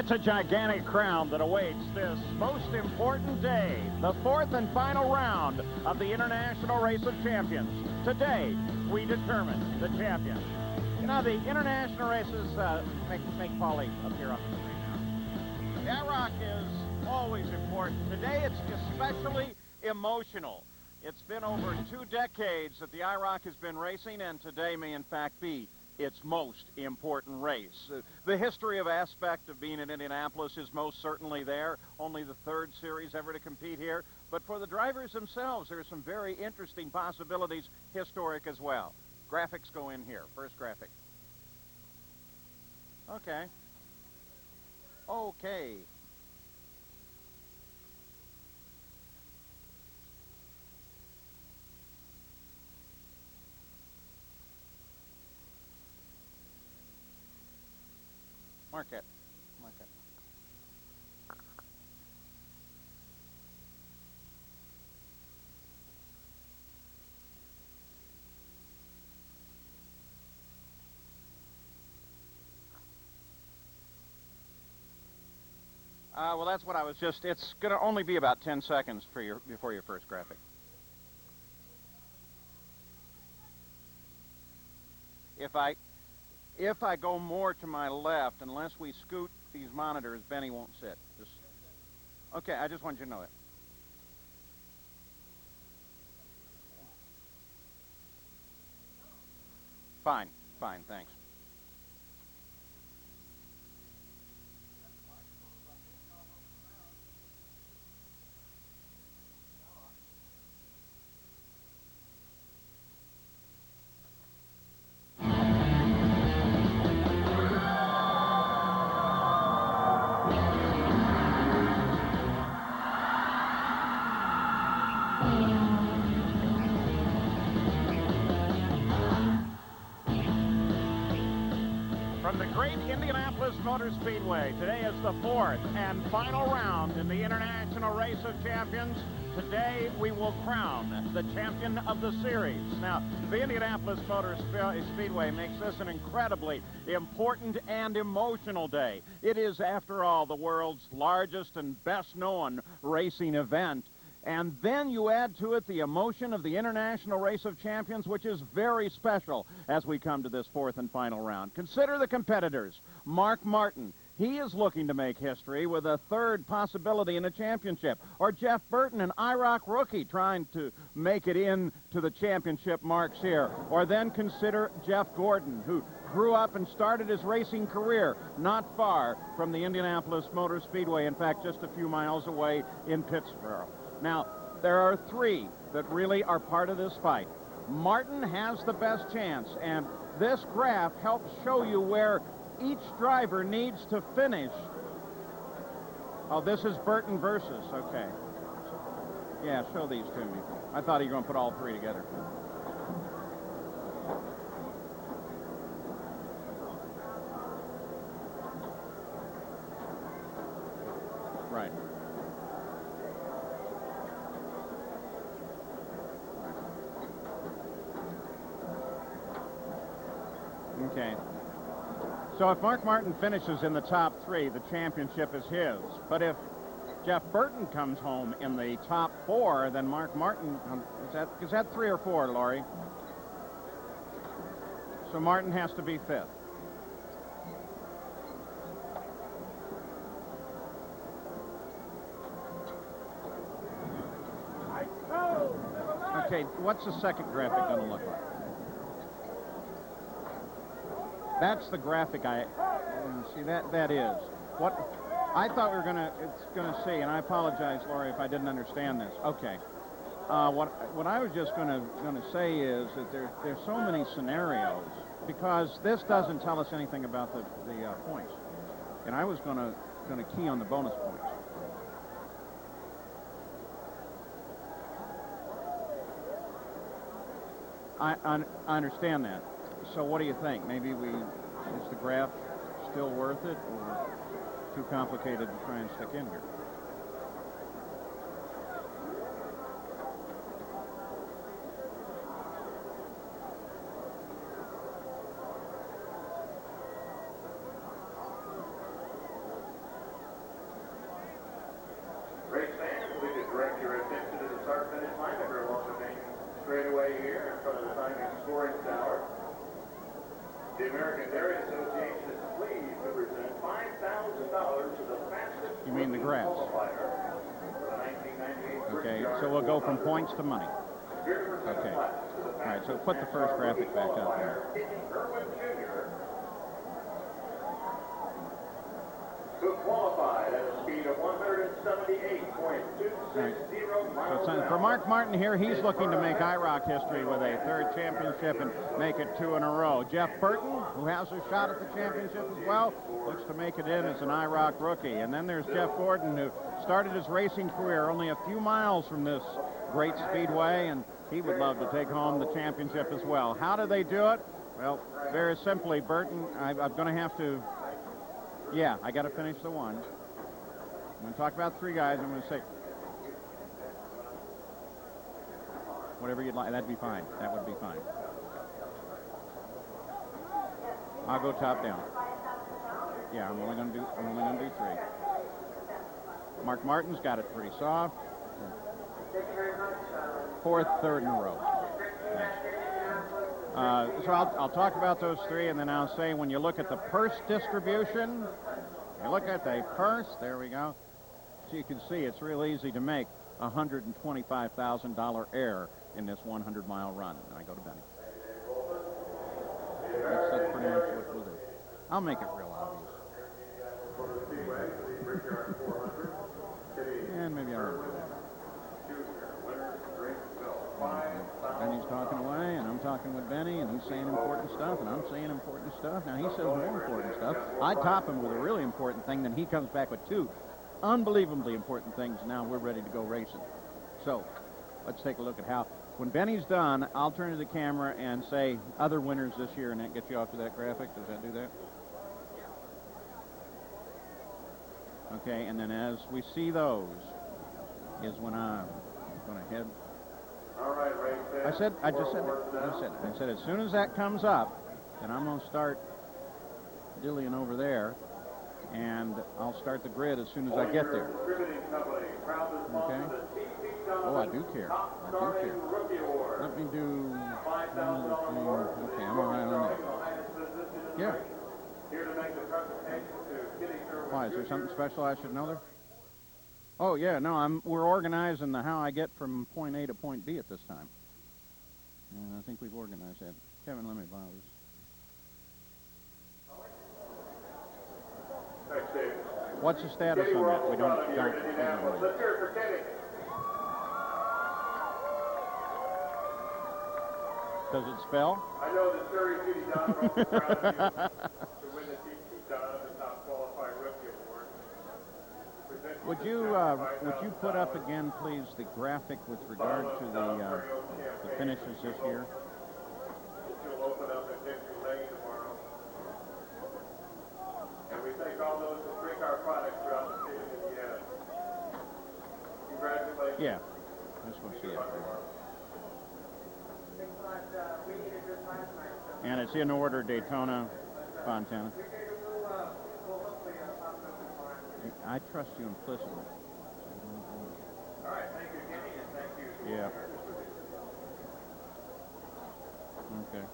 It's a gigantic crown that awaits this most important day, the fourth and final round of the International Race of Champions. Today, we determine the champion. You know, the international races, make Paulie appear on the screen now. The IROC is always important. Today, it's especially emotional. It's been over 2 decades that the IROC has been racing, and today may in fact be its most important race. The history of aspect of being in Indianapolis is most certainly there. Only the 3rd series ever to compete here. But for the drivers themselves, there are some very interesting possibilities, historic as well. Graphics go in here. First graphic. Okay. Okay. Mark it. Mark it. Well, that's what I was just, it's going to only be about 10 seconds for before your first graphic. If I go more to my left, unless we scoot these monitors, Benny won't sit. Just, okay, I just want you to know it. Fine, fine, thanks. From the great Indianapolis Motor Speedway, today is the 4th and final round in the International Race of Champions. Today we will crown the champion of the series. Now, the Indianapolis Motor Speedway makes this an incredibly important and emotional day. It is, after all, the world's largest and best-known racing event. And then you add to it the emotion of the International Race of Champions, which is very special as we come to this 4th and final round. Consider the competitors. Mark Martin, he is looking to make history with a 3rd possibility in a championship. Or Jeff Burton, an IROC rookie, trying to make it into the championship marks here. Or then consider Jeff Gordon, who grew up and started his racing career not far from the Indianapolis Motor Speedway. In fact, just a few miles away in Pittsburgh. Now, there are 3 that really are part of this fight. Martin has the best chance, and this graph helps show you where each driver needs to finish. Oh, this is Burton versus, okay. Yeah, show these to me. I thought you were going to put all 3 together. Right. Okay. So if Mark Martin finishes in the top 3, the championship is his. But if Jeff Burton comes home in the top 4, then Mark Martin, is that 3 or 4, Laurie? So Martin has to be 5th. Okay, what's the second graphic going to look like? That's the graphic see, that is. What I thought we were it's gonna see, and I apologize, Laurie, if I didn't understand this. Okay. What I was just gonna say is that there's so many scenarios, because this doesn't tell us anything about the points. And I was gonna key on the bonus points. I understand that. So what do you think? Maybe is the graph still worth it, or too complicated to try and stick in here? scoring tower. The American Dairy Association is pleased to present $5,000 to the fastest. You mean the grass? Qualifier for the 1998 Okay, so we'll go from points to money. Okay. All right, so put the first graphic back up there. Who qualified at a speed of 178.260 miles So for Mark Martin here, he's looking to make IROC history with a third championship and make it 2 in a row. Jeff Burton, who has a shot at the championship as well, looks to make it in as an IROC rookie. And then there's Jeff Gordon, who started his racing career only a few miles from this great speedway, and he would love to take home the championship as well. How do they do it? Well, very simply, Burton, I'm going to have to... Yeah, I got to finish the one. I'm going to talk about 3 guys. I'm going to say whatever you'd like. That'd be fine. That would be fine. I'll go top down. Yeah, I'm only going to do 3. Mark Martin's got it pretty soft. 4th, 3rd in a row. So I'll talk about those 3, and then I'll say when you look at the purse distribution, you look at the purse, there we go. So you can see it's real easy to make a $125,000 error in this 100-mile run. And I go to Benny. That's pretty much what we'll do. I'll make it real obvious. And maybe I won't do that. Benny's talking away, and I'm talking with Benny, and he's saying important stuff, and I'm saying important stuff. Now, he says more important stuff. I top him with a really important thing, then he comes back with 2 unbelievably important things. Now we're ready to go racing. So, let's take a look at how. When Benny's done, I'll turn to the camera and say other winners this year, and that gets you off to that graphic. Does that do that? Okay, and then as we see those is when I'm going to head. All right, I just said as soon as that comes up, then I'm going to start dillying over there, and I'll start the grid as soon as I get there. Okay? Oh, I do care. Let me do another thing. Okay, I'm all right on that. Yeah. Why, is there something special I should know there? Oh, yeah, no, we're organizing how I get from point A to point B at this time. And I think we've organized that. Kevin, let me borrow this. What's the status on that? We don't. Does it spell? I know that Terry Judy Donovan was proud of you to win the TT Donovan Top Qualified Rookie Award. Would you put up again, please, the graphic with regard to the finishes this year? She'll open up at Victory Lane tomorrow. And we thank all those who drink our products throughout the state of Indiana. Congratulations. Yeah, let's go see it. And it's in order: Daytona, Fontana. I trust you implicitly. All right, thank you, Kenny, and thank you. Yeah. Okay.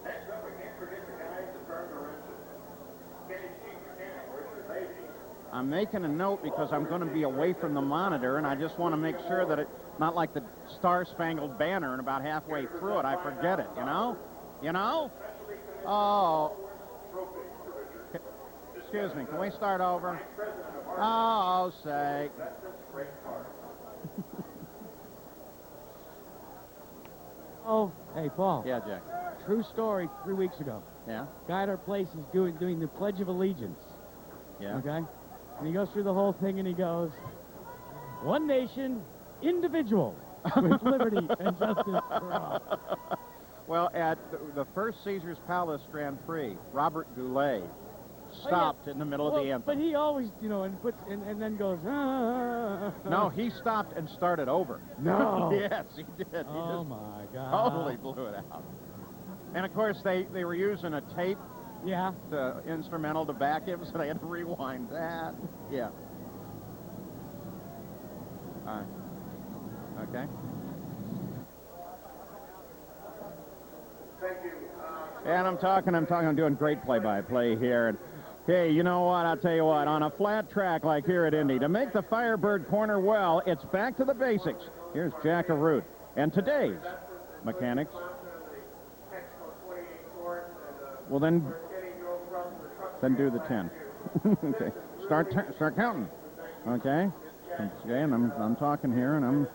Next up, we can't forget the guys that turned the wrenches. Kenny, where's your baby? I'm making a note because I'm going to be away from the monitor, and I just want to make sure that it's not like the Star-Spangled Banner, and about halfway through it, I forget it, you know? You know? Oh. Excuse me, can we start over? Oh, sake. Oh, hey, Paul. Yeah, Jack. True story, 3 weeks ago. Yeah? Guy at our place is doing the Pledge of Allegiance. Yeah. Okay? And he goes through the whole thing and he goes, one nation, individual, with liberty and justice for all. Well, at the first Caesar's Palace Grand Prix, Robert Goulet stopped in the middle of the anthem. But he always, you know, and then goes, No, he stopped and started over. No. Yes, he did. Oh, my God. Totally blew it out. And, of course, they were using a tape instrumental to back him, so they had to rewind that. Yeah. Okay. Thank you. And I'm doing great play-by-play here. And, hey, you know what? I'll tell you what. On a flat track like here at Indy, to make the Firebird corner well, it's back to the basics. Here's Jack Arute. And today's mechanics. Well, then do the 10. Okay. Start counting. Okay. Okay, and I'm talking here, and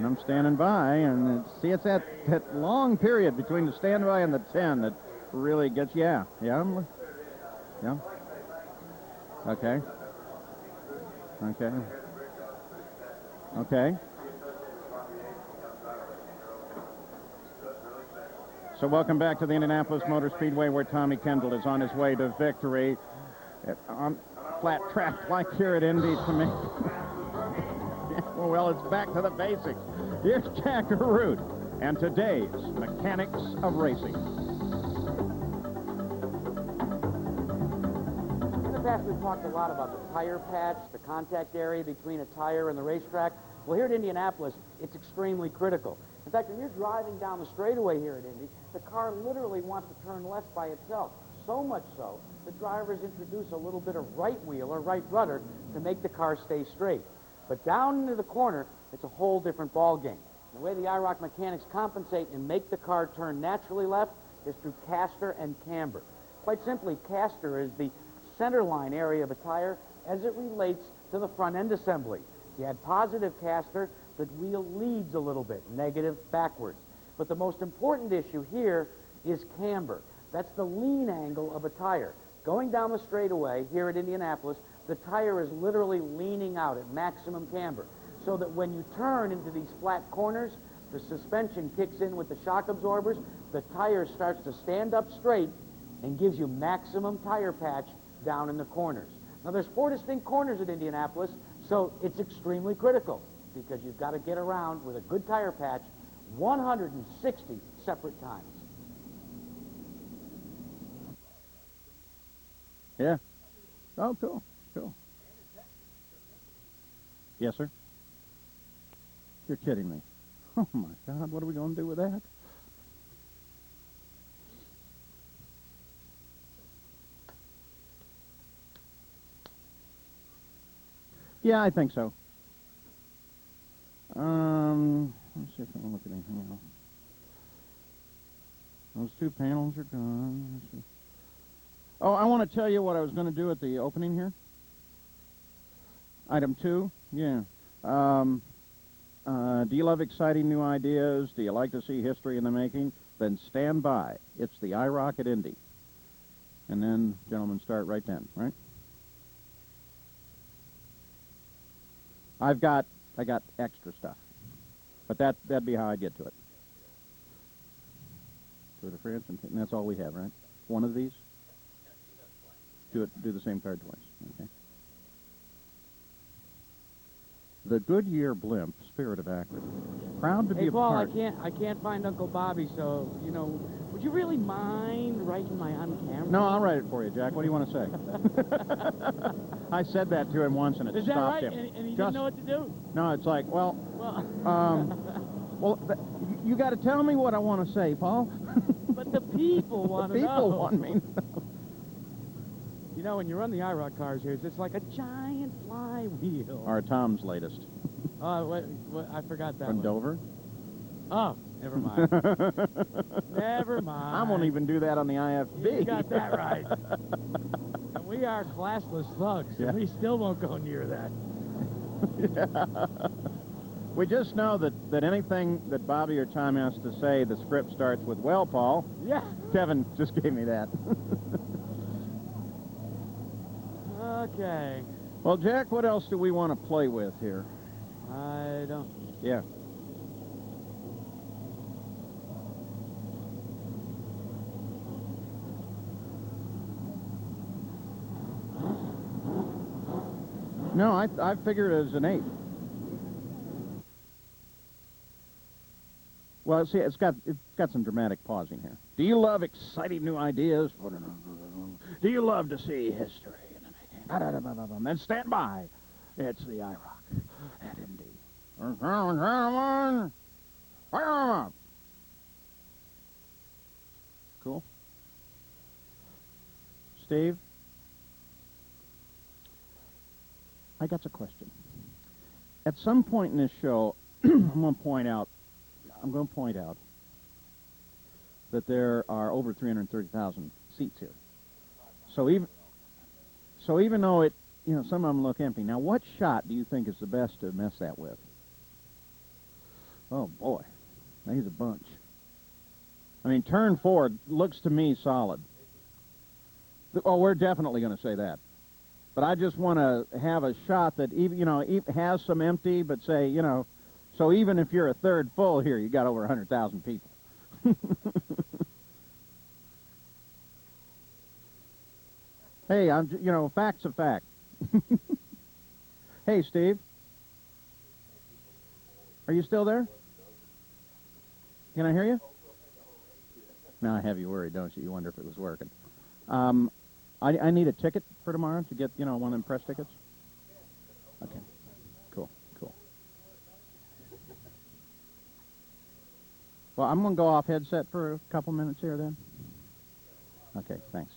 I'm standing by, and it's that long period between the standby and the 10 that really gets, yeah. Okay. So welcome back to the Indianapolis Motor Speedway, where Tommy Kendall is on his way to victory on flat track like here at Indy to me. Well, it's back to the basics. Here's Jack Arute and today's Mechanics of Racing. In the past, we've talked a lot about the tire patch, the contact area between a tire and the racetrack. Well, here at Indianapolis, it's extremely critical. In fact, when you're driving down the straightaway here at Indy, the car literally wants to turn left by itself. So much so, the drivers introduce a little bit of right wheel or right rudder to make the car stay straight. But down into the corner, it's a whole different ball game. The way the IROC mechanics compensate and make the car turn naturally left is through caster and camber. Quite simply, caster is the center line area of a tire as it relates to the front end assembly. If you had positive caster, the wheel leads a little bit, negative backwards. But the most important issue here is camber. That's the lean angle of a tire. Going down the straightaway here at Indianapolis, the tire is literally leaning out at maximum camber, so that when you turn into these flat corners, the suspension kicks in with the shock absorbers, the tire starts to stand up straight and gives you maximum tire patch down in the corners. Now, there's 4 distinct corners at Indianapolis, so it's extremely critical because you've got to get around with a good tire patch 160 separate times. Yeah. Oh, cool. Yes, sir. You're kidding me. Oh, my God, what are we going to do with that? Yeah, I think so. Let's see if I can look at anything else. Those 2 panels are gone. Let's see. Oh, I want to tell you what I was going to do at the opening here. Item 2, yeah. Do you love exciting new ideas? Do you like to see history in the making? Then stand by. It's the IROC at Indy. And then, gentlemen, start right then, right? I got extra stuff. But that'd be how I get to it. Tour de France, and that's all we have, right? One of these? Do the same card twice. Okay. The Goodyear blimp, Spirit of Active. Proud to be a part. Hey, Paul, I can't find Uncle Bobby, so, you know, would you really mind writing my on-camera? No, I'll write it for you, Jack. What do you want to say? I said that to him once, and it Is that stopped right? him. And he didn't know what to do? No, it's like, well, you got to tell me what I want to say, Paul. But the people want to know. People want me to know. You know, when you run the IROC cars here, it's like a giant flywheel. Or Tom's latest. What, I forgot that From one. Dover? Oh, never mind. Never mind. I won't even do that on the IFB. You got that right. And we are classless thugs, Yeah. and we still won't go near that. Yeah. We just know that anything that Bobby or Tom has to say, the script starts with, well, Paul. Yeah. Kevin just gave me that. Okay. Well, Jack, what else do we want to play with here? I don't... Yeah. No, I figured it as an 8. Well, see, it's got some dramatic pausing here. Do you love exciting new ideas? Do you love to see history? Then stand by. It's the IROC at Indy. Cool. Steve? I got a question. At some point in this show, I'm going to point out that there are over 330,000 seats here. So even though it, some of them look empty. Now, what shot do you think is the best to mess that with? Oh boy, there's a bunch. I mean, turn 4 looks to me solid. Oh, we're definitely going to say that. But I just want to have a shot that even has some empty, but say so even if you're a third full here, you got over 100,000 people. Hey, fact's a fact. Hey, Steve, are you still there? Can I hear you? Now I have you worried, don't you? You wonder if it was working. I need a ticket for tomorrow to get, one of them press tickets. Okay. Cool. Well, I'm going to go off headset for a couple minutes here then. Okay, thanks.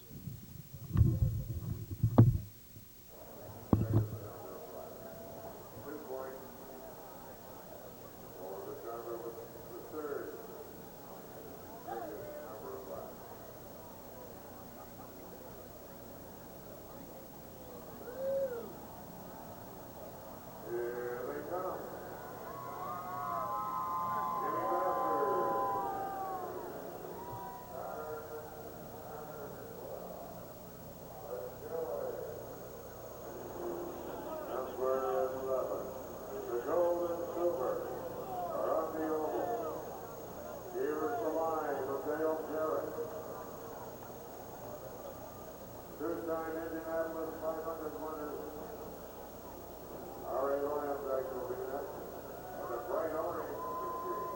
Two-time Indianapolis 500 winners. IROC will be next. And a bright orange machine.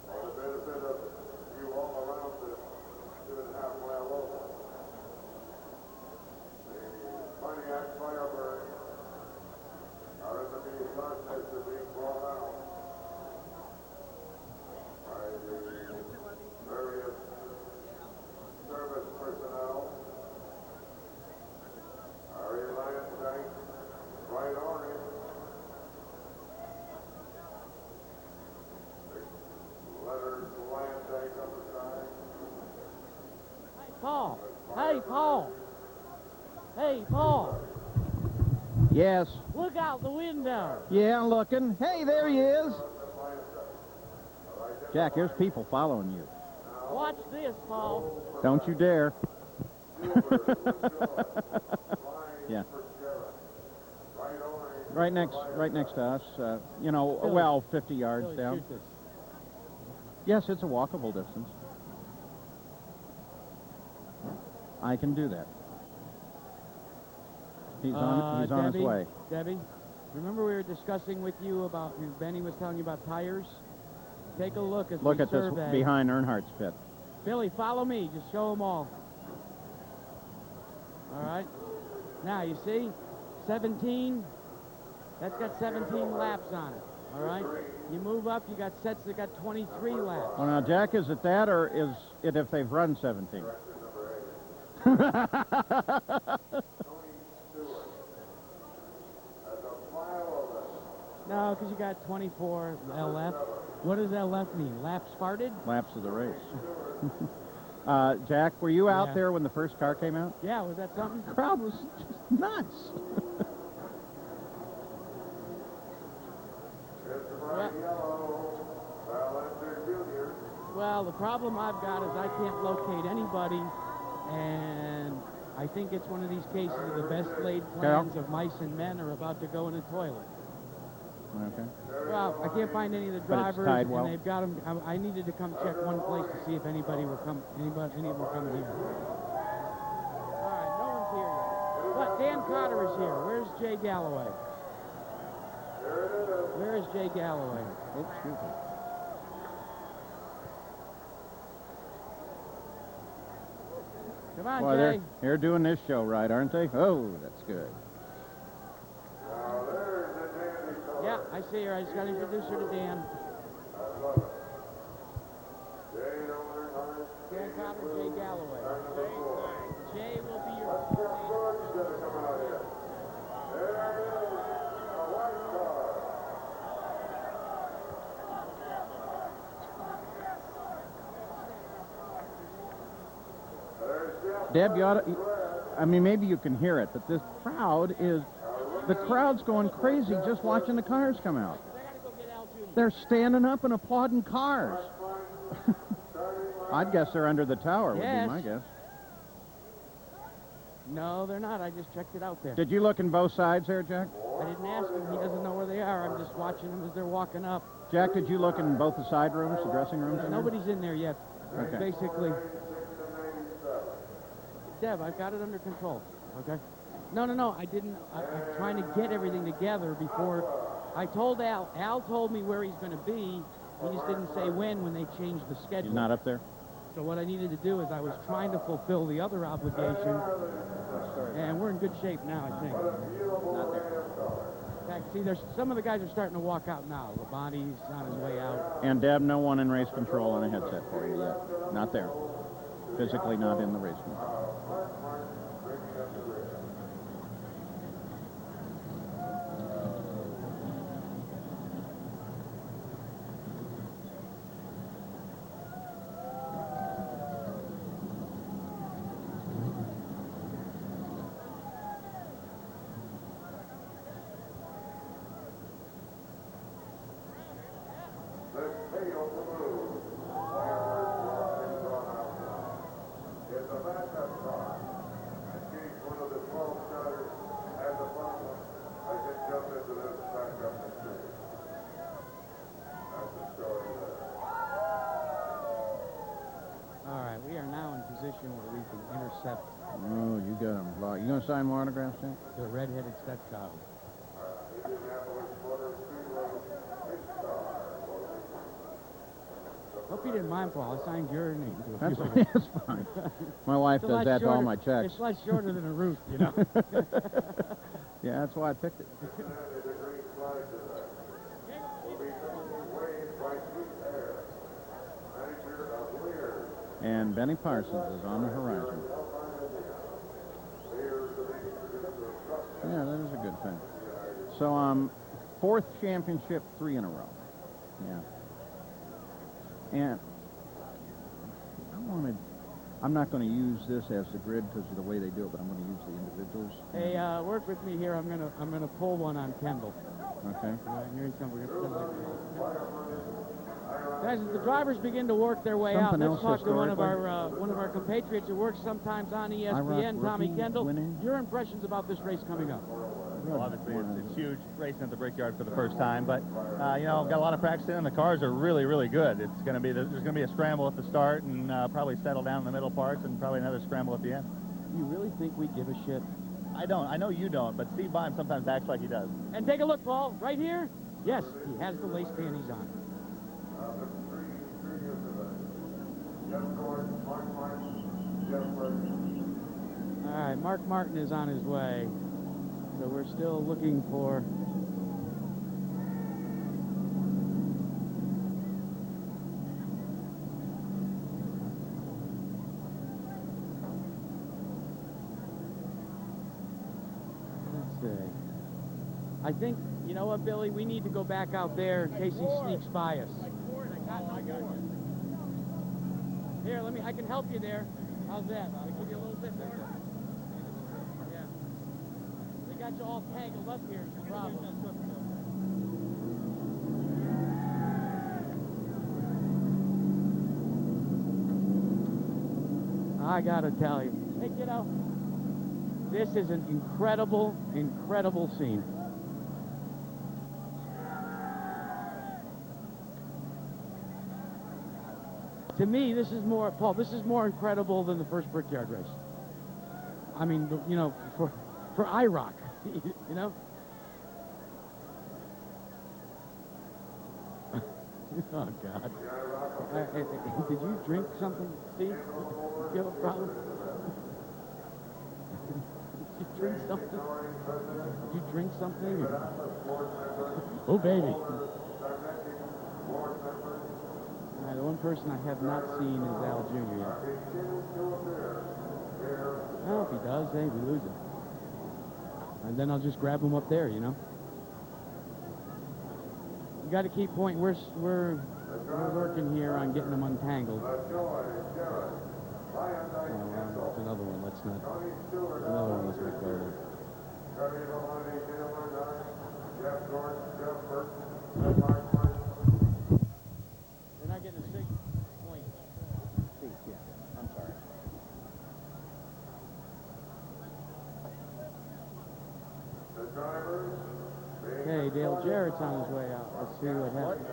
For the benefit of you all around the 2.5 mile oval, the Pontiac Firebird are in the process of being brought out by the various service personnel. Our Reliance tank, bright orange. The letters Reliance tank up the side. Paul. Hey, Paul. Hey, Paul. Yes. Look out the window. Yeah, I'm looking. Hey, there he is. Jack, there's people following you. Watch this, Paul. Don't you dare. Yeah. Right next to us. Well, 50 yards Billy, down. shoot this. Yes, it's a walkable distance. I can do that. He's on his way. Debbie, remember we were discussing with you about, Benny was telling you about tires? Take a look as Look we at this survey. behind Earnhardt's pit. Billy, follow me. Just show them all. All right. Now, you see? 17. That's got 17 laps on it. All right? You move up, you got sets that got 23 laps. Well, now, Jack, is it that or is it if they've run 17? No, because you got 24 LF. What does LF mean? Laps farted? Laps of the race. Jack, were you out there when the first car came out? Yeah, was that something? The crowd was just nuts. Well, the problem I've got is I can't locate anybody, and I think it's one of these cases of the best laid plans of mice and men are about to go in a toilet. Okay. Well, I can't find any of the But it's drivers, tied well. and they've got them. I needed to come check one place to see if anybody were coming. Any of them were coming here. All right, no one's here yet. But Dan Cotter is here. Where's Jay Galloway? Where is Jay Galloway? Oops, excuse me. Come on, Boy, Jay. they're doing this show right, aren't they? Oh, that's good. I see her. I just got to introduce her to Dan. Dan Cotter, Jay Galloway. Jay will be your... Deb, you ought to, I mean, maybe you can hear it, but this crowd is, the crowd's going crazy just watching the cars come out. They're standing up and applauding cars. I'd guess they're under the tower, would be my guess. No, they're not. I just checked it out there. Did you look in both sides there, Jack? I didn't ask him. He doesn't know where they are. I'm just watching them as they're walking up. Jack, did you look in both the side rooms, the dressing rooms? Nobody's in there yet. Okay. Basically, Deb, I've got it under control. Okay. No. I didn't. I'm trying to get everything together before. I told Al. Al told me where he's going to be. He just didn't say when they changed the schedule. He's not up there? So what I needed to do is I was trying to fulfill the other obligation, and we're in good shape now, I think. Not there. In fact, see, there's some of the guys are starting to walk out now. Labonte's on his way out. And Deb, no one in race control on a headset for you yet. Not there. Physically not in the race control. Where we can intercept. Oh, you got him blocked. You gonna sign more autographs, Jack? The red-headed stepchild. Hope you didn't mind, Paul. I signed your name to a few. That's fine. My wife does that to all my checks. It's less shorter than a roof, you know. Yeah, that's why I picked it. And Benny Parsons is on the horizon. Yeah, that is a good thing. So, fourth championship, 3 in a row. Yeah. And I'm not going to use this as the grid because of the way they do it, but I'm going to use the individuals. Hey, work with me here. I'm gonna pull one on Kendall. Okay. Here he comes. We're gonna Guys, as the drivers begin to work their way out, let's talk to one of our compatriots who works sometimes on ESPN, Tommy Kendall. Your impressions about this race coming up? Well, obviously, it's huge racing at the Brickyard for the first time, but you know, got a lot of practice in, and the cars are really, really good. It's going to be there's going to be a scramble at the start, and probably settle down in the middle parts, and probably another scramble at the end. You really think we give a shit? I don't. I know you don't, but Steve Bime sometimes acts like he does. And take a look, Paul, right here. Yes, he has the lace panties on. All right, Mark Martin is on his way. So we're still looking for... Let's see. I think, you know what, Billy? We need to go back out there in case he sneaks by us. I got you. Here, I can help you there. How's that? I'll give you a little bit there. Yeah. They got you all tangled up here. It's a problem. I gotta tell you. Hey, kiddo. This is an incredible, incredible scene. To me, this is more, Paul, this is more incredible than the first Brickyard race. I mean, you know, for IROC, you know? Oh, God. Did you drink something, Steve? Do you have a problem? Did you drink something? Did you drink something? Or... Oh, baby. The one person I have not seen is Al Jr. yet. Well, if he does, hey, we lose him. And then I'll just grab him up there, you know. You got to keep point. We're working here on getting them untangled. That's another one. Let's not. Another one. Let's not go there. They're not getting a sig point. Yeah, I'm sorry. Okay, Dale Jarrett's on his way out. Let's see what happens.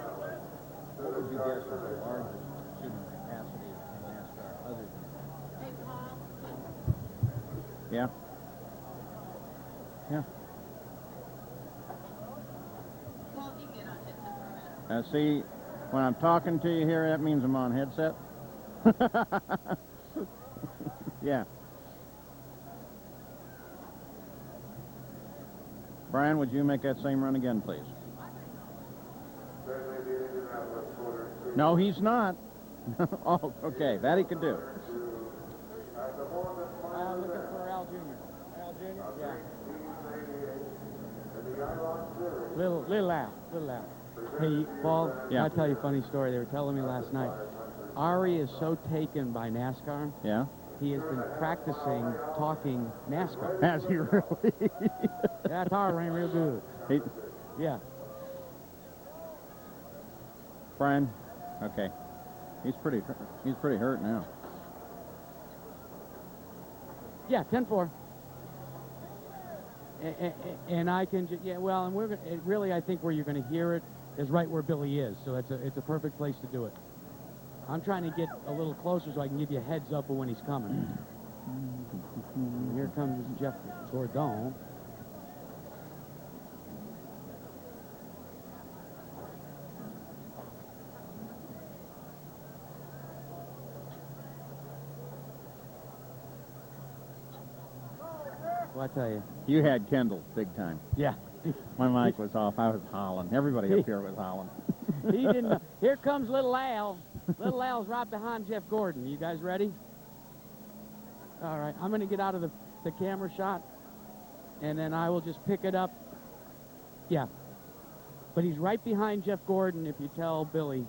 What would you guess was the largest human capacity in NASCAR other than that? Hey, Paul. Yeah. Yeah. Paul, you get on headset for a minute. See, when I'm talking to you here, that means I'm on headset. Yeah. Brian, would you make that same run again, please? No, he's not. Oh, okay. That he could do. Looking for Al Jr. Al Jr.? Yeah. Little Al. Hey, Paul, Yeah. I'll tell you a funny story. They were telling me last night. Ari is so taken by NASCAR, Yeah. he has been practicing talking NASCAR. Has he really? Yeah, Tara ran real good. He, Yeah. Brian, okay. He's pretty hurt now. Yeah, 10-4. And I can, yeah, well, and we're gonna, really, I think where you're going to hear it is right where Billy is, so it's a perfect place to do it. I'm trying to get a little closer so I can give you a heads up of when he's coming. Here comes Jeff Gordon. Well, I tell you. You had Kendall big time. Yeah. My mic was off. I was howling. Everybody up here was howling. He didn't. Here comes little Al. Little Al's right behind Jeff Gordon. You guys ready? All right. I'm going to get out of the camera shot, and then I will just pick it up. Yeah. But he's right behind Jeff Gordon, if you tell Billy.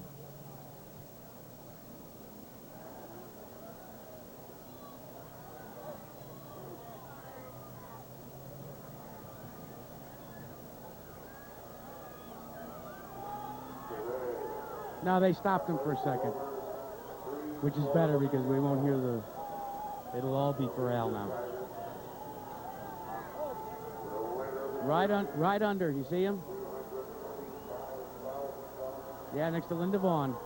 No, they stopped him for a second, which is better because we won't hear the... It'll all be for Al now. Right under. You see him? Yeah, next to Linda Vaughn.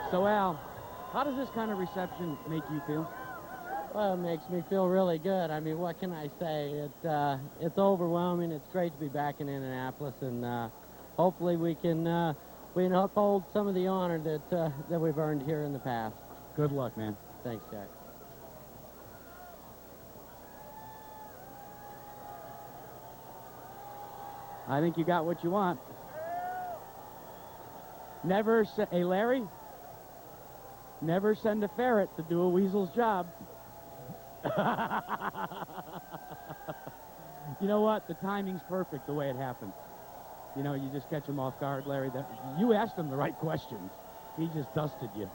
So, Al, how does this kind of reception make you feel? Well, it makes me feel really good. I mean, what can I say? It's overwhelming. It's great to be back in Indianapolis, and hopefully we can uphold some of the honor that we've earned here in the past. Good luck, man. Thanks, Jack. I think you got what you want. Never say, hey, Larry, never send a ferret to do a weasel's job. You know what? The timing's perfect the way it happened. You know, you just catch him off guard, Larry. You asked him the right questions. He just dusted you.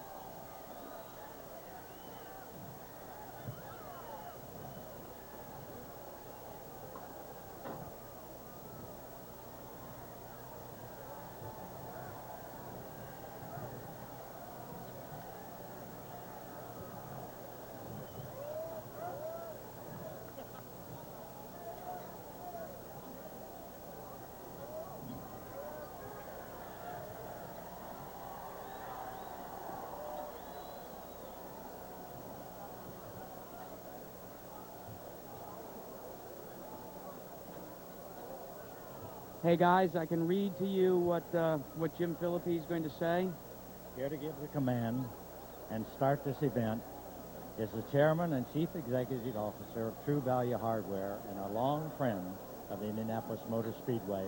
Hey guys, I can read to you what Jim Phillippe is going to say. Here to give the command and start this event is the Chairman and Chief Executive Officer of True Value Hardware and a long friend of the Indianapolis Motor Speedway,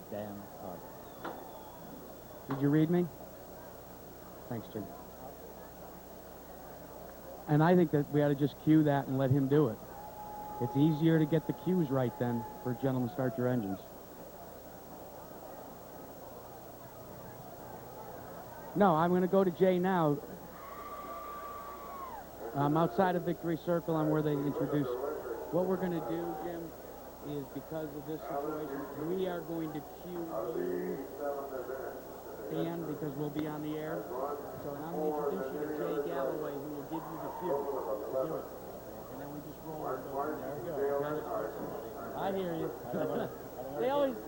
Dan Carter. Did you read me? Thanks, Jim. And I think that we ought to just cue that and let him do it. It's easier to get the cues right then for gentlemen start your engines. No, I'm going to go to Jay now. I'm outside of Victory Circle. I'm where they introduce. What we're going to do, Jim, is because of this situation, we are going to cue you, Dan, because we'll be on the air. So I'm going to introduce you to Jay Galloway, who will give you the cue to do it. And then we just roll and go. There we go. Okay? I hear you.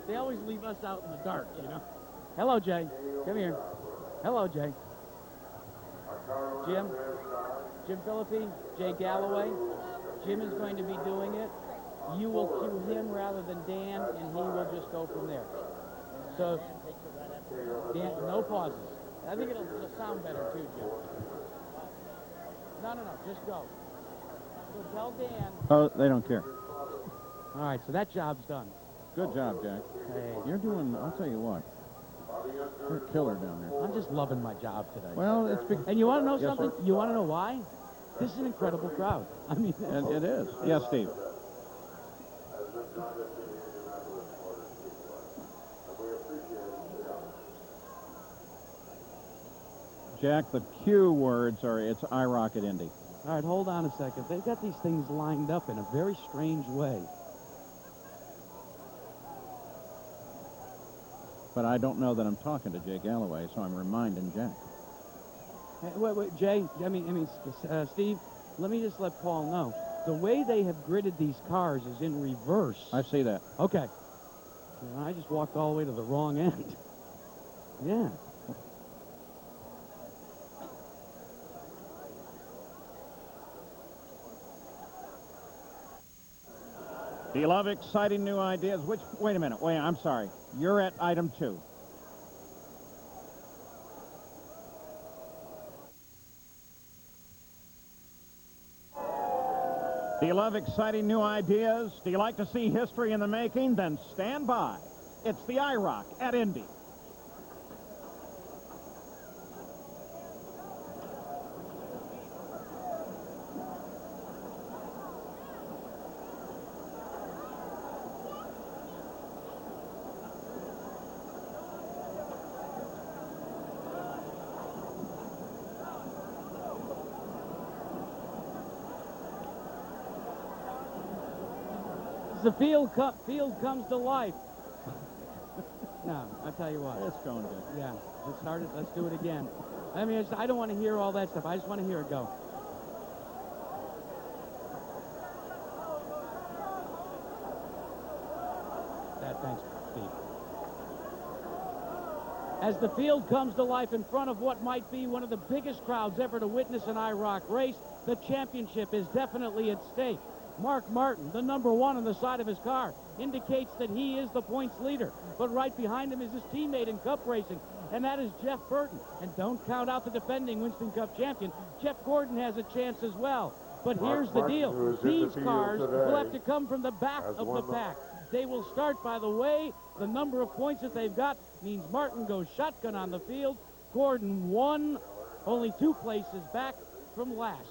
They always leave us out in the dark, you know. Hello, Jay. Come here. Hello, Jay. Jim Phillippe, Jay Galloway. Jim is going to be doing it. You will cue him rather than Dan, and he will just go from there. So, Dan, no pauses. I think it'll sound better too, Jim. No, just go. So tell Dan. Oh, they don't care. All right, so that job's done. Good job, Jack. Hey. You're doing, I'll tell you what. You're a killer down there. I'm just loving my job today. Well, it's big. And you want to know something? Sir. You want to know why? This is an incredible crowd. I mean, It is. Yes, Steve. Jack, the cue words are, it's IROC at Indy. All right, hold on a second. They've got these things lined up in a very strange way. But I don't know that I'm talking to Jay Galloway, so I'm reminding Jack. Hey, wait, Jay, Steve, let me just let Paul know. The way they have gridded these cars is in reverse. I see that. Okay. I just walked all the way to the wrong end. Yeah. Do you love exciting new ideas? Wait a minute. Wait, I'm sorry. You're at item 2. Do you love exciting new ideas? Do you like to see history in the making? Then stand by. It's the IROC at Indy. The field comes to life. No, I'll tell you what. It's going good. Yeah, let's start it. Let's do it again. I mean, I don't want to hear all that stuff. I just want to hear it go. Thanks, Steve. As the field comes to life in front of what might be one of the biggest crowds ever to witness an IROC race, the championship is definitely at stake. Mark Martin, the #1 on the side of his car, indicates that he is the points leader. But right behind him is his teammate in Cup racing, and that is Jeff Burton. And don't count out the defending Winston Cup champion. Jeff Gordon has a chance as well. But here's the deal. These cars will have to come from the back of the pack. They will start by the way the number of points that they've got means Martin goes shotgun on the field. Gordon won, only 2 places back from last.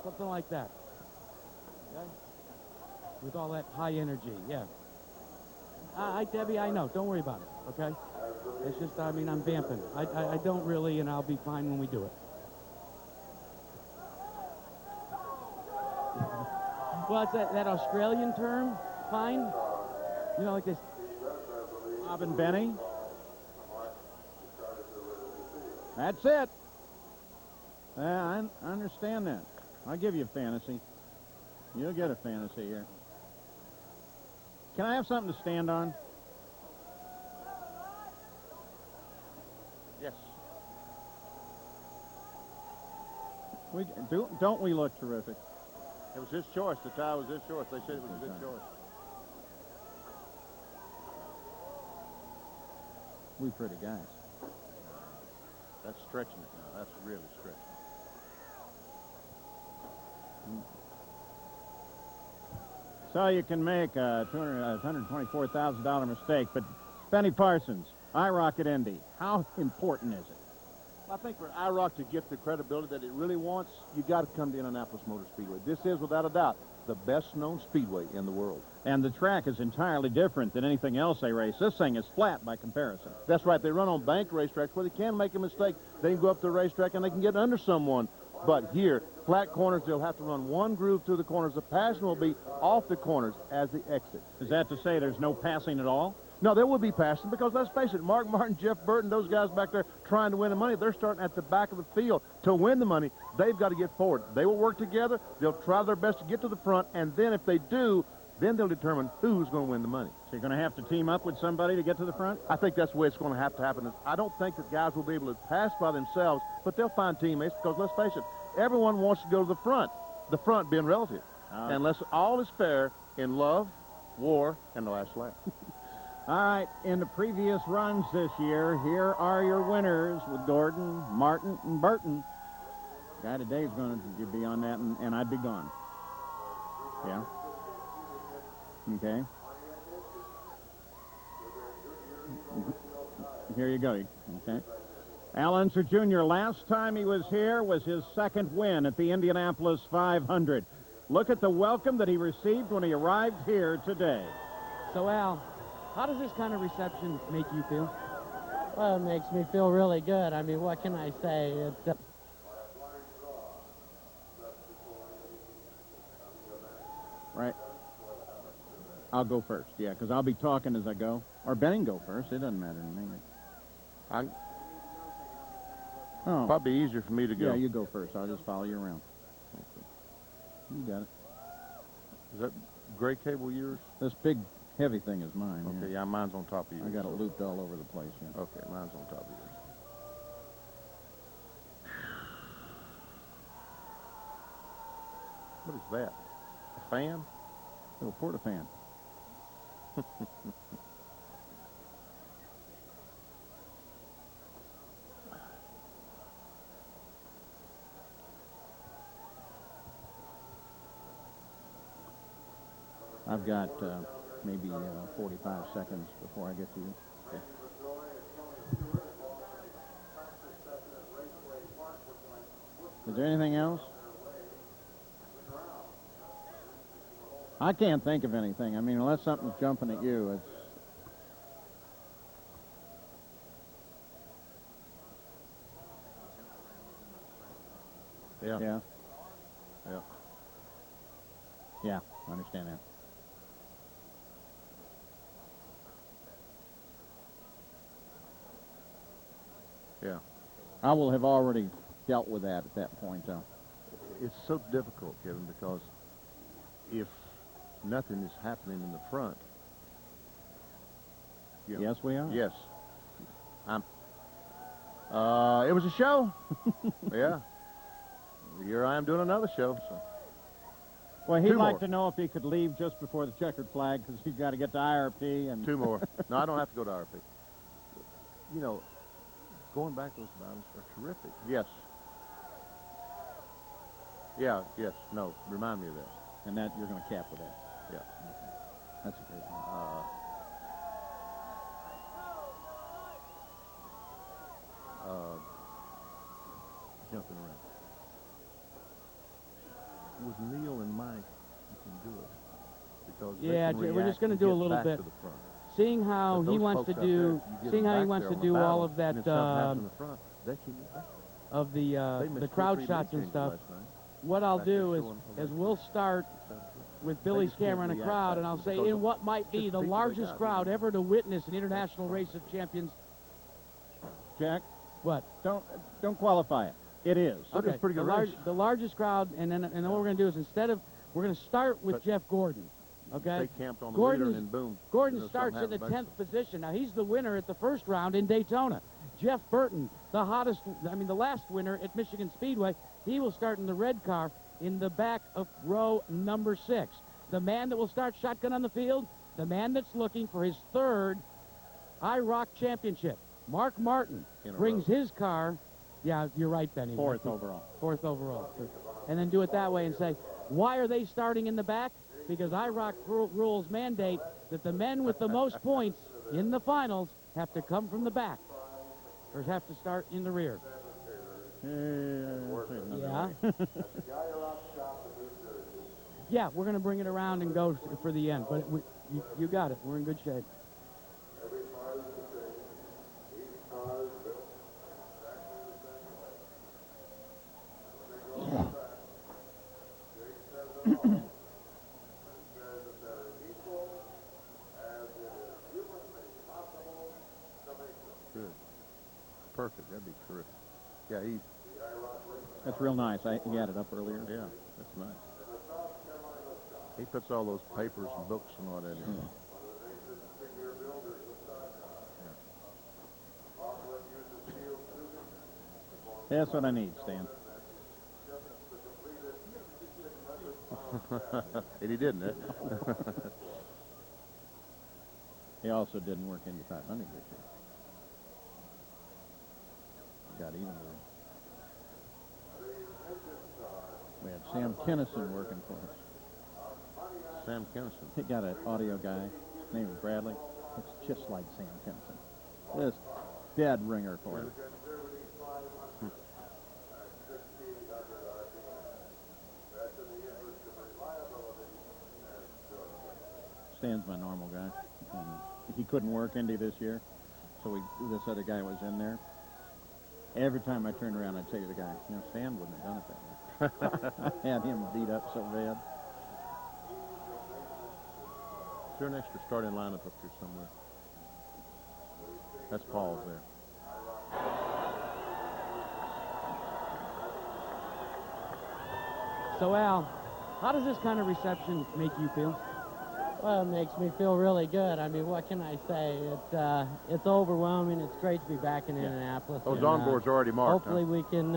Something like that. Okay? With all that high energy, yeah. Debbie, I know. Don't worry about it, okay? It's just, I mean, I'm vamping. I don't really, and I'll be fine when we do it. Well, it's that Australian term, fine. You know, like this. Bob and Benny. That's it. I understand that. I'll give you a fantasy. You'll get a fantasy here. Can I have something to stand on? Yes. Don't we look terrific? It was his choice. The tie was his choice. They said it was his choice. We pretty guys. That's stretching it now. That's really stretching it. So you can make a $124,000 mistake, but Benny Parsons, IROC at Indy, how important is it? I think for IROC to get the credibility that it really wants, you got to come to Indianapolis Motor Speedway. This is, without a doubt, the best-known speedway in the world. And the track is entirely different than anything else they race. This thing is flat by comparison. That's right. They run on bank racetracks where they can make a mistake. They can go up the racetrack and they can get under someone. But here, flat corners, they'll have to run one groove through the corners. The passing will be off the corners as they exit. Is that to say there's no passing at all? No, there will be passing because, let's face it, Mark Martin, Jeff Burton, those guys back there trying to win the money, they're starting at the back of the field. To win the money, they've got to get forward. They will work together. They'll try their best to get to the front, and then if they do, then they'll determine who's going to win the money. So you're going to have to team up with somebody to get to the front? I think that's the way it's going to happen. I don't think that guys will be able to pass by themselves, but they'll find teammates because, let's face it, everyone wants to go to the front being relative. Unless all is fair in love, war, and the last lap. All right, in the previous runs this year, here are your winners with Gordon, Martin, and Burton. Guy today's going to be on that, and I'd be gone. Yeah. Okay. Here you go. Okay. Al Unser Jr., last time he was here was his second win at the Indianapolis 500. Look at the welcome that he received when he arrived here today. So, Al, how does this kind of reception make you feel? Well, it makes me feel really good. I mean, what can I say? Right. I'll go first, yeah, because I'll be talking as I go. Or Ben can go first. It doesn't matter to me. Probably easier for me to go. Yeah, you go first. I'll just follow you around. Okay. You got it. Is that gray cable yours? This big, heavy thing is mine. Okay, yeah, mine's on top of yours. I got it looped all over the place. Yeah. Okay, mine's on top of yours. What is that? A fan? Little porta-fan. I've got maybe 45 seconds before I get to you. Okay. Is there anything else? I can't think of anything. I mean, unless something's jumping at you, it's... Yeah. Yeah. Yeah. Yeah, I understand that. Yeah. I will have already dealt with that at that point, though. It's so difficult, Kevin, because if nothing is happening in the front. You know, Yes, we are. Yes. It was a show. Yeah. Here I am doing another show. So. Well, he'd Two like more. to know if he could leave just before the checkered flag because he's got to get to IRP and... Two more. No, I don't have to go to IRP. You know, going back those battles are terrific. Yes. Yeah, yes, no, remind me of that. And that you're going to cap with that. Yeah. Okay. That's a great one. Jumping around. Was Neil and Mike you can do it. Because Yeah, we're just going to do a little bit. Seeing how he wants to do, all of that of the crowd shots and stuff. What I'll do is we'll start with Billy's camera in a crowd, and I'll say in what might be the largest crowd ever to witness an international race of champions. Jack, what? Don't qualify it. It is. Okay. It's pretty good. The largest crowd, and then what we're going to do is we're going to start with Jeff Gordon. Okay. They camped on the leader and then boom. Gordon starts in the 10th position. Now he's the winner at the first round in Daytona. Jeff Burton, the last winner at Michigan Speedway, he will start in the red car in the back of row number 6. The man that will start shotgun on the field, the man that's looking for his 3rd IROC championship. Mark Martin brings his car. Yeah, you're right, Benny. 4th overall. 4th overall. And then do it that way and say, why are they starting in the back? Because IROC rules mandate that the men with the most points in the finals have to come from the back or have to start in the rear. Yeah. Yeah, we're going to bring it around and go for the end. But you got it. We're in good shape. Good. Perfect. That'd be terrific. Yeah, That's real nice. He had it up earlier. Yeah, that's nice. He puts all those papers and books and all that in. That's what I need, Stan. And he didn't, eh? He also didn't work Indy 500 this year. Got even with him. We had Sam Kennison working for us. Sam Kennison. He got an audio guy. His name was Bradley. Looks just like Sam Kennison. This dead ringer for him. Stan's my normal guy, and he couldn't work Indy this year, so this other guy was in there. Every time I turned around, I'd say to the guy, you know, Stan wouldn't have done it that way. I had him beat up so bad. Is there an extra starting lineup up here somewhere? That's Paul's there. So, Al, how does this kind of reception make you feel? Well, it makes me feel really good. I mean, what can I say? It's overwhelming. It's great to be back in Indianapolis. Those onboards are already marked. Hopefully we can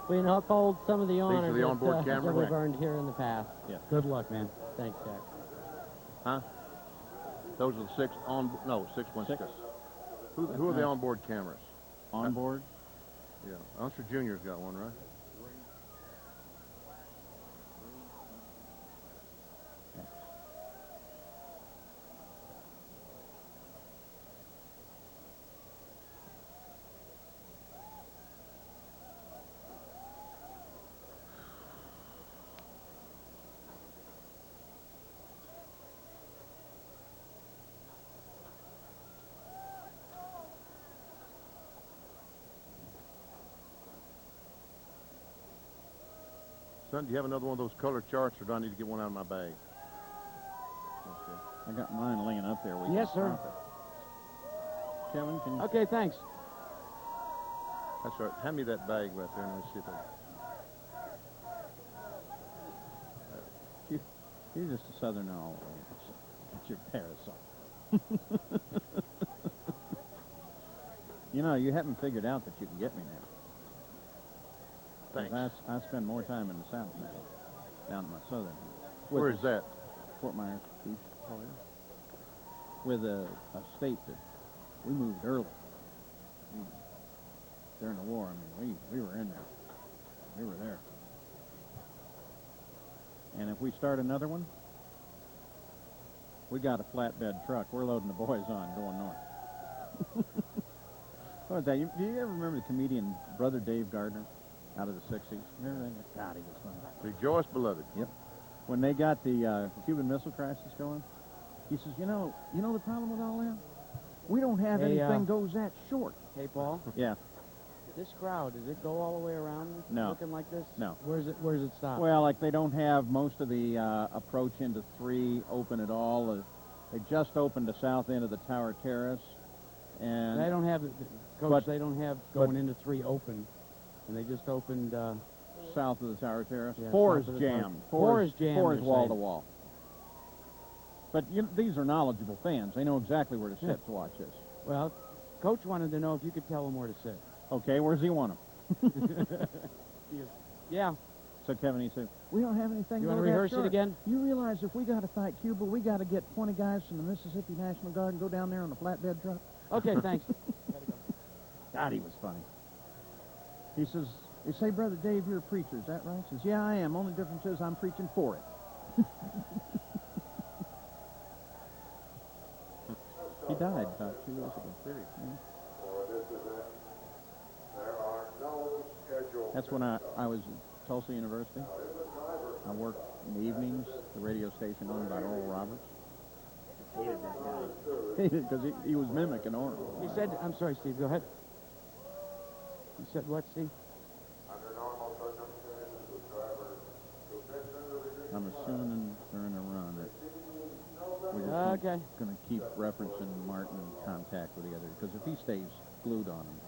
uphold some of the honors the onboard that camera? we've earned here in the past. Yeah. Good luck, man. Thanks, Jack. Huh? Those are the 6 on. No, 616. Who are the onboard cameras? Onboard? Yeah. Unser Jr.'s got one, right? Son, do you have another one of those color charts, or do I need to get one out of my bag? Okay. I got mine laying up there. Yes, sir. Kevin, can you... Okay, thanks. That's right. Hand me that bag right there, and let's see if I... You're just a southerner all the way. It's your parasol. You know, you haven't figured out that you can get me now. Thanks. I spend more time in the South now, down in my southern. Where is that? Fort Myers Beach. Oh, yeah. With a state that we moved early. During the war, I mean, we were in there. We were there. And if we start another one, we got a flatbed truck. We're loading the boys on, going north. What was that? Do you ever remember the comedian Brother Dave Gardner out of the 60s? Remember that? God, he was funny. Rejoice, beloved. Yep. when they got the Cuban Missile Crisis going, he says, you know the problem with all that? We don't have anything goes that short. Hey, Paul. Yeah. This crowd, does it go all the way around No. looking like this? No. Where's it stop? Well, like they don't have most of the approach into 3 open at all. They just opened the south end of the Tower Terrace. And They don't have, Coach, they don't have going into 3 open. And they just opened... south of the Tower Terrace. Yeah, 4 is south of the jammed. Tower. 4 is jammed, 4 is they're wall saying. to wall. But these are knowledgeable fans. They know exactly where to sit to watch this. Well, Coach wanted to know if you could tell him where to sit. Okay, where does he want them? Yeah. So Kevin, he said, we don't have anything. You want to rehearse it again? You realize if we got to fight Cuba, we got to get 20 guys from the Mississippi National Guard and go down there on a flatbed truck? Okay, thanks. God, he was funny. He says, you say, Brother Dave, you're a preacher, is that right? He says, yeah, I am. Only difference is I'm preaching for it. He died about 2 years ago. For this event, there are no scheduled... That's when I was at Tulsa University. I worked in the evenings, the radio station owned by Oral Roberts. I hated that guy. Because he was mimicking Oral. He said, I'm sorry, Steve, go ahead. You said what, Steve? Under normal circumstances, the driver who fits into the... I'm assuming during a run that we're just going to keep referencing Martin contact with the other, because if he stays glued on him,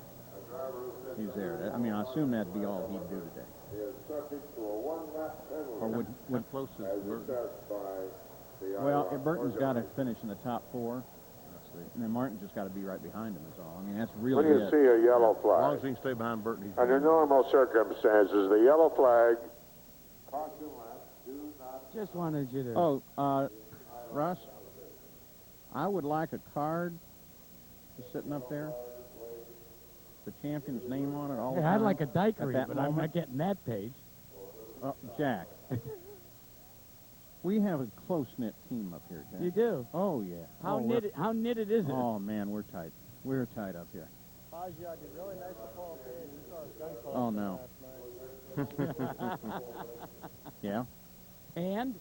he's there. I mean, I assume that'd be all he'd do today. Is subject to a 1-lap penalty. Or would close is as Burton? assessed by the Well, IROC Burton's got to regulations. finish in the top 4, and then Martin's just got to be right behind him is all. I mean, that's really When you it. see a yellow As long as flag, he can stay behind Burton, he's under normal circumstances, the yellow flag, caution laps do not... Just wanted you to... Oh, Russ, I would like a card just sitting up there. The champion's name on it all the Hey, time. I'd like a at daiquiri, that but I'm moment. not getting that page. Jack, we have a close-knit team up here, Jack. You do? Oh, yeah. How knitted is it? Oh, man, we're tight. We're tight up here. Oh, no. Yeah? And?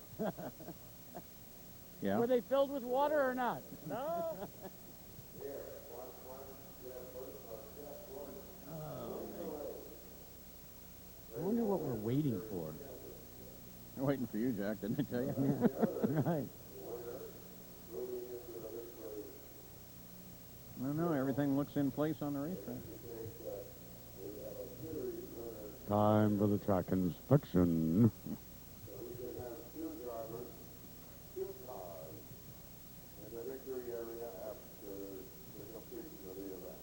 Yeah? Were they filled with water or not? No. I wonder what we're waiting for. I'm waiting for you, Jack, didn't I tell you? Yeah, right. I don't know. Everything looks in place on the racetrack. Time for the track inspection. in the victory area after the completion of the event.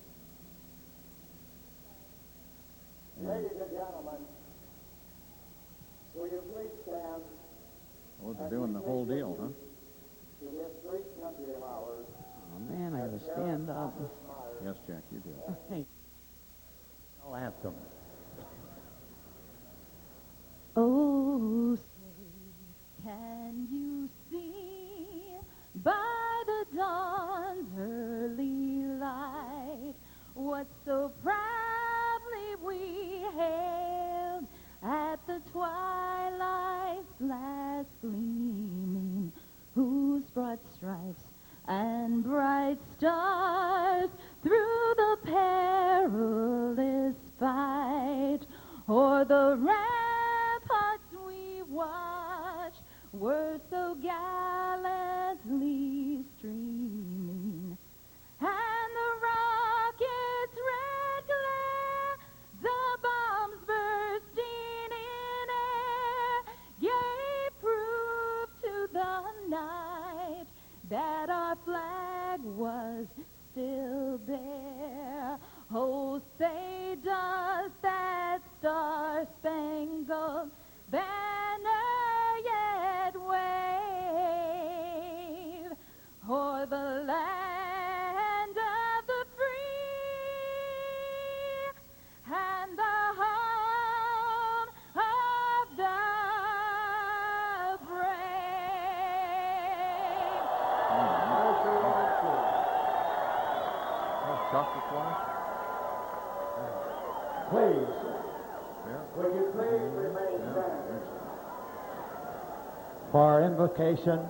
Ladies and gentlemen, will you please stand Well, they're doing the whole deal, huh? to this great country of ours? Oh, man, I gotta stand up. Yes, Jack, you do. Hey. I'll ask them. Oh, say, can you see by the dawn's early light what so proudly we hailed at the twilight's last gleaming, whose broad stripes and bright stars through the perilous fight o'er the ramparts we watched were so gallantly streaming, and the rocket's red glare, the bombs bursting in air, gave proof to the night that our flag was still there. Oh, say does that star-spangled banner yet wave o'er the land of the free and the home of the Chocolate flash? Please, will you please remain standing? for our invocation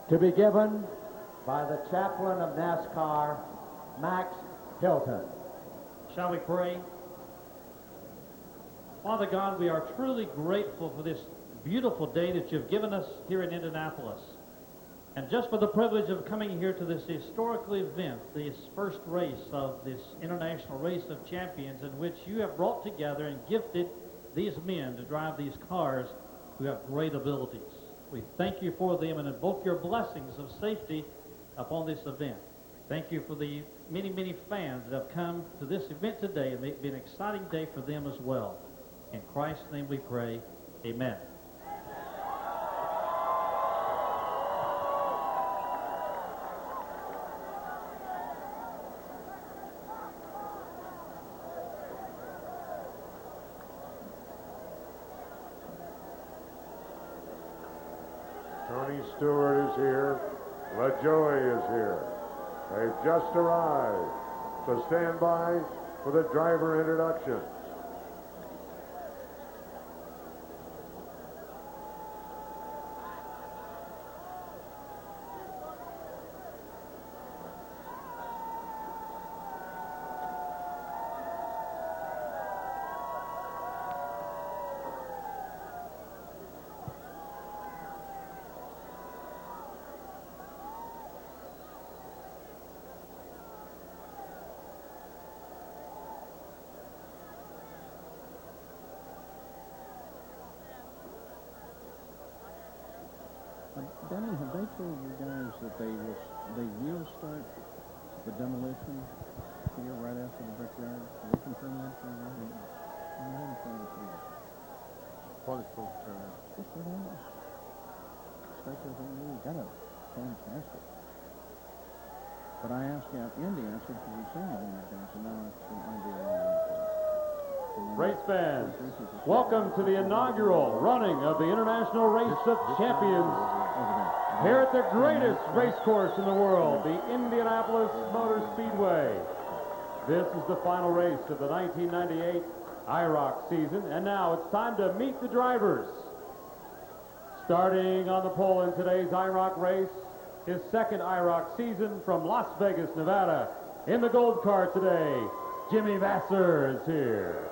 to be given by the chaplain of NASCAR, Max Hilton. Shall we pray? Father God, we are truly grateful for this beautiful day that you've given us here in Indianapolis. And just for the privilege of coming here to this historical event, this first race of this International Race of Champions, in which you have brought together and gifted these men to drive these cars who have great abilities. We thank you for them and invoke your blessings of safety upon this event. Thank you for the many, many fans that have come to this event today, and it be an exciting day for them as well. In Christ's name we pray, amen. Tony Stewart is here. LaJoy is here. They've just arrived. So stand by for the driver introduction. Denny, have they told you guys that they will start the demolition here right after the brickyard? Can they confirm that for you? I haven't told us yet. What is supposed to turn out? Just for them. Start this thing. We got a fantastic. But I asked out Indy, I said, have you seen it? And I said, no, it might be a Race fans, welcome to the inaugural running of the International Race of Champions here at the greatest race course in the world, the Indianapolis Motor Speedway. This is the final race of the 1998 IROC season, and now it's time to meet the drivers. Starting on the pole in today's IROC race, his second IROC season from Las Vegas, Nevada. In the gold car today, Jimmy Vasser is here.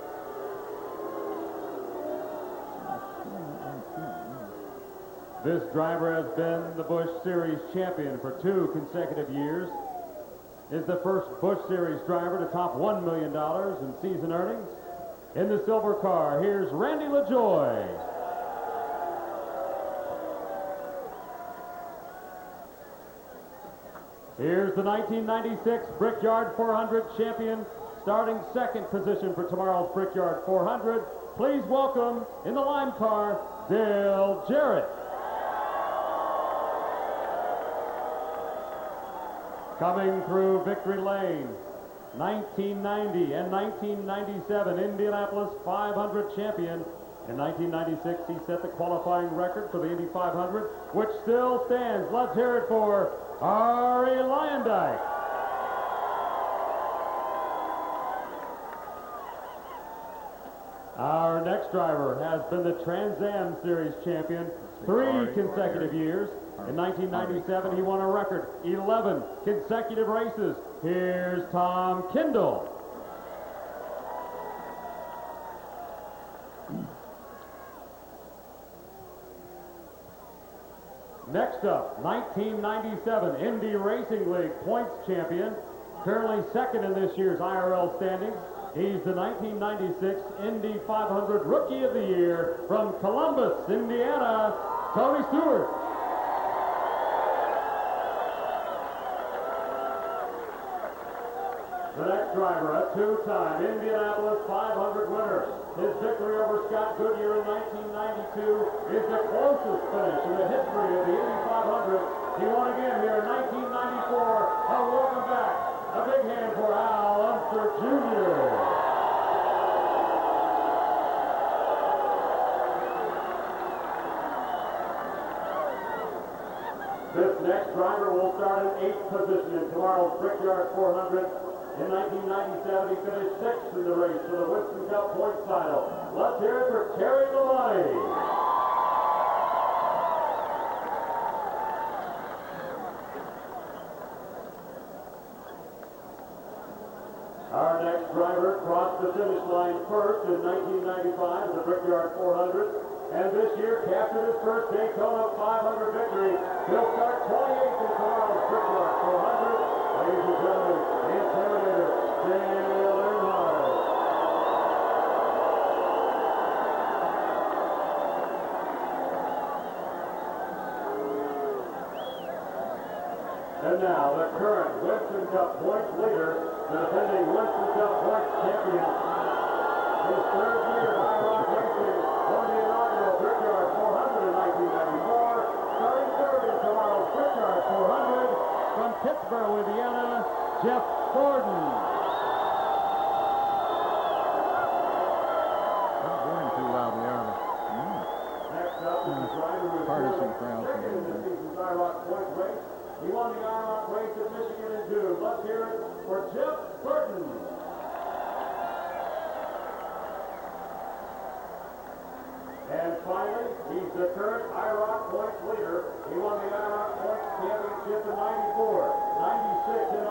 This driver has been the Busch Series champion for 2 consecutive years. Is the first Busch Series driver to top $1 million in season earnings. In the silver car, here's Randy LaJoy. Here's the 1996 Brickyard 400 champion, starting second position for tomorrow's Brickyard 400. Please welcome, in the lime car, Dale Jarrett. Coming through victory lane, 1990 and 1997 Indianapolis 500 champion. In 1996, he set the qualifying record for the Indy 500, which still stands. Let's hear it for Ari Lyondike. Our next driver has been the Trans Am Series champion 3 consecutive years. In 1997, he won a record 11 consecutive races. Here's Tom Kindle. Next up, 1997 Indy Racing League points champion, currently second in this year's IRL standings. He's the 1996 Indy 500 Rookie of the Year from Columbus, Indiana, Tony Stewart. The next driver, a 2-time Indianapolis 500 winner. His victory over Scott Goodyear in 1992 is the closest finish in the history of the Indy 500. He won again here in 1994. A welcome back. A big hand for Al Unser Jr. This next driver will start in 8th position in tomorrow's Brickyard 400. In 1997, he finished 6th in the race for the Winston Cup points title. Let's hear it for Terry Labonte. crossed the finish line first in 1995 the Brickyard 400, and this year captured his first Daytona 500 victory. He'll start 28th in tomorrow's Brickyard 400. Ladies and gentlemen, the Intimidator, Dale Earnhardt. And now, the current Winston Cup points leader, the defending Winston Cup points champion. His third year in IROC racing won the inaugural Brickyard 400 in 1994, starting third in tomorrow's Brickyard 400 from Pittsburgh, Indiana, Jeff Gordon. Not going too loudly, are they? Next up is the driver who Partisan crowd. second in this season's IROC points race. He won the IROC race at Michigan in June. Let's hear it for Jeff Burton. And finally, he's the current IROC points leader. He won the IROC points championship in 94, 96 and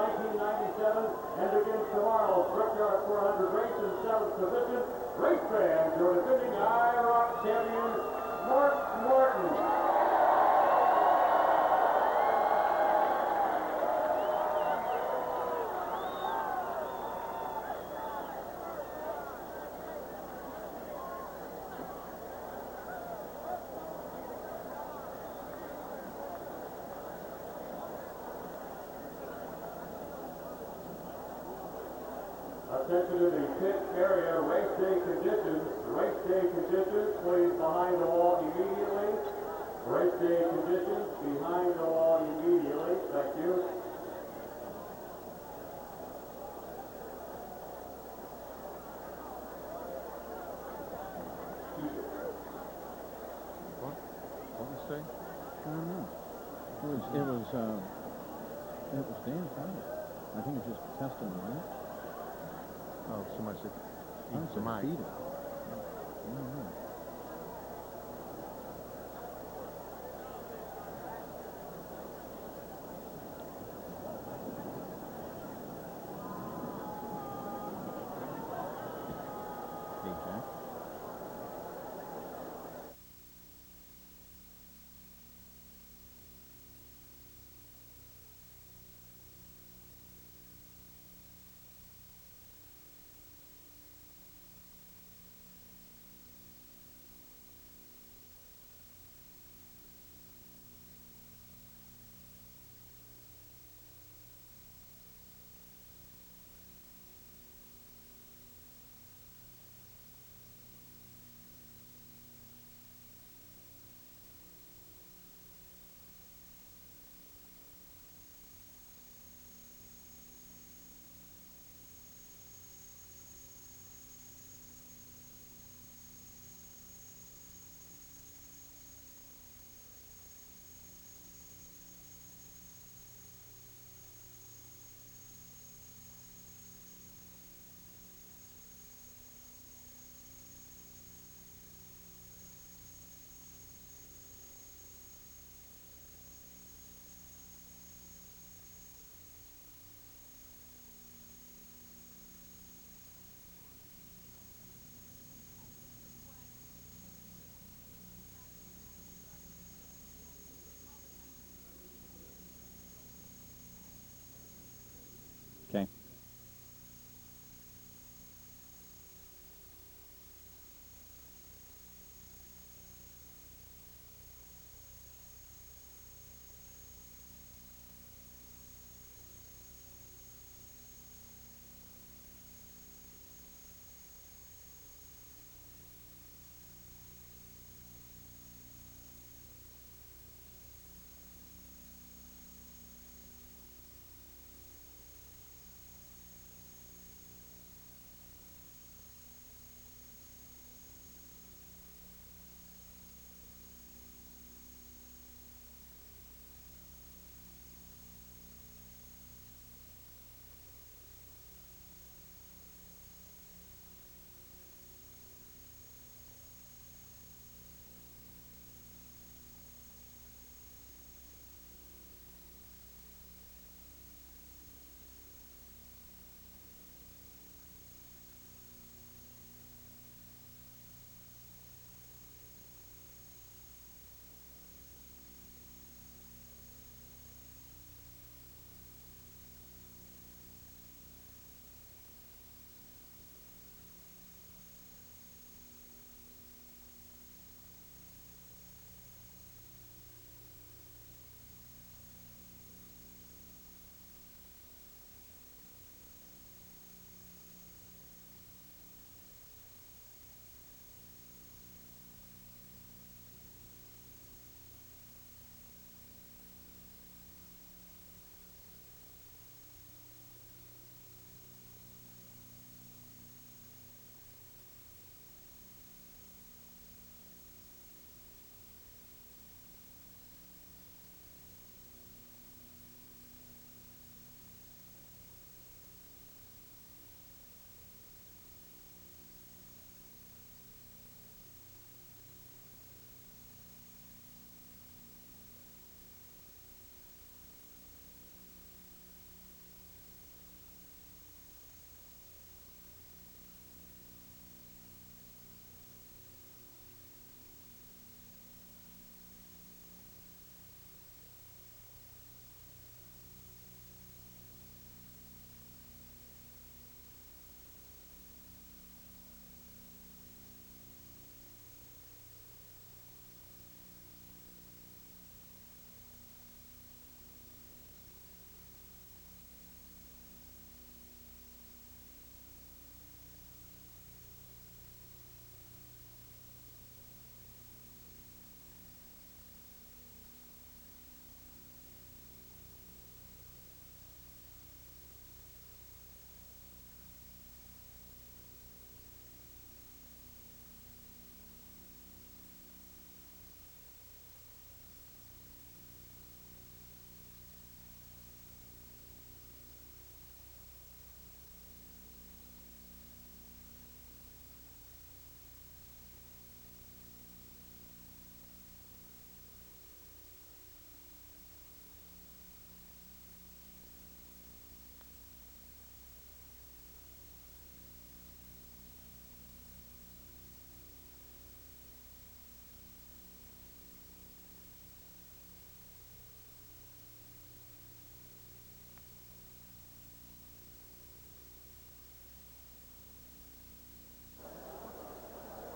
1997, and begins tomorrow's Brickyard 400 race in 7th position. Race fans, your defending IROC champion, Mark Martin. Attention to the pit area race day conditions. Race day conditions, please behind the wall immediately. Race day conditions behind the wall immediately. Thank you. What did you say? I don't know. It was Dan Tyler. I think it's just testing the mic. Oh, so much it eats the mic. Feed it. I don't know. Hey, Jack.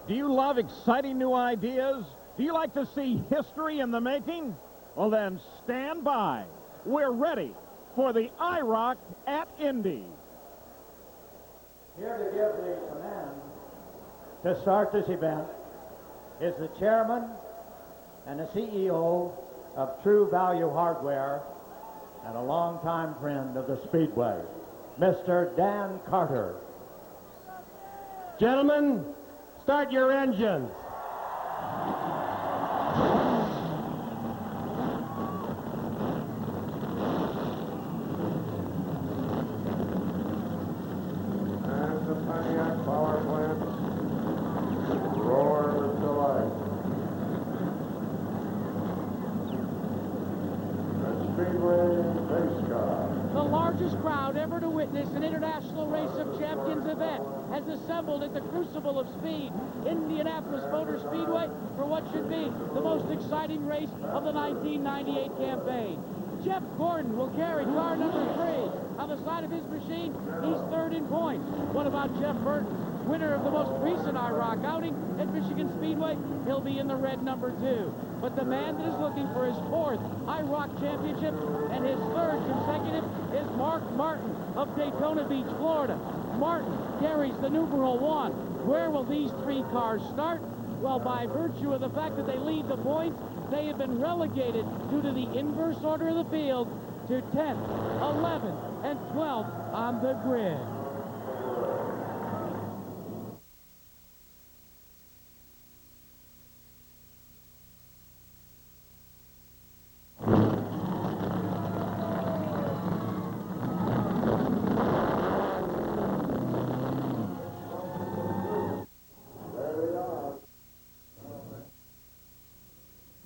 Do you love exciting new ideas? Do you like to see history in the making? Well, then stand by. We're ready for the IROC at Indy. Here to give the command to start this event is the chairman and the CEO of True Value Hardware and a longtime friend of the Speedway, Mr. Dan Carter. Gentlemen, start your engines. And the Pontiac power plant roar with delight. The Speedway race car. The largest crowd ever to witness an International Race of Champions event has assembled at the Crucible of Speed, Indianapolis Motor Speedway, for what should be the most exciting race of the 1998 campaign. Jeff Gordon will carry car number 3. On the side of his machine, he's third in points. What about Jeff Burton, winner of the most recent IROC outing at Michigan Speedway? He'll be in the red number 2. But the man that is looking for his 4th IROC championship and his 3rd consecutive is Mark Martin of Daytona Beach, Florida. Martin carries the numeral 1. Where will these 3 cars start? Well, by virtue of the fact that they lead the points, they have been relegated due to the inverse order of the field to 10th, 11th, and 12th on the grid.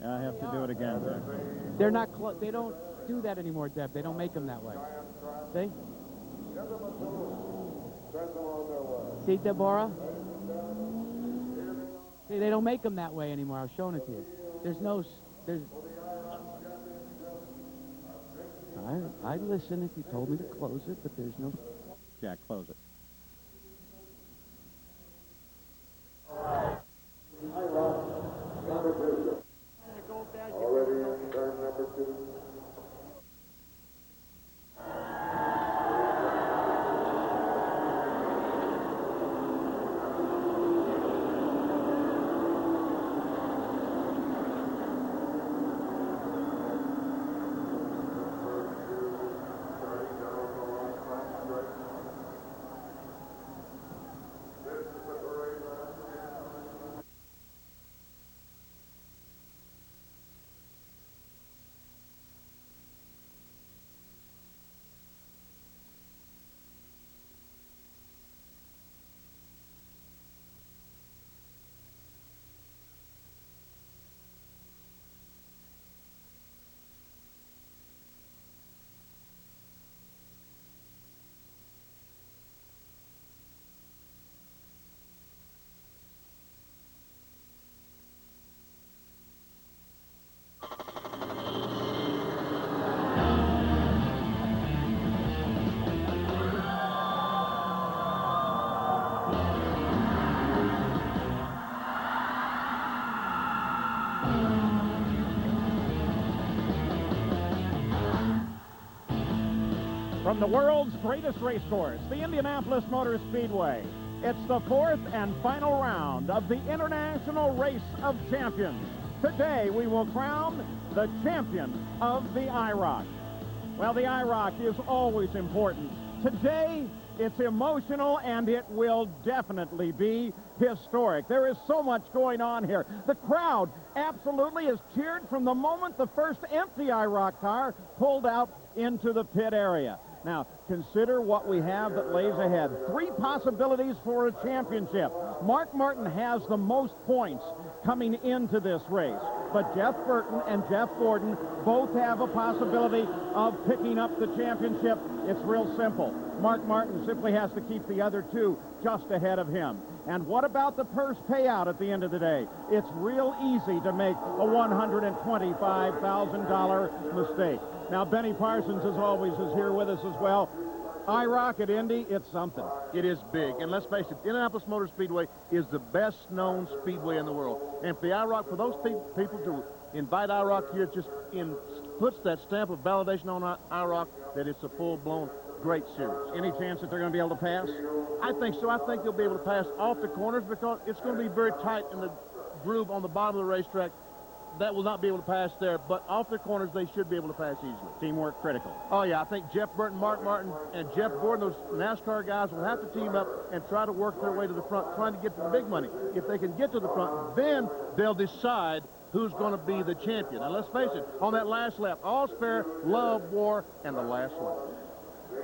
I have to do it again. They're not they don't do that anymore, Deb. They don't make them that way. See? See, Deborah? See, they don't make them that way anymore. I was showing it to you. I listen if you told me to close it, but there's no... Jack, close it. Already in turn number 2. From the world's greatest race course, the Indianapolis Motor Speedway, it's the 4th and final round of the International Race of Champions. Today, we will crown the champion of the IROC. Well, the IROC is always important. Today, it's emotional, and it will definitely be historic. There is so much going on here. The crowd absolutely has cheered from the moment the first empty IROC car pulled out into the pit area. Now, consider what we have that lays ahead. 3 possibilities for a championship. Mark Martin has the most points coming into this race, but Jeff Burton and Jeff Gordon both have a possibility of picking up the championship. It's real simple. Mark Martin simply has to keep the other 2 just ahead of him. And what about the purse payout at the end of the day? It's real easy to make a $125,000 mistake. Now, Benny Parsons, as always, is here with us as well. IROC at Indy, it's something. It is big. And let's face it, Indianapolis Motor Speedway is the best-known speedway in the world. And for the IROC, for those people to invite IROC here, just puts that stamp of validation on IROC that it's a full-blown great series. Any chance that they're going to be able to pass? I think so. I think they'll be able to pass off the corners because it's going to be very tight in the groove on the bottom of the racetrack. That will not be able to pass there, but off the corners, they should be able to pass easily. Teamwork critical. Oh, yeah, I think Jeff Burton, Mark Martin, and Jeff Gordon, those NASCAR guys, will have to team up and try to work their way to the front, trying to get to the big money. If they can get to the front, then they'll decide who's going to be the champion. And let's face it, on that last lap, all's fair, love, war, and the last lap.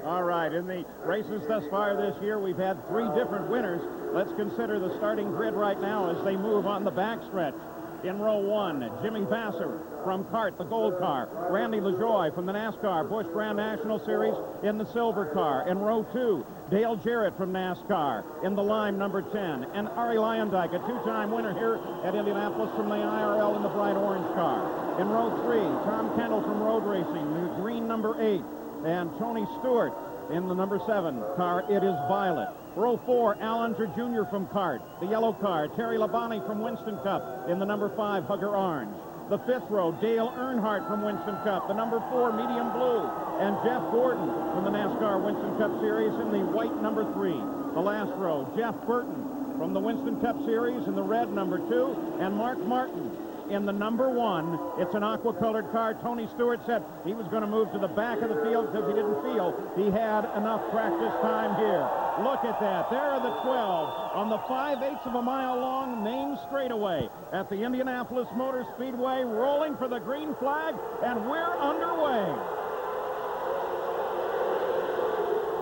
All right, in the races thus far this year, we've had 3 different winners. Let's consider the starting grid right now as they move on the backstretch. In row 1, Jimmy Vasser from CART, the gold car. Randy LaJoie from the NASCAR Busch Grand National Series in the silver car. In row 2, Dale Jarrett from NASCAR in the lime number 10. And Arie Luyendyk, a 2-time winner here at Indianapolis from the IRL in the bright orange car. In row 3, Tom Kendall from Road Racing, the green number 8. And Tony Stewart in the number 7 car. It is violet. Row 4, Al Unser Jr. from CART. The yellow car, Terry Labonte from Winston Cup in the number 5 Hugger Orange. The 5th row, Dale Earnhardt from Winston Cup. The number 4 medium blue. And Jeff Gordon from the NASCAR Winston Cup Series in the white number 3. The last row, Jeff Burton from the Winston Cup Series in the red number 2. And Mark Martin in the number 1. It's an aqua-colored car. Tony Stewart said he was going to move to the back of the field because he didn't feel he had enough practice time here. Look at that. There are the 12 on the 5/8 of a mile long main straightaway at the Indianapolis Motor Speedway, rolling for the green flag, and we're underway.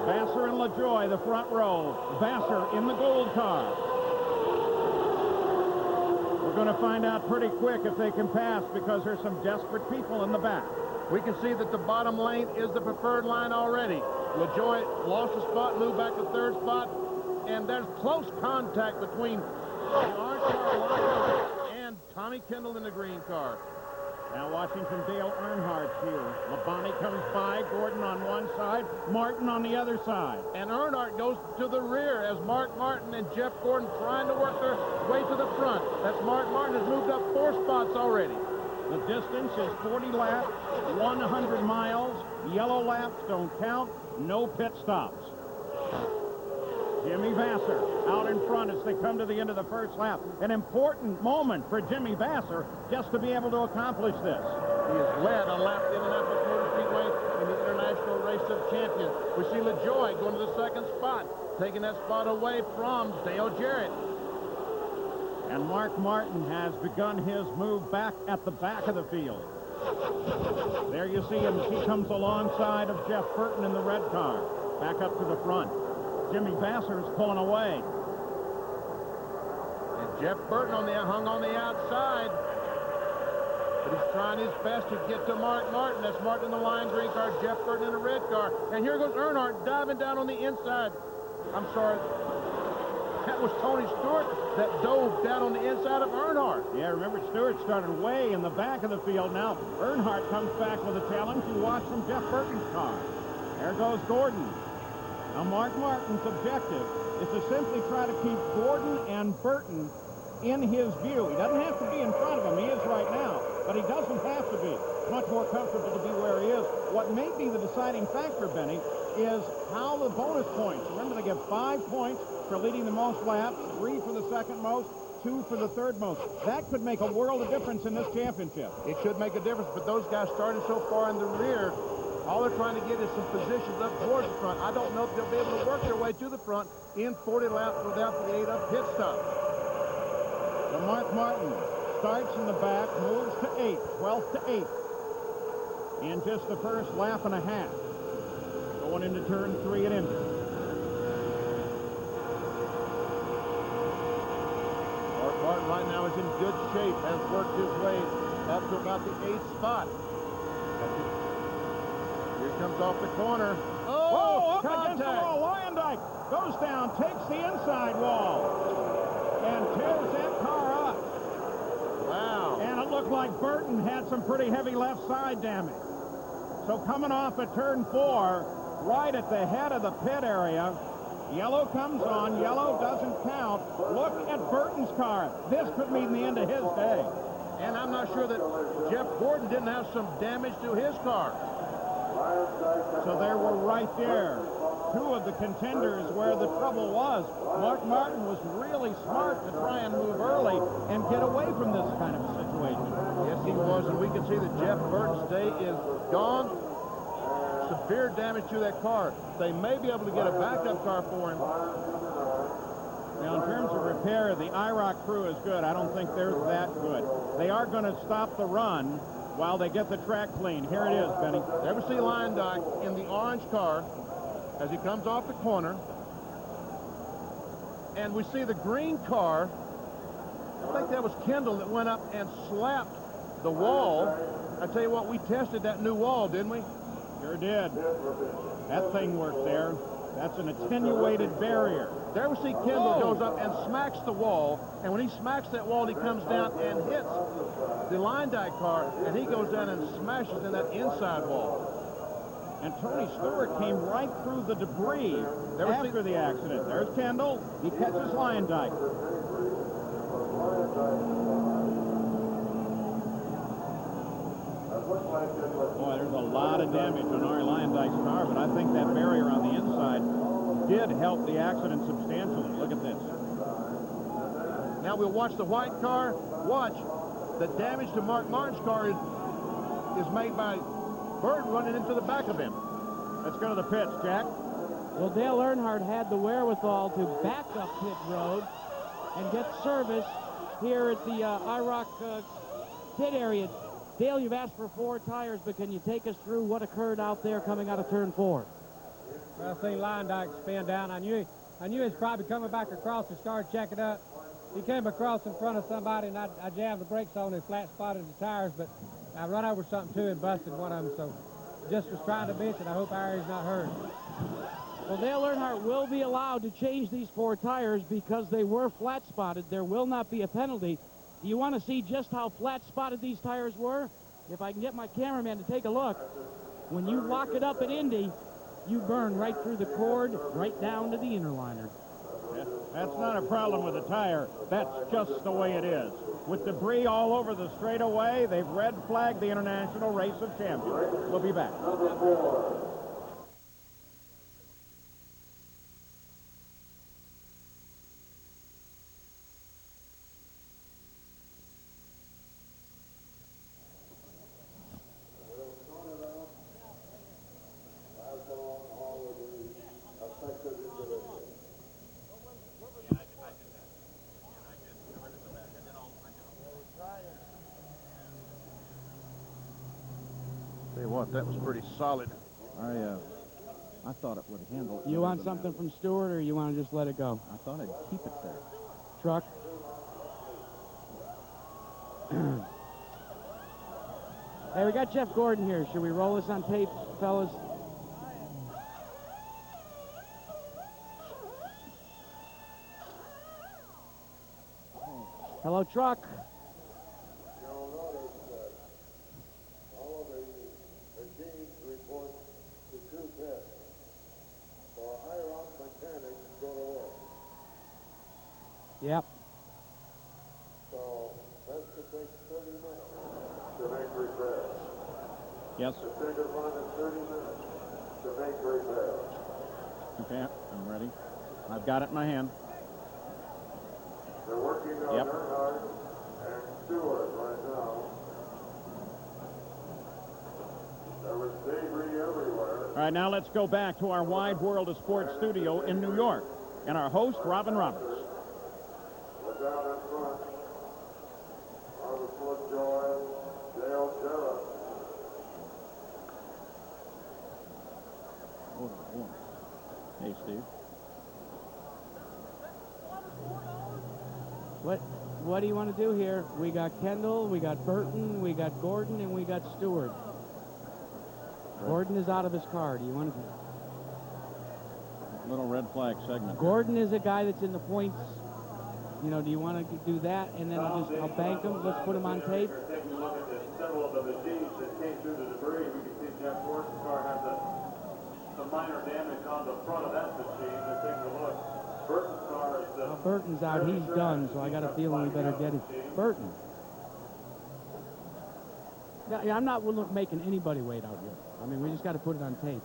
Vasser and LaJoie, the front row. Vasser in the gold car. We're going to find out pretty quick if they can pass because there's some desperate people in the back. We can see that the bottom lane is the preferred line already. LaJoie lost a spot, moved back to 3rd spot, and there's close contact between the orange car and Tommy Kendall in the green car. Now watching from Dale Earnhardt here. Labonte comes by, Gordon on one side, Martin on the other side. And Earnhardt goes to the rear as Mark Martin and Jeff Gordon trying to work their way to the front. That's Mark Martin has moved up 4 spots already. The distance is 40 laps, 100 miles. Yellow laps don't count, no pit stops. Jimmy Vasser out in front as they come to the end of the first lap. An important moment for Jimmy Vasser just to be able to accomplish this. He has led a lap at Indianapolis Motor Speedway in the International Race of Champions. We see LaJoie going to the 2nd spot, taking that spot away from Dale Jarrett. And Mark Martin has begun his move back at the back of the field. There you see him. He comes alongside of Jeff Burton in the red car. Back up to the front. Jimmy Vasser's pulling away. And Jeff Burton hung on the outside. But he's trying his best to get to Mark Martin. That's Martin in the lime green car, Jeff Burton in the red car. And here goes Earnhardt diving down on the inside. I'm sorry. That was Tony Stewart that dove down on the inside of Earnhardt. Yeah, remember, Stewart started way in the back of the field. Now Earnhardt comes back with a challenge. You watch from Jeff Burton's car. There goes Gordon. Now, Mark Martin's objective is to simply try to keep Gordon and Burton in his view. He doesn't have to be in front of him. He is right now, but he doesn't have to be. It's much more comfortable to be where he is. What may be the deciding factor, Benny, is how the bonus points. Remember, they give 5 points for leading the most laps, 3 for the second most, 2 for the third most. That could make a world of difference in this championship. It could make a difference, but those guys started so far in the rear, all they're trying to get is some positions up towards the front. I don't know if they'll be able to work their way to the front in 40 laps without the aid of pit stop. So Mark Martin starts in the back, moves to 8th, 12th to 8th, in just the first lap and a half, going into turn 3 at Indy. Mark Martin right now is in good shape, has worked his way up to about the 8th spot. Here comes off the corner. Oh, up against the wall. Luyendyk goes down, takes the inside wall, and tears that car up. Wow. And it looked like Burton had some pretty heavy left side damage. So coming off at turn 4, right at the head of the pit area. Yellow comes on. Yellow doesn't count. Look at Burton's car. This could mean the end of his day. And I'm not sure that Jeff Gordon didn't have some damage to his car. So there were right there two of the contenders where the trouble was. Mark Martin was really smart to try and move early and get away from this kind of a situation. Yes, he was, and we can see that Jeff Burton's day is gone. Severe damage to that car. They may be able to get a backup car for him. Now, in terms of repair, the IROC crew is good. I don't think they're that good. They are going to stop the run while they get the track clean. Here it is, Benny. There we see Lyndike in the orange car as he comes off the corner. And we see the green car. I think that was Kendall that went up and slapped the wall. I tell you what, we tested that new wall, didn't we? Sure did. That thing worked there. That's an attenuated barrier. There we see Kendall goes up and smacks the wall, and when he smacks that wall, he comes down and hits the Lyndike car, and he goes down and smashes in that inside wall. And Tony Stewart came right through the debris after the accident. There's Kendall. He catches Lyndike. Boy, there's a lot of damage on Ari Lyndike's car, but I think that barrier on the inside did help the accident substantially. Look at this. Now we'll watch the white car. Watch. The damage to Mark Martin's car is made by Burton running into the back of him. Let's go to the pits, Jack. Well, Dale Earnhardt had the wherewithal to back up pit road and get service here at the IROC pit area. Dale, you've asked for 4 tires, but can you take us through what occurred out there coming out of turn 4? Well, I seen Lyndike spin down. I knew he was probably coming back across to start checking up. He came across in front of somebody, and I jammed the brakes on and flat spotted the tires, but I run over something too and busted one of them, so just was trying to mention. I hope Ari's not hurt. Well, Dale Earnhardt will be allowed to change these 4 tires because they were flat spotted. There will not be a penalty. Do you want to see just how flat spotted these tires were? If I can get my cameraman to take a look. When you lock it up at Indy, you burn right through the cord, right down to the inner liner. Yeah, that's not a problem with the tire. That's just the way it is. With debris all over the straightaway, they've red flagged the International Race of Champions. We'll be back. Tell you what, that was pretty solid. I thought it would handle it. You want something from Stewart, or you want to just let it go? I thought I'd keep it there. Truck. Hey, we got Jeff Gordon here. Should we roll this on tape, fellas? Hello, truck. You'll notice that all of the machines report to 2 pits. So IROC mechanics go to work. Yep. So that's to take 30 minutes to make repairs. Yes. The second one is 30 minutes to make repairs. Okay, I'm ready. I've got it in my hand. They're working on Earnhardt and Stewart right now. There was debris everywhere. All right, now let's go back to our Wide World of Sports studio in New York and our host, Robin Roberts. We're down in front. Robert Floodjoy, Dale Jarrett. Hey, Steve. What do you want to do here? We got Kendall, we got Burton, we got Gordon, and we got Stewart. Gordon is out of his car. Do you want to... Little red flag segment. Gordon is a guy that's in the points. You know, do you want to do that? And then I'll bank him. Let's put him on tape. Taking a look at several of the machines that came through the debris, we can see Jeff Gordon's car has a some minor damage on the front of that machine. They're taking a look. Burton's car is... Well, Burton's out. He's done, so I got a feeling we better get it. Burton. Yeah, I'm not making anybody wait out here. I mean, we just got to put it on tape.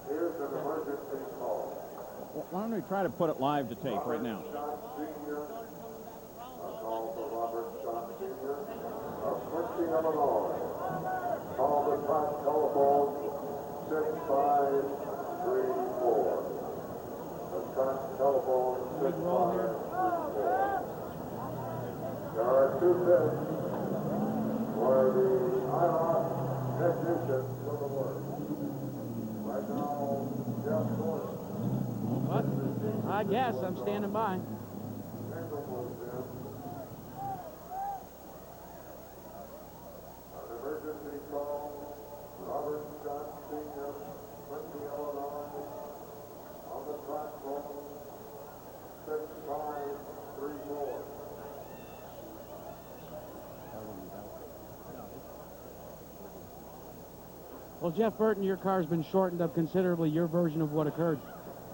Here's an emergency call. Why don't we try to put it live to tape right now? A call for Robert Scott Sr. of Quincy, Illinois. Call the top telephone 6534. The top telephone 6534. There are two pits where the IROC technicians will the work. Right now, Jeff Gordon. What? I guess I'm standing by. An emergency call, Robert Scott Sr., Quincy, Illinois, on the platform 6534. Well, Jeff Burton, your car's been shortened up considerably. Your version of what occurred.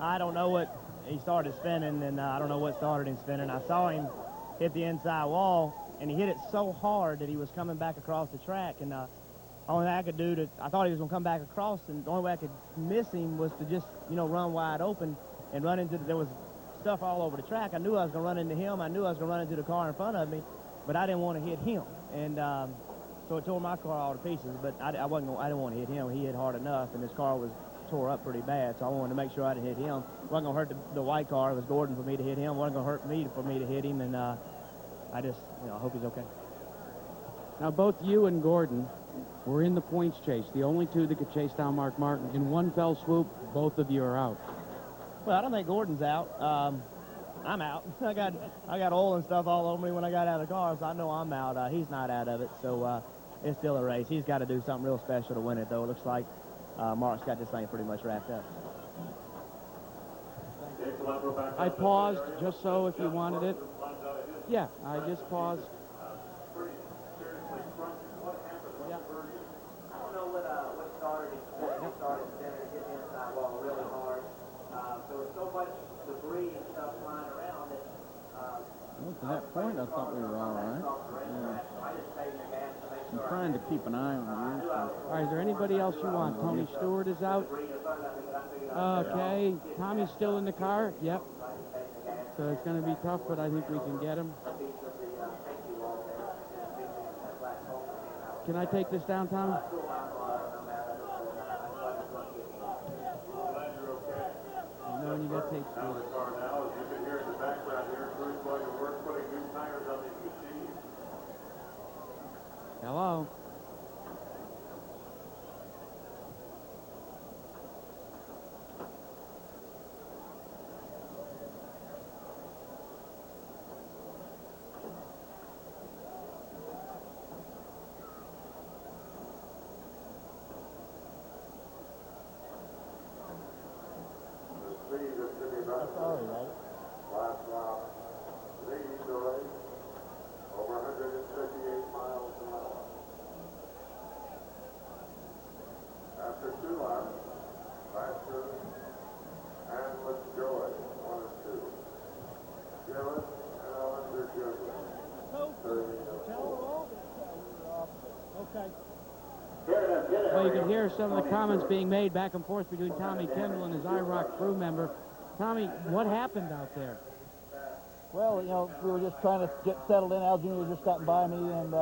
I don't know what he started spinning, and I don't know what started him spinning. I saw him hit the inside wall, and he hit it so hard that he was coming back across the track. And only thing I could do I thought he was going to come back across, and the only way I could miss him was to just, run wide open and run into there was stuff all over the track. I knew I was going to run into him. I knew I was going to run into the car in front of me, but I didn't want to hit him. And so it tore my car all to pieces, but I didn't want to hit him. He hit hard enough, and his car was tore up pretty bad, so I wanted to make sure I didn't hit him. It wasn't going to hurt the white car. It was Gordon for me to hit him. It wasn't going to hurt me for me to hit him, and I just, I hope he's okay. Now, both you and Gordon were in the points chase, the only two that could chase down Mark Martin. In one fell swoop, both of you are out. Well, I don't think Gordon's out. I'm out. I got oil and stuff all over me when I got out of the car, so I know I'm out. He's not out of it, so it's still a race. He's got to do something real special to win it, though. It looks like Mark's got this thing pretty much wrapped up. I paused just so if you wanted it. Yeah, I just paused. I don't know what started it. He started spinning, hit the inside wall really hard. There was so much debris and stuff flying around that. Well, to that point, I thought we were all right. Yeah. I'm trying to keep an eye on you. So. All right, is there anybody else you want? Tony Stewart is out. Okay, Tommy's still in the car. Yep. So it's going to be tough, but I think we can get him. Can I take this down, Tommy? No, you got tape. Now the car now, as you can hear in the background here, crew's going to work putting new tires on these machines. Hello. Sorry, right? Last lap, leading the race, over 158 miles an hour. After 2 laps, Baxter and LaJoy, 1 and 2. Gillett and Ellender Jr. Okay. Well, you can hear some of the comments being made back and forth between Tommy Kendall and his IROC crew member. Tommy, what happened out there? Well, we were just trying to get settled in. Al Jr. just gotten by me, and,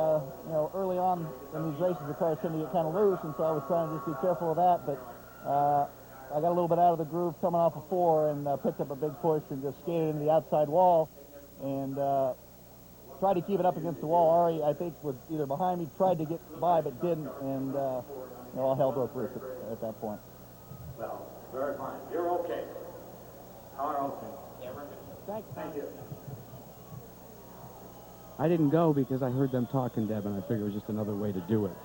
early on in these races, the cars tend to get kind of loose, and so I was trying to just be careful of that, but I got a little bit out of the groove coming off of 4 and picked up a big push and just skated into the outside wall and tried to keep it up against the wall. Ari, I think, was either behind me, tried to get by, but didn't, and all hell broke loose at that point. Well, very fine. You're okay. Okay. Yeah, we're good. Thank you. I didn't go because I heard them talking, Deb, and I figured it was just another way to do it.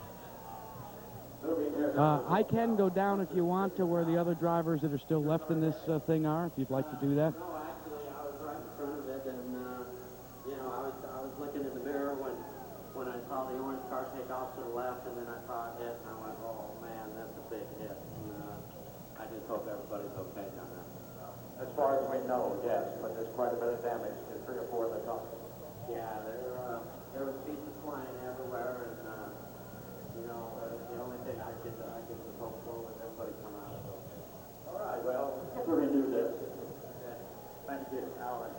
I can go down if you want to where the other drivers that are still left in this thing are, if you'd like to do that. No, actually, I was right in front of it, and, I was looking in the mirror when when I saw the orange car take off to the left, and then I saw it hit, and I went, oh man, that's a big hit. And I just hope everybody's okay down there. As far as we know, yes, but there's quite a bit of damage to 3 or 4 of the cars. Yeah, there was pieces flying everywhere, and you know, the only thing I could hope for was everybody come out of it okay. All right, well, we're going to do this. Thank you. All right.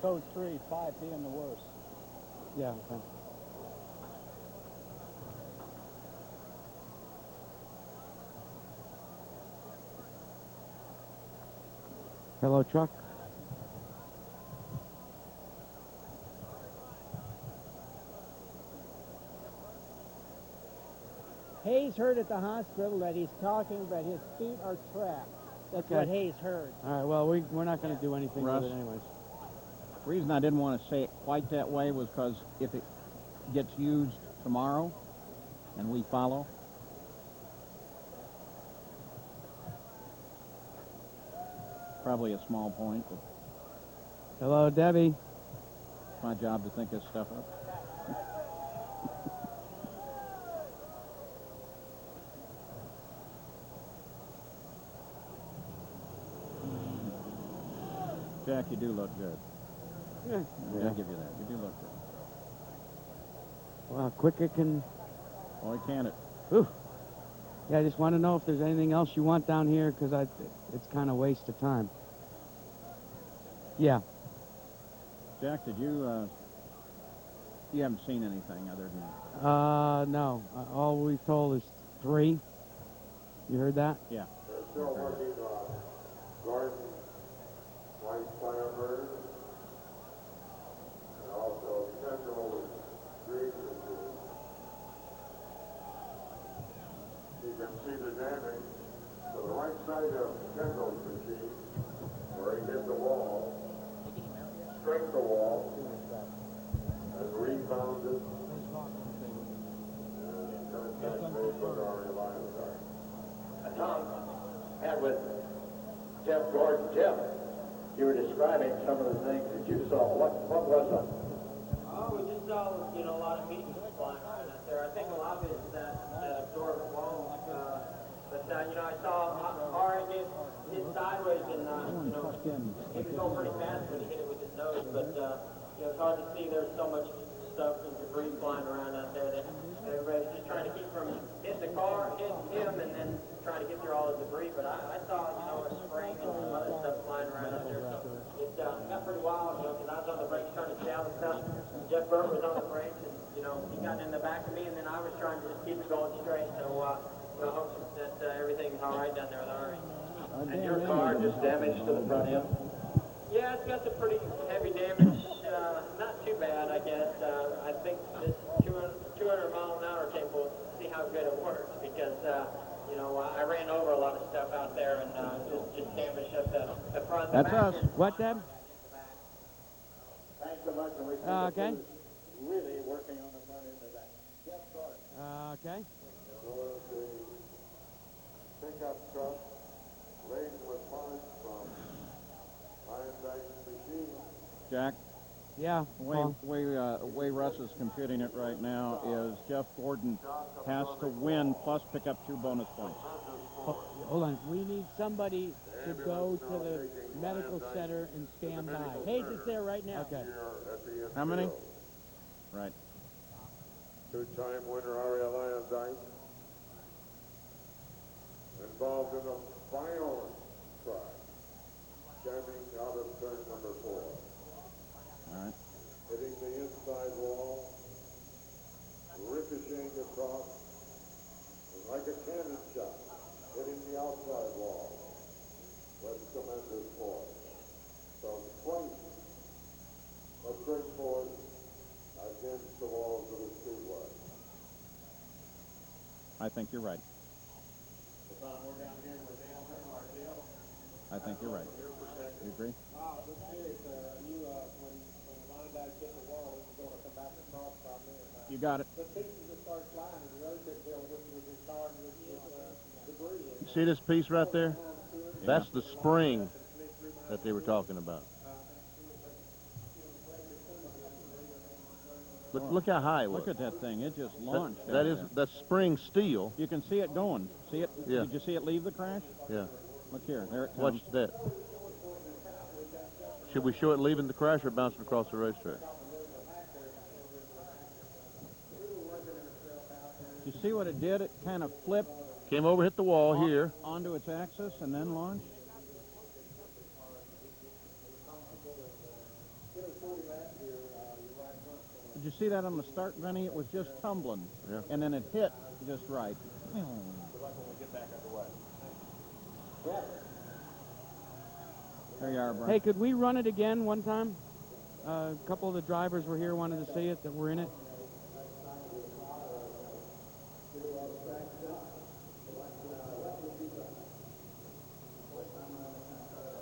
Code 3, 5 being the worst. Yeah, okay. Hello, truck. Hayes heard at the hospital that he's talking, but his feet are trapped. That's Okay. what Hayes heard. All right, well, we're not going to do anything Russ? with it anyways. The reason I didn't want to say it quite that way was because if it gets used tomorrow and we follow, probably a small point, but Hello, Debbie. it's my job to think this stuff up. Jack, you do look good. Yeah. I'll give you that. You do look good. Well, quick it can... Boy, can it. Ooh. Yeah, I just want to know if there's anything else you want down here, because it's kind of waste of time. Yeah. Jack, did you, you haven't seen anything other than... No. All we've told is 3. You heard that? Yeah. They're still working on Gordon, White Firebird, and also Central Green. You can see the damage to the right side of Kendall's machine, where he hit the wall, struck the wall, and rebounded, and contact made with our reliance. Tom, and with Jeff Gordon. Jeff, you were describing some of the things that you saw. What was them? Oh, we just saw, you know, a lot of meat flying around out there. I think a lot of it is that absorbent wall. But, you know, I saw Ari hit sideways and, you know, he was going pretty fast when he hit it with his nose. But, you know, it's hard to see. There's so much stuff and debris flying around out there that everybody's just trying to keep from hitting the car, hitting him, and then trying to get through all the debris. But I saw, you know, a spring and some other stuff flying around out there. So it got pretty wild, you know, because I was on the brakes trying to stay out of stuff. Jeff Burton was on the brakes, and, you know, he got in the back of me, and then I was trying to just keep it going straight. So, I hope that everything's all right down there with Ari. And your car just damaged to the front end? Yeah, it's got some pretty heavy damage. Not too bad, I guess. I think this 200 mile an hour tape will see how good it works because, you know, I ran over a lot of stuff out there and just damaged up the front. That's us. What, Deb? Thanks so much. And we Okay. really working on the front end of that. Jeff Gordon. Okay. Pickup truck laden with parts from Iron Dyke's machine. Jack? Yeah. The way Russ is computing it right now is Jeff Gordon has to win plus pick up 2 bonus points. Hold on. We need somebody to go to the medical center and stand by. Hayes is there right now. Okay. How many? Right. Two-time winner Ariel Dyke. Involved in the final try, jamming out of turn number 4. All right. Hitting the inside wall, ricocheting across, and like a cannon shot, hitting the outside wall. That's tremendous force. So twice of great force I think you're right. I think you're right. You agree? You got it. You see this piece right there? That's the spring that they were talking about. Look how high it was. Look at that thing. It just launched. That's spring steel. You can see it going. See it? Yeah. Did you see it leave the crash? Yeah. Look here. There it comes. Watch that. Should we show it leaving the crash or bouncing across the racetrack? You see what it did? It kind of flipped. Came over, hit the wall here. Onto its axis and then launched. Did you see that on the start, Vinny? It was just tumbling. Yeah. And then it hit just right. There you are, Brian. Hey, could we run it again one time? A couple of the drivers were here, wanted to see it, that were in it.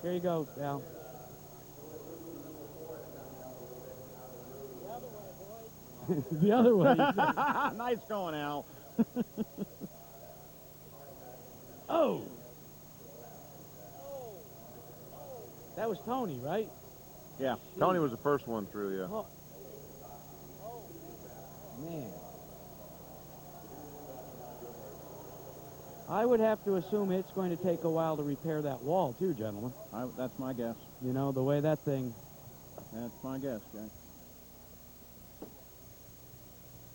Here you go, Al. The other way. Nice going, Al. Oh! That was Tony, right? Yeah. Tony was the first one through, yeah. Oh. Man. I would have to assume it's going to take a while to repair that wall, too, gentlemen. That's my guess. You know, the way that thing... That's my guess, Jack.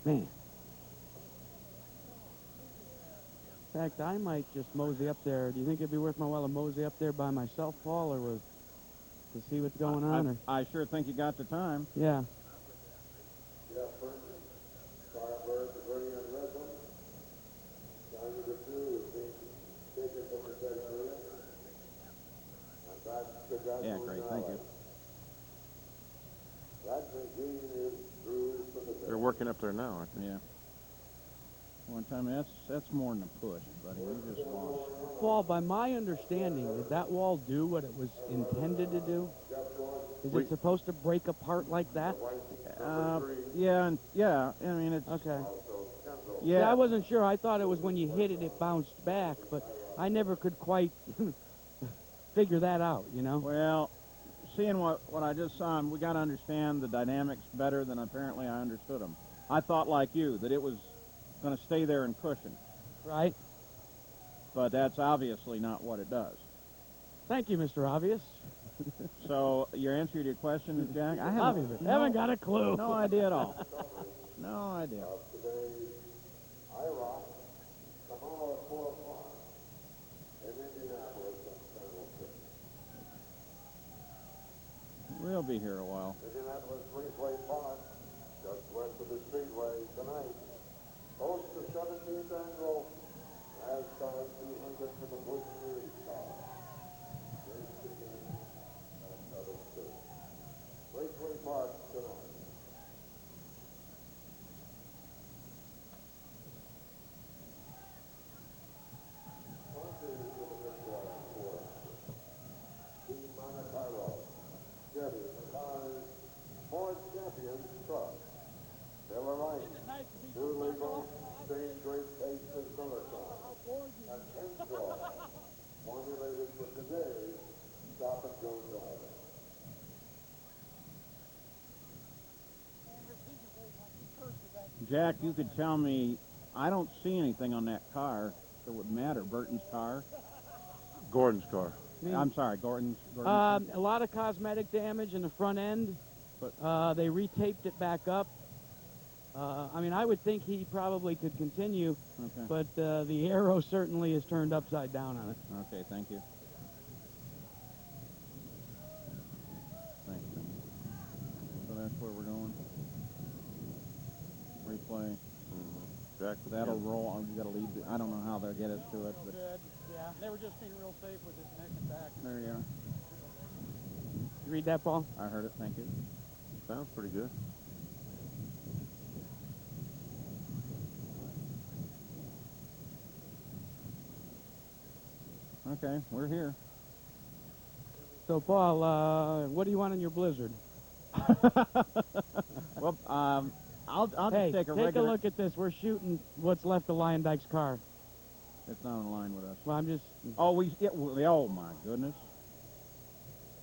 Man. In fact, I might just mosey up there. Do you think it'd be worth my while to mosey up there by myself, Paul, or to see what's going on? I sure think you got the time. Yeah. Yeah, great. Thank you. They're working up there now, aren't they? Yeah. One time, that's more than a push, buddy. You just lost. Paul, by my understanding, did that wall do what it was intended to do? Is it supposed to break apart like that? Yeah. I mean, it's... Okay. Yeah. See, I wasn't sure. I thought it was when you hit it, it bounced back, but I never could quite figure that out, you know? Well, seeing what I just saw, we got to understand the dynamics better than apparently I understood them. I thought, like you, that it was going to stay there and cushion. Right. But that's obviously not what it does. Thank you, Mr. Obvious. So, your answer to your question, Jack? I haven't got a clue. No idea at all. No idea. IROC, tomorrow at 4 o'clock in Indianapolis on Channel 6. We'll be here a while. Indianapolis Raceway Park, just west of the Speedway tonight, hosts the 17th annual NASCAR 200 for the Busch Series car. Raceway Park tonight. Ford Champions truck. Miller Lite. New label. Same great taste as Miller car. And Henshaw. Formulated for today's stop and go driver. Jack, you could tell me, I don't see anything on that car that would matter. Burton's car? Gordon's car. I'm sorry, Gordon's A lot of cosmetic damage in the front end. They retaped it back up. I mean, I would think he probably could continue, but the arrow certainly is turned upside down on it. Okay, thank you. Thank you. So that's where we're going. Replay. Jack, that'll roll. We got to leave. I don't know how they'll get us to it, but Yeah, they were just being real safe with this neck and back. there you are. You read that, Paul? I heard it. Thank you. Sounds pretty good. Okay, we're here. So, Paul, what do you want in your Blizzard? Well, I'll Hey, just take a take regular... a look at this. We're shooting what's left of Lyondike's car. It's not in line with us. Well, I'm just... Oh, oh, my goodness.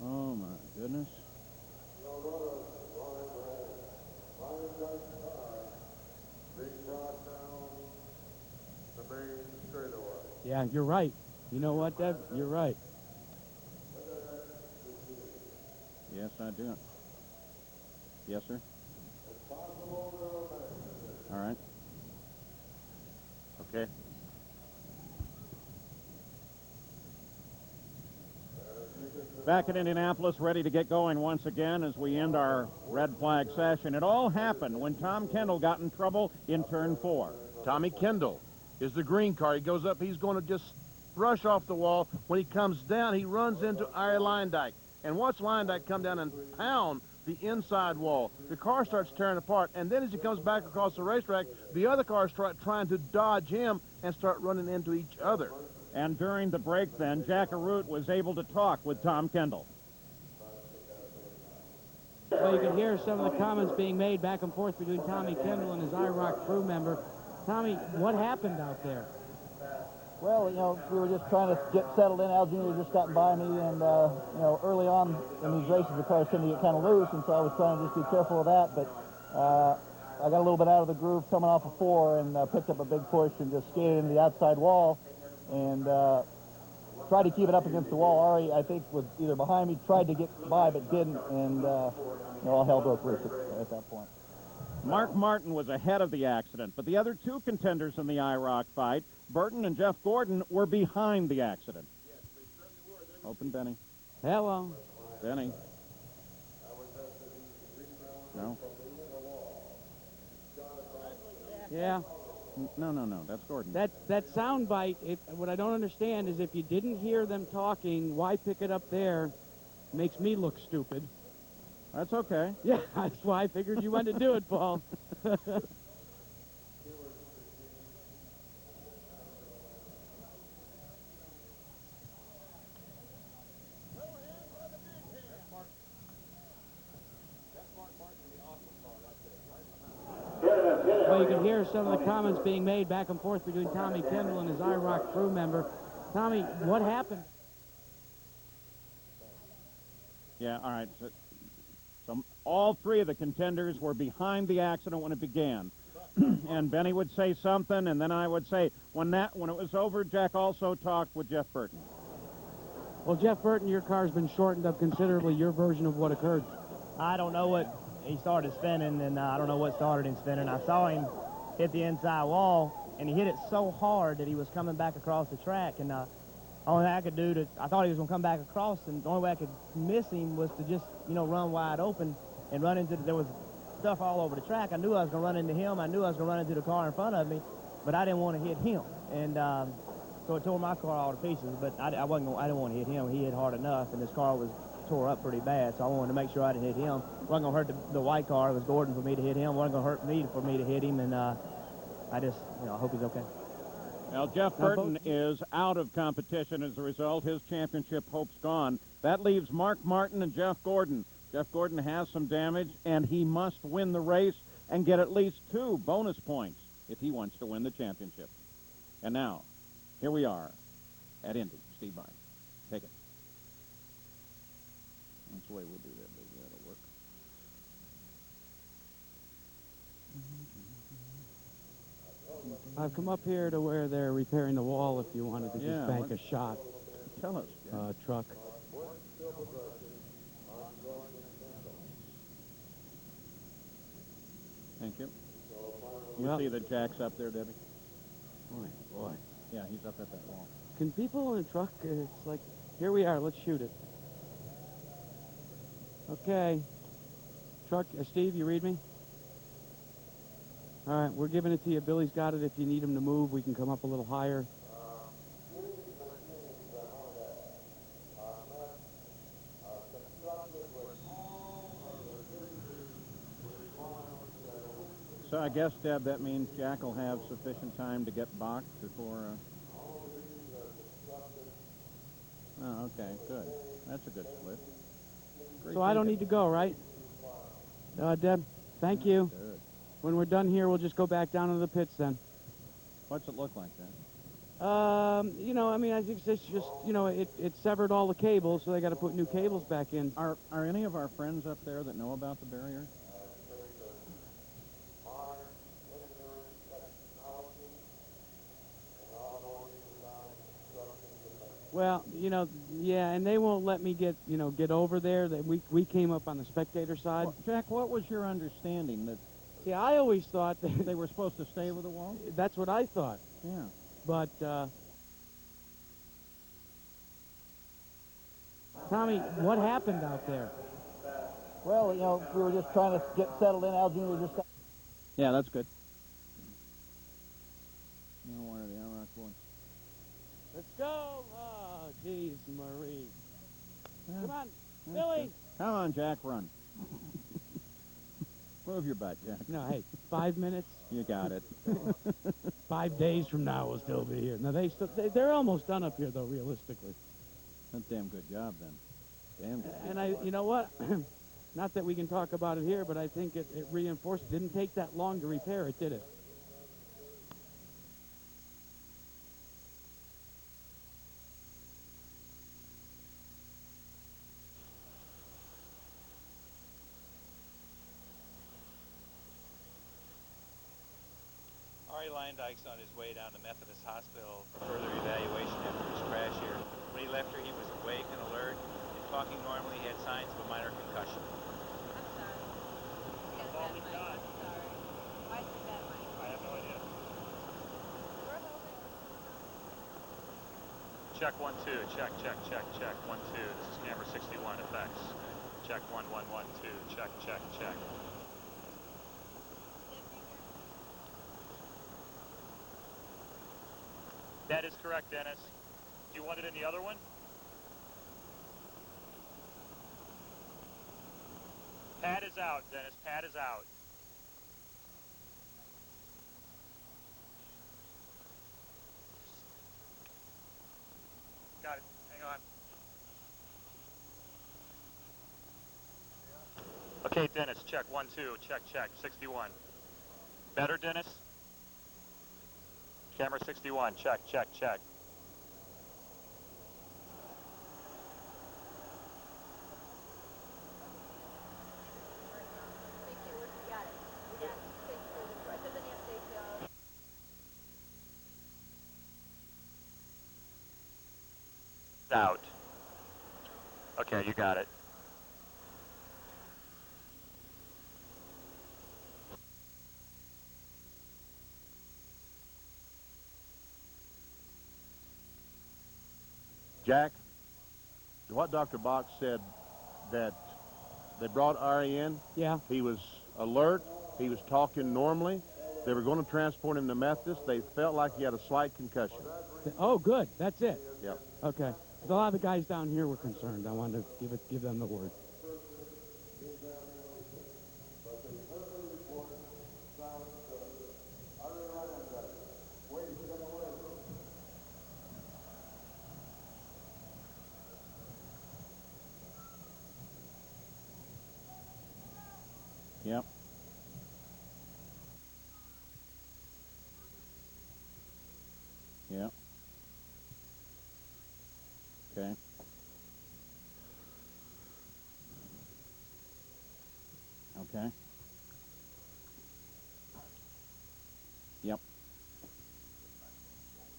Oh, my goodness. Yeah, you're right. You know what, Deb? You're right. Yes, I do. Yes, sir. All right. Okay. Back at Indianapolis, ready to get going once again as we end our red flag session. It all happened when Tom Kendall got in trouble in turn 4. Tommy Kendall is the green car. He goes up, he's going to just brush off the wall. When he comes down, he runs into Ira Lyondike. And watch Lyondike come down and pound the inside wall. The car starts tearing apart, and then as he comes back across the racetrack, the other cars start trying to dodge him and start running into each other. And during the break then, Jack Arute was able to talk with Tom Kendall. Well, you can hear some of the comments being made back and forth between Tommy Kendall and his IROC crew member. Tommy, what happened out there? Well, you know, we were just trying to get settled in. Al Jr. just gotten by me, and, you know, early on in these races, the cars tend to get kind of loose, and so I was trying to just be careful of that, but I got a little bit out of the groove coming off of 4 and picked up a big push and just skated into the outside wall and tried to keep it up against the wall. Ari, I think, was either behind me, tried to get by, but didn't, and, you know, all hell broke loose at that point. Mark Martin was ahead of the accident, but the other 2 contenders in the IROC fight, Burton and Jeff Gordon, were behind the accident. Open, Benny. Hello. Benny. No. Yeah. No, that's Gordon. That sound bite, what I don't understand is if you didn't hear them talking, why pick it up there? Makes me look stupid. That's okay. Yeah, that's why I figured you wanted to do it, Paul. Well, you can hear some of the comments being made back and forth between Tommy Kendall and his IROC crew member. Tommy, what happened? Yeah, all right. So all 3 of the contenders were behind the accident when it began. And Benny would say something, and then I would say, when it was over, Jack also talked with Jeff Burton. Well, Jeff Burton, your car's been shortened up considerably. Your version of what occurred? I don't know what, he started spinning, and I don't know what started him spinning. I saw him hit the inside wall, and he hit it so hard that he was coming back across the track, and only thing I could do I thought he was going to come back across, and the only way I could miss him was to just, you know, run wide open and run into, there was stuff all over the track. I knew I was going to run into him. I knew I was going to run into the car in front of me, but I didn't want to hit him. And so it tore my car all to pieces, but I didn't want to hit him. He hit hard enough, and his car was tore up pretty bad, so I wanted to make sure I didn't hit him. It wasn't going to hurt the white car. It was Gordon for me to hit him. It wasn't going to hurt me for me to hit him, and I just, you know, I hope he's okay. Well, Jeff Burton is out of competition as a result. His championship hope's gone. That leaves Mark Martin and Jeff Gordon. Jeff Gordon has some damage, and he must win the race and get at least 2 bonus points if he wants to win the championship. And now, here we are at Indy. Steve Vine, take it. That's the way we'll do that, baby. That'll work. I've come up here to where they're repairing the wall if you wanted to just bank a shot. Tell us. Truck. Thank you. You see the Jack's up there, Debbie? Boy. Yeah, he's up at that wall. Can people in a truck, it's like, here we are, let's shoot it. Okay. Truck, Steve, you read me? All right, we're giving it to you. Billy's got it. If you need him to move, we can come up a little higher. So I guess, Deb, that means Jack will have sufficient time to get boxed before... Oh, okay, good. That's a good split. Great So I don't need to go, right? Deb, thank you. Good. When we're done here, we'll just go back down to the pits then. What's it look like then? You know, I mean, I think it's just, you know, it severed all the cables, so they got to put new cables back in. Are any of our friends up there that know about the barrier? Well, you know, yeah, and they won't let me get over there. That we came up on the spectator side. Well, Jack, what was your understanding that? See, I always thought that they were supposed to stay with the wall. That's what I thought. Yeah. But Tommy, what happened out there? Well, you know, we were just trying to get settled in. Al Jr. just got... Yeah, that's good. Now where are the IROC boys? Let's go! Oh, jeez, Marie. Yeah, Come on, Billy! Good. Come on, Jack, run. Move your butt, Jack. No, hey, 5 minutes. You got it. 5 days from now, we'll still be here. Now, they're almost done up here, though, realistically. That's a damn good job, then. Damn good. And you know what? Not that we can talk about it here, but I think it reinforced. It didn't take that long to repair it, did it? Dyke's on his way down to Methodist Hospital for further evaluation after his crash here. When he left here, he was awake and alert and talking normally. He had signs of a minor concussion. Check 1 2. Check 1 2. This is camera 61 effects. Check 1 1 1 2. Check. That is correct, Dennis. Do you want it in the other one? Pad is out, Dennis. Pad is out. Got it. Hang on. Okay, Dennis. Check 1 2. Check 61. Better, Dennis? Camera 61, check. Out. Okay, you got it. Jack, what Dr. Box said, that they brought Ari in. Yeah. He was alert. He was talking normally. They were going to transport him to Methodist. They felt like he had a slight concussion. Oh, good. That's it. Yep. Okay. A lot of the guys down here were concerned. I wanted to give them the word. Yep. Yep. Okay. Okay. Yep.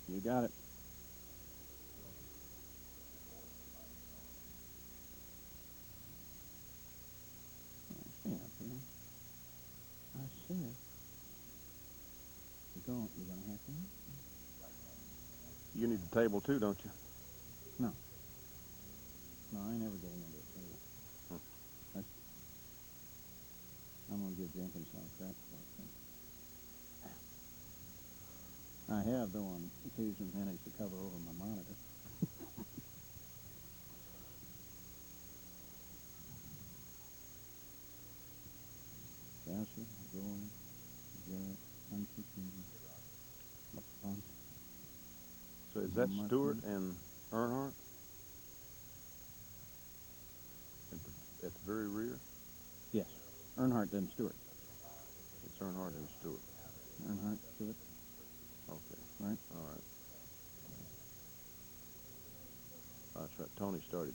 You got it. I see it up here. I see it. You're gonna have to. You need the table too, don't you? No. No, I ain't never getting into a table. I'm gonna give Jenkins some crap for it. I have, though, on occasion managed to cover over my monitor. Gasser, Joy, Jarrett, Hunter, So is that Stewart and Earnhardt? very rear? Yes. Earnhardt and Stewart. It's Earnhardt and Stewart. Earnhardt, Stewart. Okay. Right. All right. That's right. Tony started.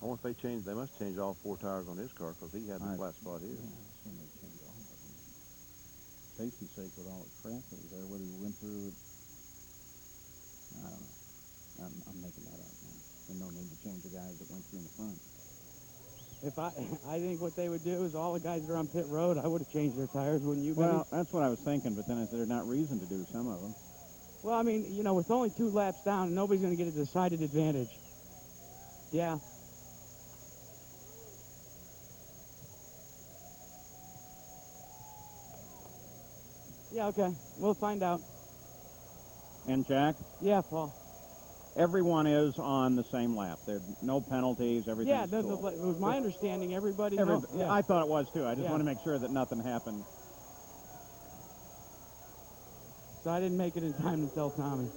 I wonder if they must change all 4 tires on his car because he had the flat spot here. Yeah, I assume they changed all of them. Safety's sake with all the crap that was there, whether he went through it. I don't know. I'm making that up, man. There's no need to change the guys that went through in the front. If I think what they would do is all the guys that are on pit road, I would have changed their tires, wouldn't you, buddy? Well, that's what I was thinking, but then there's not reason to do some of them. Well, I mean, you know, with only 2 laps down, nobody's going to get a decided advantage. Yeah. Yeah, okay. We'll find out. And Jack? Yeah, Paul. Everyone is on the same lap. There's no penalties. Everything's Yeah, cool. it was my understanding everybody. Yeah. I thought it was too. I just Yeah. want to make sure that nothing happened. So I didn't make it in time to tell Tommy.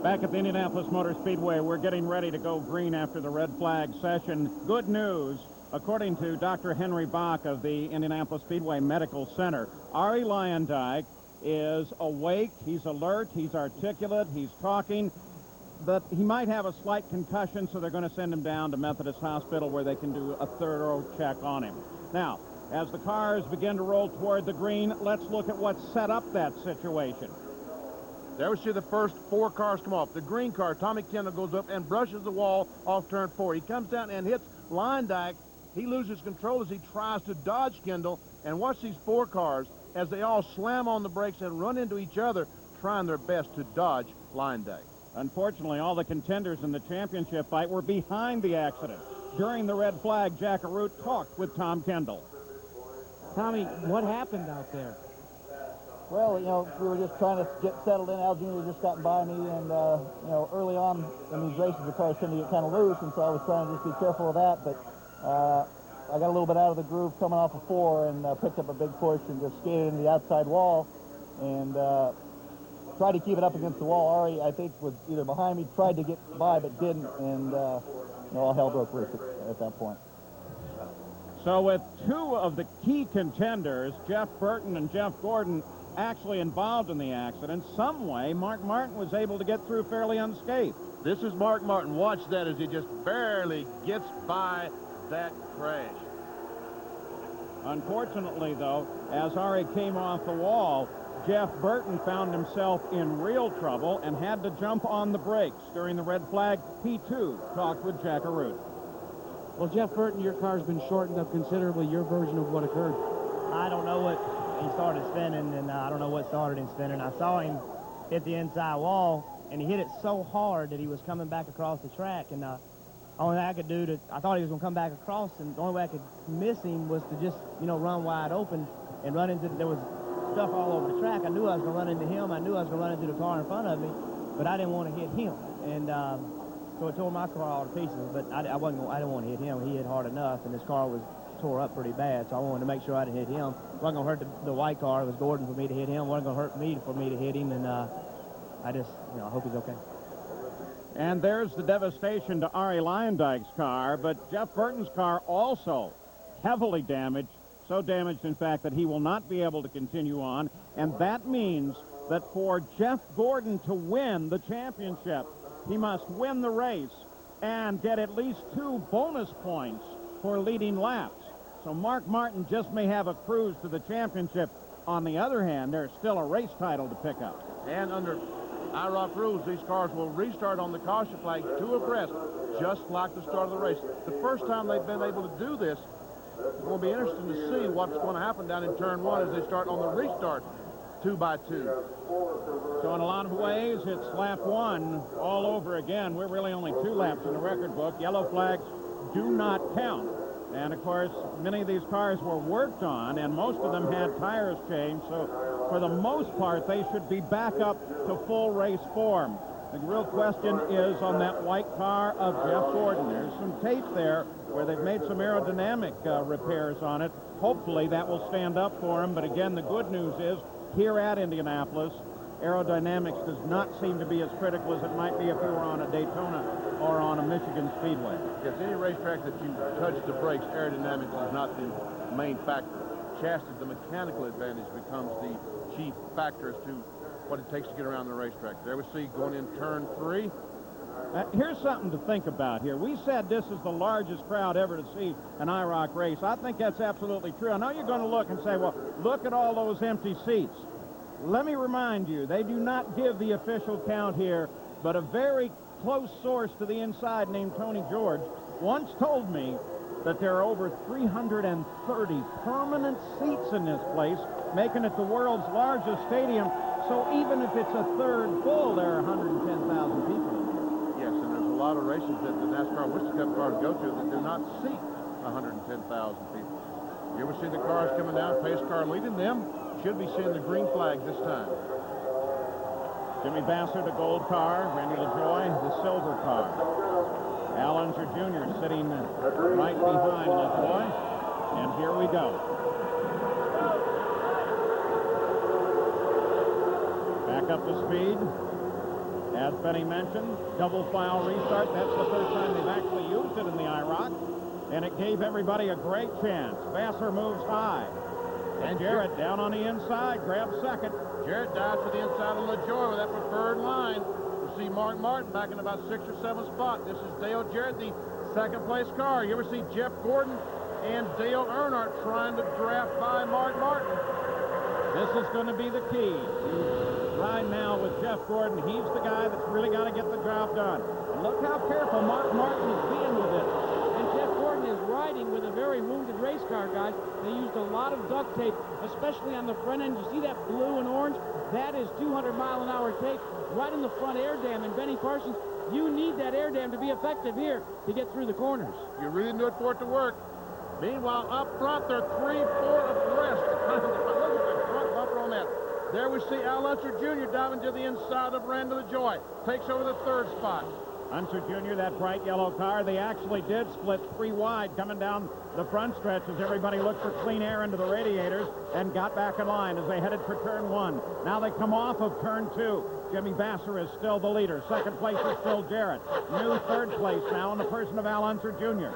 Back at the Indianapolis Motor Speedway, we're getting ready to go green after the red flag session. Good news, according to Dr. Henry Bach of the Indianapolis Speedway Medical Center, Arie Luyendyk is awake, he's alert, he's articulate, he's talking, but he might have a slight concussion, so they're going to send him down to Methodist Hospital where they can do a thorough check on him. Now, as the cars begin to roll toward the green, let's look at what set up that situation. There we see the first 4 cars come off. The green car, Tommy Kendall, goes up and brushes the wall off turn 4. He comes down and hits Luyendyk. He loses control as he tries to dodge Kendall. And watch these 4 cars as they all slam on the brakes and run into each other, trying their best to dodge Luyendyk. Unfortunately, all the contenders in the championship fight were behind the accident. During the red flag, Jack Arute talked with Tom Kendall. Tommy, what happened out there? Well, you know, we were just trying to get settled in. Al Jr. had just gotten by me, and, you know, early on in these races, the cars tend to get kind of loose, and so I was trying to just be careful of that. But I got a little bit out of the groove coming off of 4 and picked up a big push and just skated into the outside wall and tried to keep it up against the wall. Ari, I think, was either behind me, tried to get by but didn't, and all hell broke loose at that point. So with 2 of the key contenders, Jeff Burton and Jeff Gordon, actually involved in the accident, some way Mark Martin was able to get through fairly unscathed. This is Mark Martin. Watch that as he just barely gets by that crash. Unfortunately, though, as Ari came off the wall, Jeff Burton found himself in real trouble and had to jump on the brakes. During the red flag, he too talked with Jack Arute. Well, Jeff Burton, your car's been shortened up considerably. Your version of what occurred? I don't know what, he started spinning, and I don't know what started him spinning. I saw him hit the inside wall, and he hit it so hard that he was coming back across the track, and only thing I could do I thought he was going to come back across, and the only way I could miss him was to just, run wide open and run into, there was stuff all over the track. I knew I was going to run into him. I knew I was going to run into the car in front of me, but I didn't want to hit him. And so it tore my car all to pieces, but I didn't want to hit him. He hit hard enough, and his car was tore up pretty bad, so I wanted to make sure I didn't hit him. It wasn't going to hurt the white car. It was Gordon for me to hit him. It wasn't going to hurt me for me to hit him, and I just, I hope he's okay. And there's the devastation to Ari Leyendyke's car, but Jeff Burton's car also heavily damaged, so damaged, in fact, that he will not be able to continue on, and that means that for Jeff Gordon to win the championship, he must win the race and get at least 2 bonus points for leading laps. So Mark Martin just may have a cruise to the championship. On the other hand, there's still a race title to pick up. And under IROC rules, these cars will restart on the caution flag 2 abreast, just like the start of the race. The first time they've been able to do this, it's going to be interesting to see what's going to happen down in turn 1 as they start on the restart 2 by 2. So in a lot of ways, it's lap 1 all over again. We're really only 2 laps in the record book. Yellow flags do not count. And of course, many of these cars were worked on, and most of them had tires changed, so for the most part, they should be back up to full race form. The real question is on that white car of Jeff Gordon. There's some tape there where they've made some aerodynamic repairs on it. Hopefully that will stand up for him, but again, the good news is, here at Indianapolis, aerodynamics does not seem to be as critical as it might be if we were on a Daytona or on a Michigan Speedway. Yes, any racetrack that you touch the brakes, aerodynamics is not the main factor. Chassis, the mechanical advantage, becomes the chief factor as to what it takes to get around the racetrack. There we see going in turn 3. Here's something to think about here. We said this is the largest crowd ever to see an IROC race. I think that's absolutely true. I know you're going to look and say, well, look at all those empty seats. Let me remind you, they do not give the official count here, but a very close source to the inside named Tony George once told me that there are over 330 permanent seats in this place, making it the world's largest stadium. So even if it's a third full, there are 110,000 people. Yes, and there's a lot of races that the NASCAR Wichita Cup cars go to that do not seat 110,000 people. You ever see the cars coming down, pace car leading them? Should be seeing the green flag this time. Jimmy Bassett, the gold car. Randy LaJoy, the silver car. Al Unser Jr. sitting right behind LaJoy. And here we go. Back up to speed. As Benny mentioned, double file restart. That's the first time they've actually used it in the IROC. And it gave everybody a great chance. Vassar moves high. And Jarrett down on the inside, grabs second. Jarrett dives to the inside of LaJoy with that preferred line. We'll see Mark Martin back in about 6th or 7th spot. This is Dale Jarrett, the second-place car. You ever see Jeff Gordon and Dale Earnhardt trying to draft by Mark Martin? This is going to be the key. Right now with Jeff Gordon, he's the guy that's really got to get the job done. And look how careful Mark Martin is being with it. Is riding with a very wounded race car, guys. They used a lot of duct tape, especially on the front end. You see that blue and orange? That is 200-mile-an-hour tape right in the front air dam. And Benny Parsons, you need that air dam to be effective here to get through the corners. You really need it for it to work. Meanwhile, up front, they're 3-4 abreast. Look at the front bumper on that. There we see Al Unser Jr. diving to the inside of Randy LaJoy. Takes over the 3rd spot. Unser Jr., that bright yellow car, they actually did split 3 wide coming down the front stretch as everybody looked for clean air into the radiators and got back in line as they headed for turn 1. Now they come off of turn 2. Jimmy Vasser is still the leader. Second place is still Jarrett. New third place now in the person of Al Unser Jr.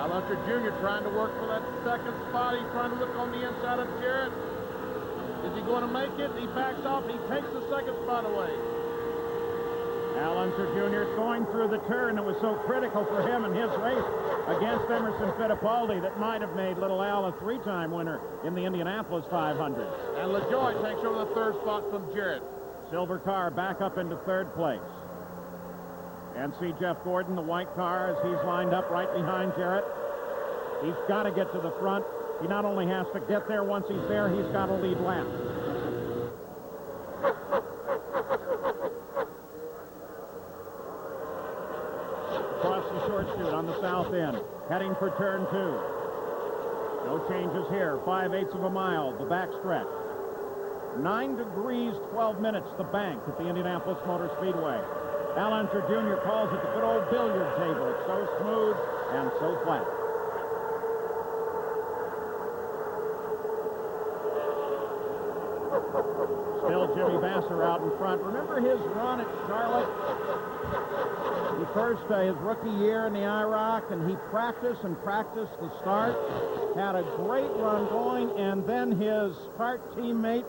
Al Unser Jr. trying to work for that second spot. He's trying to look on the inside of Jarrett. Is he going to make it? He backs off and he takes the second spot away. Al Unser Jr. is going through the turn that was so critical for him in his race against Emerson Fittipaldi that might have made little Al a 3-time winner in the Indianapolis 500. And LaJoie takes over the third spot from Jarrett. Silver car back up into third place. And see Jeff Gordon, the white car, as he's lined up right behind Jarrett. He's got to get to the front. He not only has to get there once he's there, he's got to lead lap. Across the short chute on the south end, heading for turn 2. No changes here. 5/8 of a mile, the back stretch. 9 degrees, 12 minutes, the bank at the Indianapolis Motor Speedway. Al Unser Jr. calls it the good old billiard table. It's so smooth and so flat. Still Jimmy Vasser out in front. Remember his run at Charlotte? He first, his rookie year in the IROC, and he practiced the start. Had a great run going, and then his kart teammate,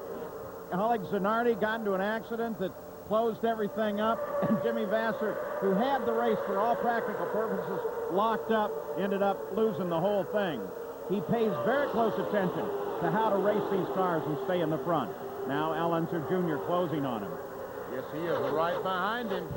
Alex Zanardi, got into an accident that closed everything up, and Jimmy Vasser, who had the race for all practical purposes locked up, ended up losing the whole thing. He pays very close attention to how to race these cars and stay in the front. Now Al Unser Jr. closing on him. Yes, he is right behind him.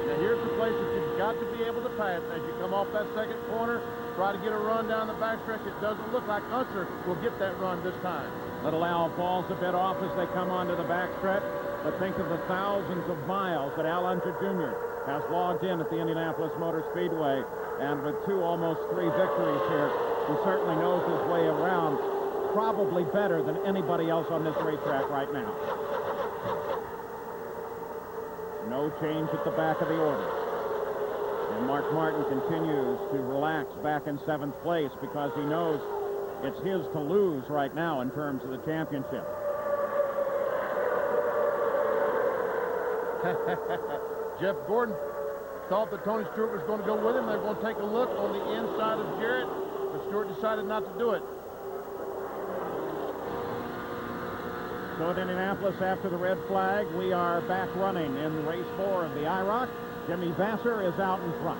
Now here's the place that you've got to be able to pass. As you come off that second corner, try to get a run down the backstretch. It doesn't look like Unser will get that run this time. Little Al falls a bit off as they come onto the backstretch, but think of the thousands of miles that Al Unser Jr. has logged in at the Indianapolis Motor Speedway, and with 2, almost 3 victories here, he certainly knows his way around probably better than anybody else on this racetrack right now. No change at the back of the order. And Mark Martin continues to relax back in 7th place because he knows it's his to lose right now in terms of the championship. Jeff Gordon thought that Tony Stewart was going to go with him. They're going to take a look on the inside of Jarrett, but Stewart decided not to do it. So at Indianapolis, after the red flag, we are back running in race 4 of the IROC. Jimmy Vasser is out in front.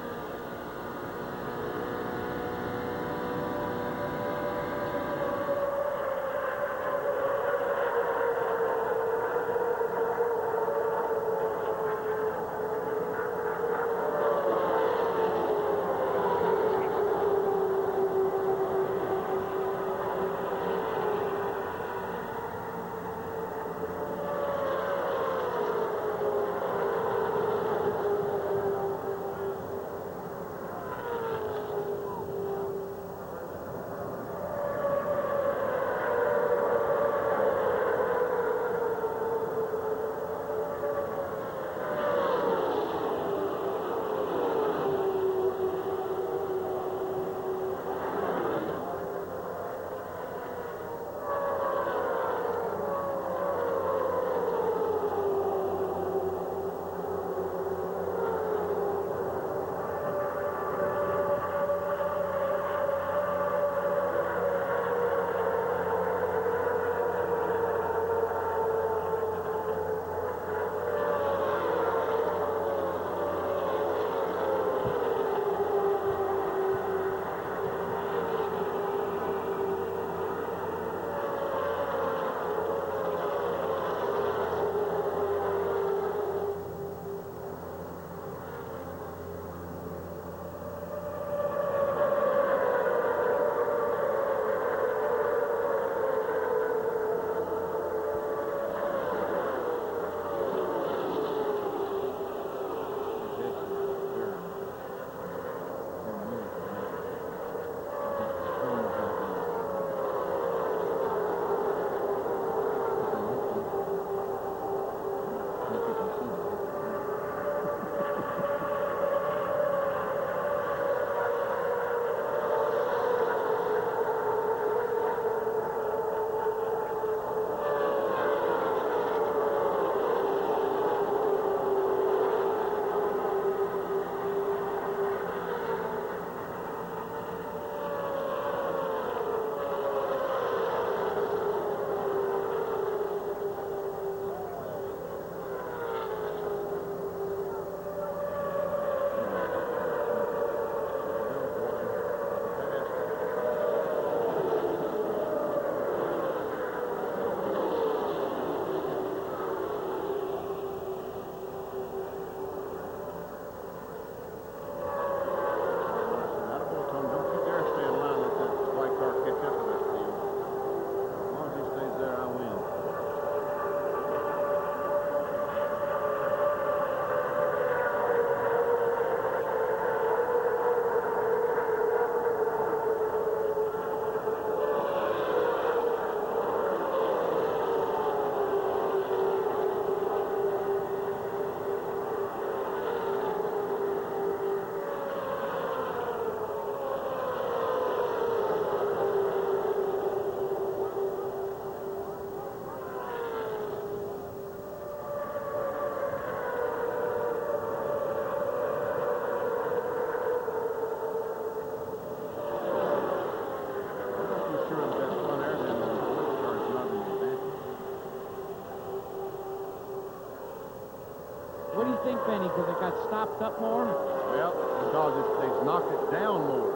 think, Benny? Because it got stopped up more? Well, because they've knocked it down more.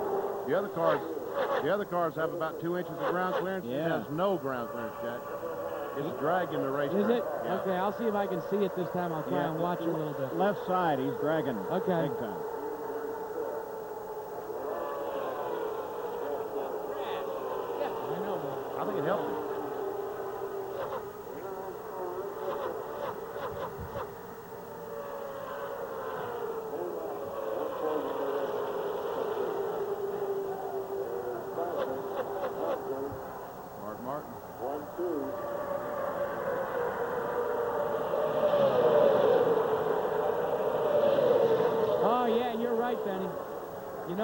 The other cars have about 2 inches of ground clearance. Yeah. It has no ground clearance, Jack. It's dragging the racetrack. Is it? Yeah. Okay, I'll see if I can see it this time. I'll try and watch it a little bit. Left side, he's dragging. Okay. Big time. I know, but I think it helped him. Mark Martin. 1-2. Oh, yeah, you're right, Benny. In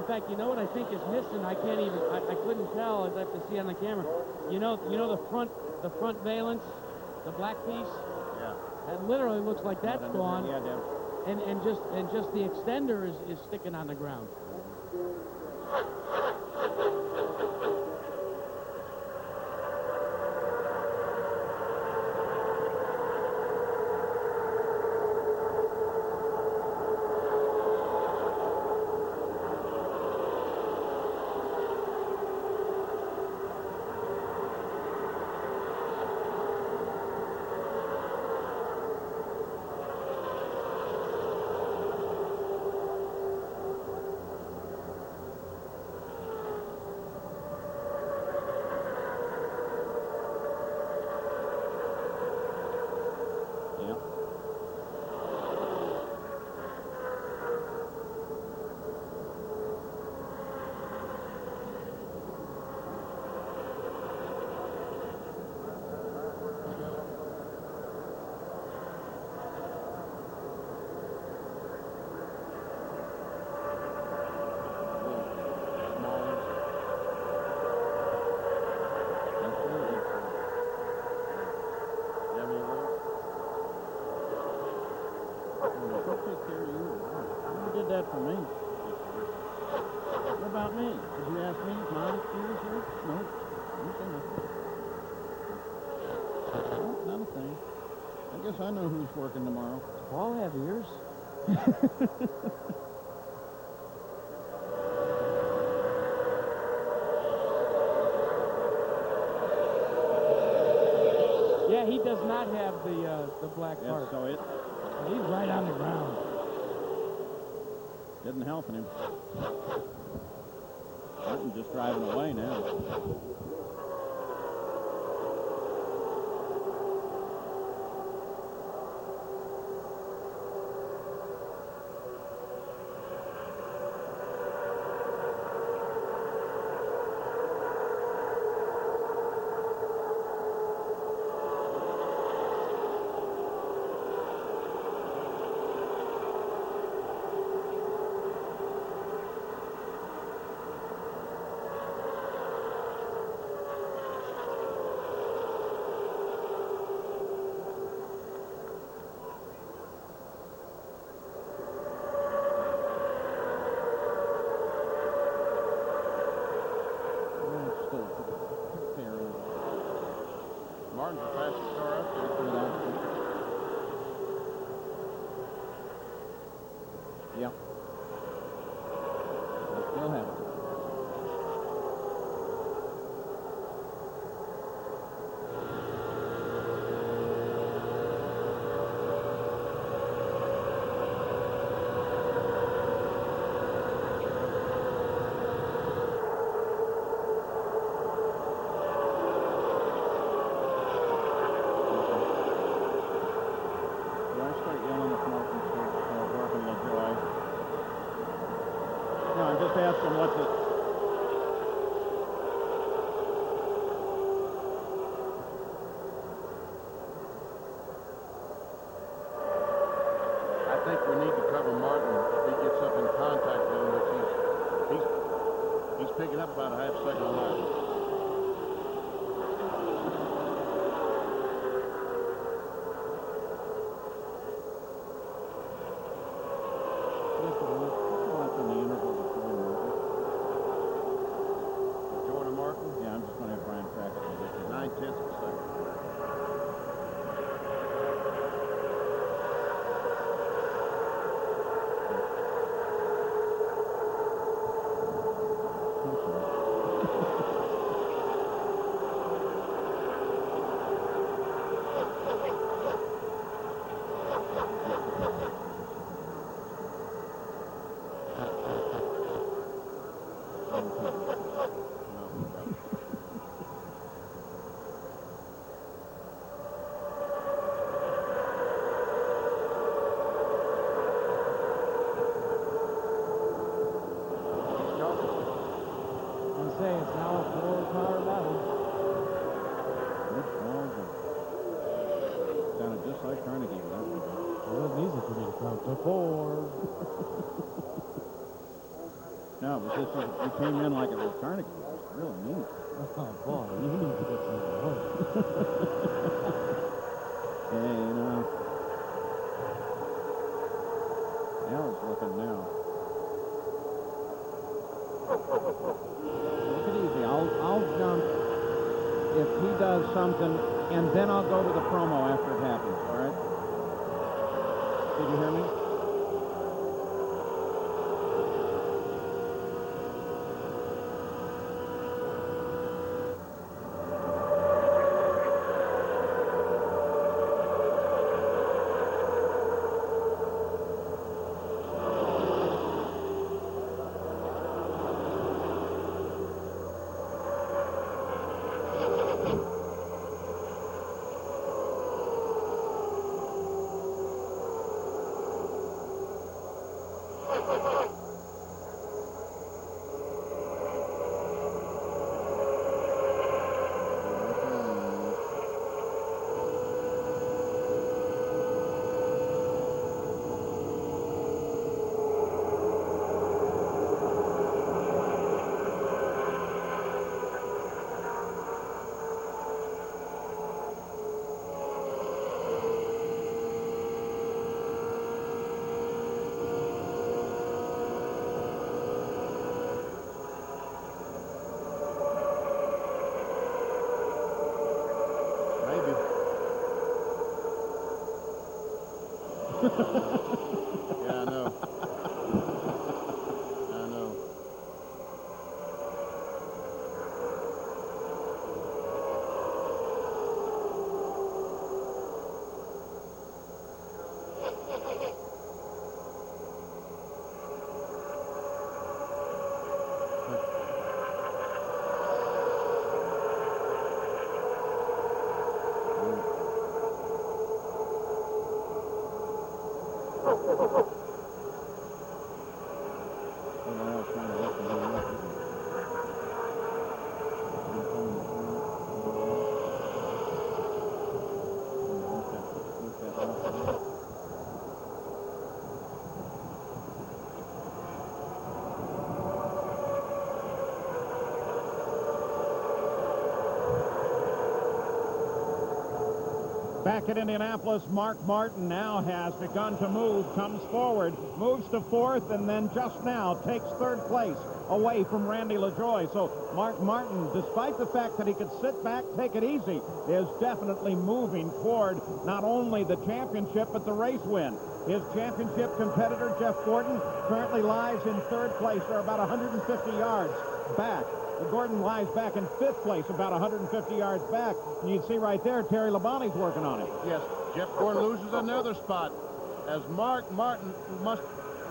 fact, you know what I think is missing? I can't even, I couldn't tell. I have to see on the camera. You know the front valence, the black piece? Yeah. That literally looks like that's gone. Yeah, Deb. And just the extender is sticking on the ground. That for me. What about me? Did you ask me if my experience here? No. Okay, nothing. Well, not a thing. I guess I know who's working tomorrow. All have ears. Yeah, he does not have the black part. So he's right on the ground. Isn't helping him. Martin's just driving away now. Martin's the fastest car up there. Yep. They still have it. Just ask him what's it. I think we need to cover Martin if he gets up in contact with him, which he's picking up about a half second a lap. Yeah, I'm just going to have Brian track it. 9/10 of a second. It's now a 4-car battle. Good balls. Sounded just like Carnegie with that one. It wasn't easy for me to count to 4. No, it was just, you came in like it was Carnegie. It was really neat. Oh, boy, you need to get some more. Yeah, you know. Al's looking now. Take it easy. I'll jump if he does something, and then I'll go to the promo after it happens, all right? Did you hear me? Yeah, I know. I know. Back at Indianapolis, Mark Martin now has begun to move, comes forward, moves to fourth, and then just now takes third place away from Randy LaJoie. So Mark Martin, despite the fact that he could sit back, take it easy, is definitely moving toward not only the championship, but the race win. His championship competitor, Jeff Gordon, currently lies in third place. They're about 150 yards back. Gordon lies back in fifth place, about 150 yards back. And you can see right there, Terry Labonte's working on it. Yes, Jeff Gordon loses another spot, as Mark Martin must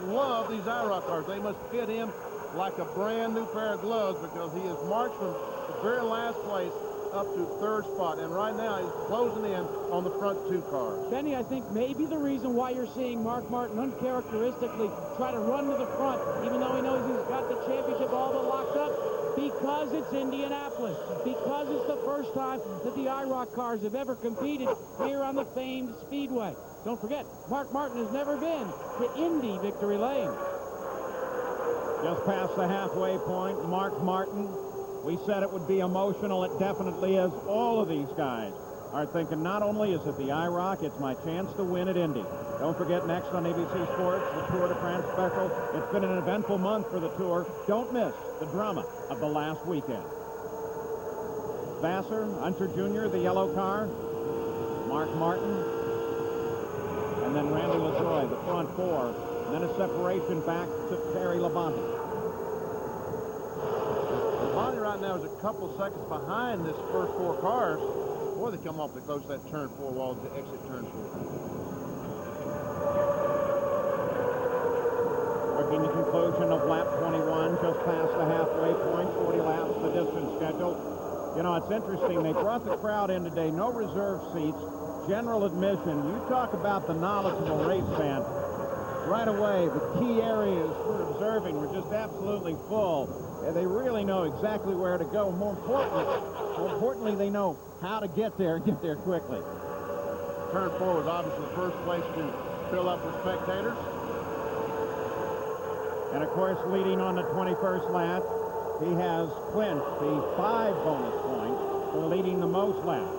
love these IROC cars. They must fit him like a brand new pair of gloves, because he is marched from the very last place up to third spot, and right now he's closing in on the front two cars. Benny, I think maybe the reason why you're seeing Mark Martin uncharacteristically try to run to the front, even though he knows he's got the championship all but locked up, because it's Indianapolis, because it's the first time that the IROC cars have ever competed here on the famed Speedway. Don't forget, Mark Martin has never been to Indy Victory Lane. Just past the halfway point, Mark Martin. We said it would be emotional. It definitely is. All of these guys are thinking, not only is it the IROC, it's my chance to win at Indy. Don't forget, next on ABC Sports, the Tour de France special. It's been an eventful month for the Tour. Don't miss the drama of the last weekend. Vassar, Hunter Jr., the yellow car, Mark Martin, and then Randy LaJoie, the front four, and then a separation back to Terry Labonte. Labonte right now is a couple seconds behind this first four cars. Boy, they come off the close that turn four wall to exit turn four. Working the conclusion of lap 21, just past the halfway point, 40 laps, the distance schedule. You know, it's interesting. They brought the crowd in today, no reserve seats, general admission. You talk about the knowledgeable race fan. Right away, the key areas for observing were just absolutely full. Yeah, they really know exactly where to go. More importantly, they know how to get there and get there quickly. Turn 4 was obviously the first place to fill up with spectators. And of course, leading on the 21st lap, he has clinched the 5 bonus points for leading the most laps.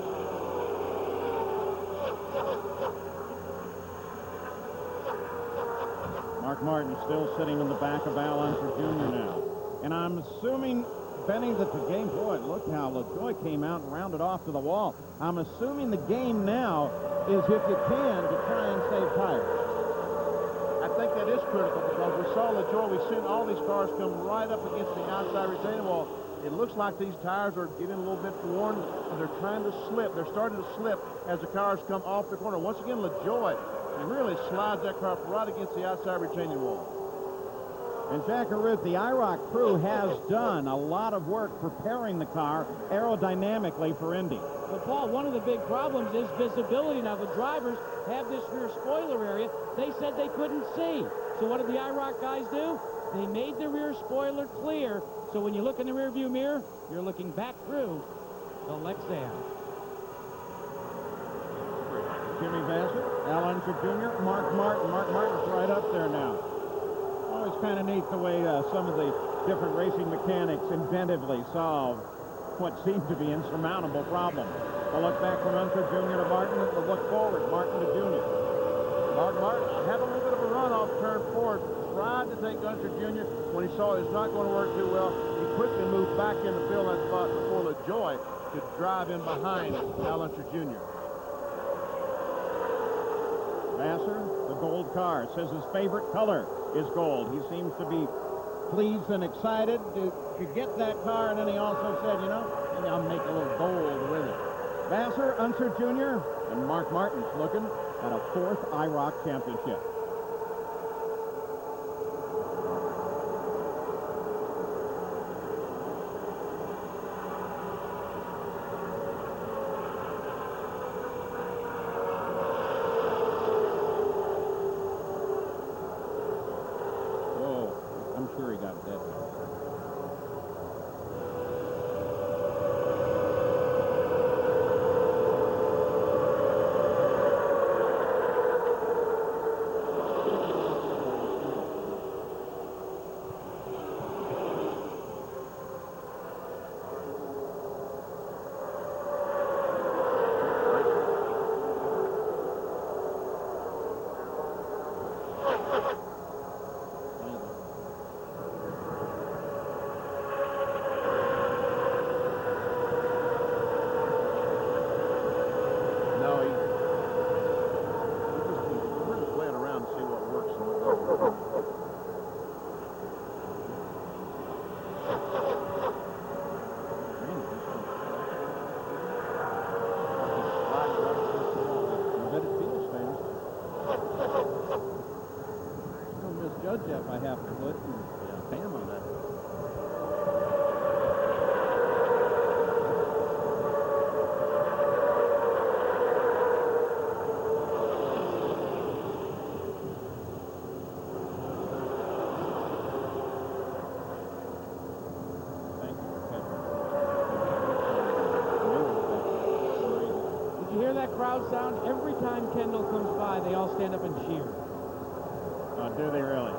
Mark Martin still sitting in the back of Al Unser Jr. now. And I'm assuming, Benny, that the game, boy, look how LaJoie came out and rounded off to the wall. I'm assuming the game now is, if you can, to try and save tires. I think that is critical because we saw LaJoie. We've seen all these cars come right up against the outside retaining wall. It looks like these tires are getting a little bit worn, and they're trying to slip. They're starting to slip as the cars come off the corner. Once again, LaJoie really slides that car right against the outside retaining wall. And Jack Arute, the IROC crew has done a lot of work preparing the car aerodynamically for Indy. But Paul, one of the big problems is visibility. Now the drivers have this rear spoiler area. They said they couldn't see. So what did the IROC guys do? They made the rear spoiler clear. So when you look in the rear view mirror, you're looking back through the Lexan. Jimmy Bassett, Al Unser Jr., Mark Martin. Mark Martin's right up there now. Always kind of neat the way some of the different racing mechanics inventively solve what seemed to be insurmountable problems. A look back from Unser Jr. to Martin, and a look forward, Martin to Jr. Mark Martin had a little bit of a run off turn 4, tried to take Unser Jr. When he saw it was not going to work too well, he quickly moved back in to fill that spot before LaJoie could drive in behind Al Unser Jr. Vassar, the gold car, says his favorite color is gold. He seems to be pleased and excited to get that car, and then he also said, you know, maybe I'll make a little gold with it. Vassar, Unser Jr., and Mark Martin's looking at a 4th IROC championship. Sure he got that. Jeff, I have to put and pay him on that. Did you hear that crowd sound? Every time Kendall comes by, they all stand up and cheer. Oh, do they really?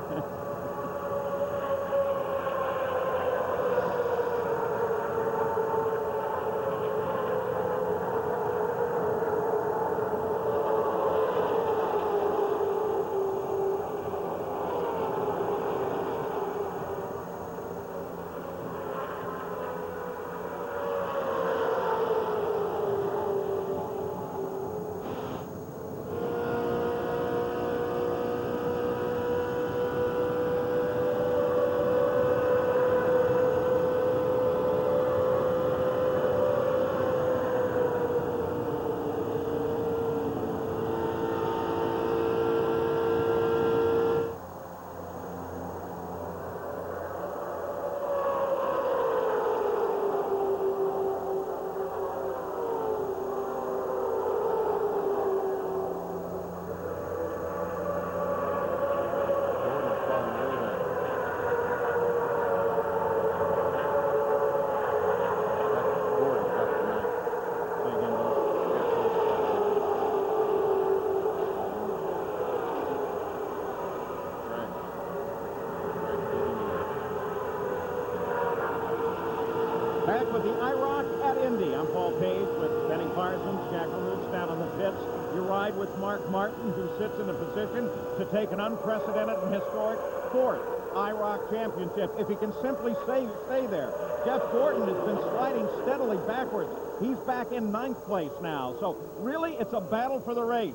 the IROC at Indy. I'm Paul Page with Benny Parsons, Jack Roots down on the pits. You ride with Mark Martin, who sits in a position to take an unprecedented and historic fourth IROC championship if he can simply stay there. Jeff Gordon has been sliding steadily backwards. He's back in 9th place now. So really, it's a battle for the race.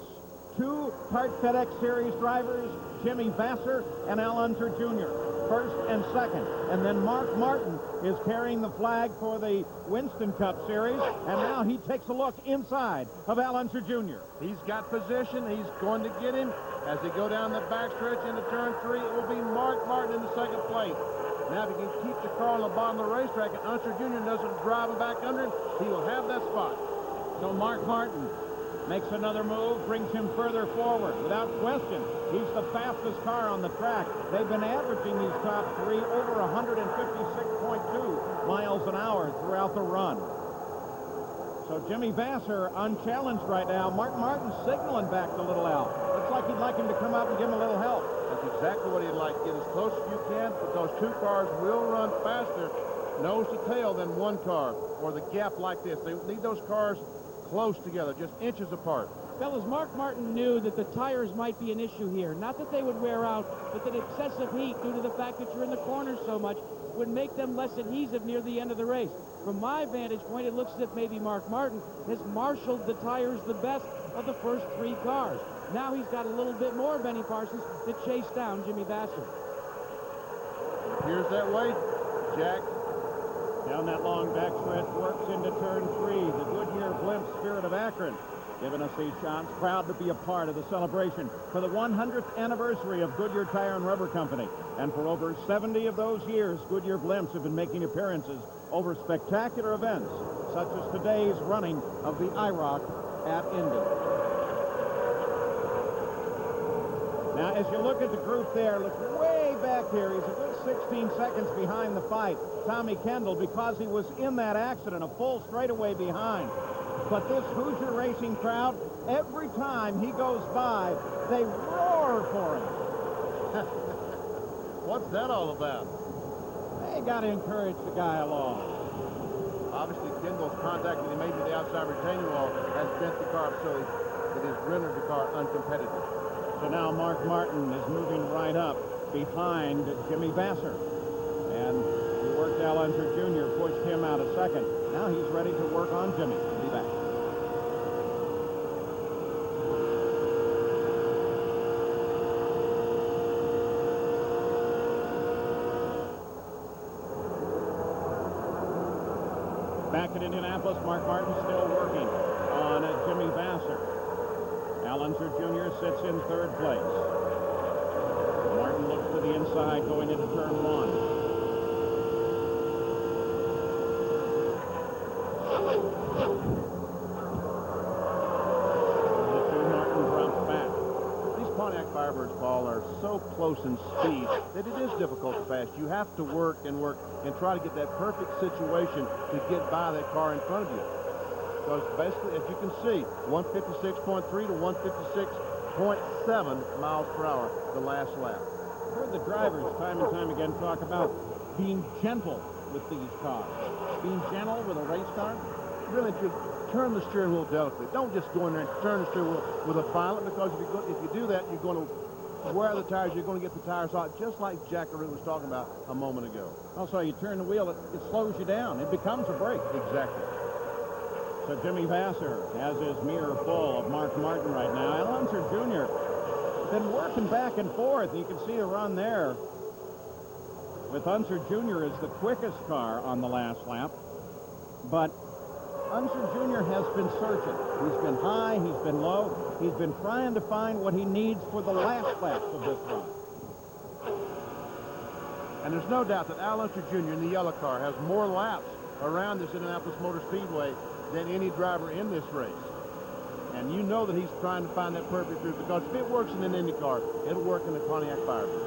Two Hart FedEx Series drivers, Jimmy Vasser and Al Unser Jr., first and second. And then Mark Martin is carrying the flag for the Winston Cup Series, and now he takes a look inside of Al Unser Jr. He's got position. He's going to get him. As they go down the backstretch into turn 3, it will be Mark Martin in the second place. Now, if he can keep the car on the bottom of the racetrack and Unser Jr. doesn't drive him back under him, he will have that spot. So Mark Martin makes another move, brings him further forward. Without question, he's the fastest car on the track. They've been averaging these top three over 156.2 miles an hour throughout the run. So Jimmy Vasser unchallenged right now. Mark Martin signaling back to Little Al. Looks like he'd like him to come up and give him a little help. That's exactly what he'd like. Get as close as you can, because two cars will run faster nose to tail than one car, or the gap like this. They need those cars close together, just inches apart. Fellas, Mark Martin knew that the tires might be an issue here. Not that they would wear out, but that excessive heat, due to the fact that you're in the corners so much, would make them less adhesive near the end of the race. From my vantage point, it looks as if maybe Mark Martin has marshaled the tires the best of the first three cars. Now he's got a little bit more, Benny Parsons, to chase down Jimmy Vasser. Here's that way, Jack. Down that long backstretch, works into turn 3. The Goodyear Blimp Spirit of Akron giving us these shots. Proud to be a part of the celebration for the 100th anniversary of Goodyear Tire and Rubber Company. And for over 70 of those years, Goodyear Blimps have been making appearances over spectacular events, such as today's running of the IROC at Indy. Now, as you look at the group there, look way back here. He's a good 16 seconds behind the fight, Tommy Kendall, because he was in that accident, a full straightaway behind. But this Hoosier racing crowd, every time he goes by, they roar for him. What's that all about? They got to encourage the guy along. Obviously, Kendall's contact that he made with the outside retaining wall has bent the car up, so it has rendered the car uncompetitive. So now Mark Martin is moving right up behind Jimmy Vasser. And he worked Al Unser Jr., pushed him out a second. Now he's ready to work on Jimmy. He'll be back. Back at Indianapolis, Mark Martin still working on Jimmy Vasser. Al Unser Jr. sits in third place. Martin looks to the inside going into turn 1. Martin drops back. These Pontiac Firebirds, Paul, are so close in speed that it is difficult to pass. You have to work and try to get that perfect situation to get by that car in front of you. Because basically, as you can see, 156.3 to 156.7 miles per hour the last lap. I've heard the drivers time and time again talk about being gentle with these cars. Being gentle with a race car? Really, if you turn the steering wheel delicately, don't just go in there and turn the steering wheel with a violent, because if you do that, you're going to wear the tires. You're going to get the tires hot, just like Jack Arute was talking about a moment ago. Also, you turn the wheel, it slows you down. It becomes a brake. Exactly. So Jimmy Vasser has his mirror full of Mark Martin right now. Al Unser Jr. been working back and forth. You can see the run there. With Unser Jr. is the quickest car on the last lap. But Unser Jr. has been searching. He's been high, he's been low. He's been trying to find what he needs for the last laps of this run. And there's no doubt that Al Unser Jr. in the yellow car has more laps around this Indianapolis Motor Speedway than any driver in this race. And you know that he's trying to find that perfect route, because if it works in an Indy car, it'll work in the Pontiac Firebird.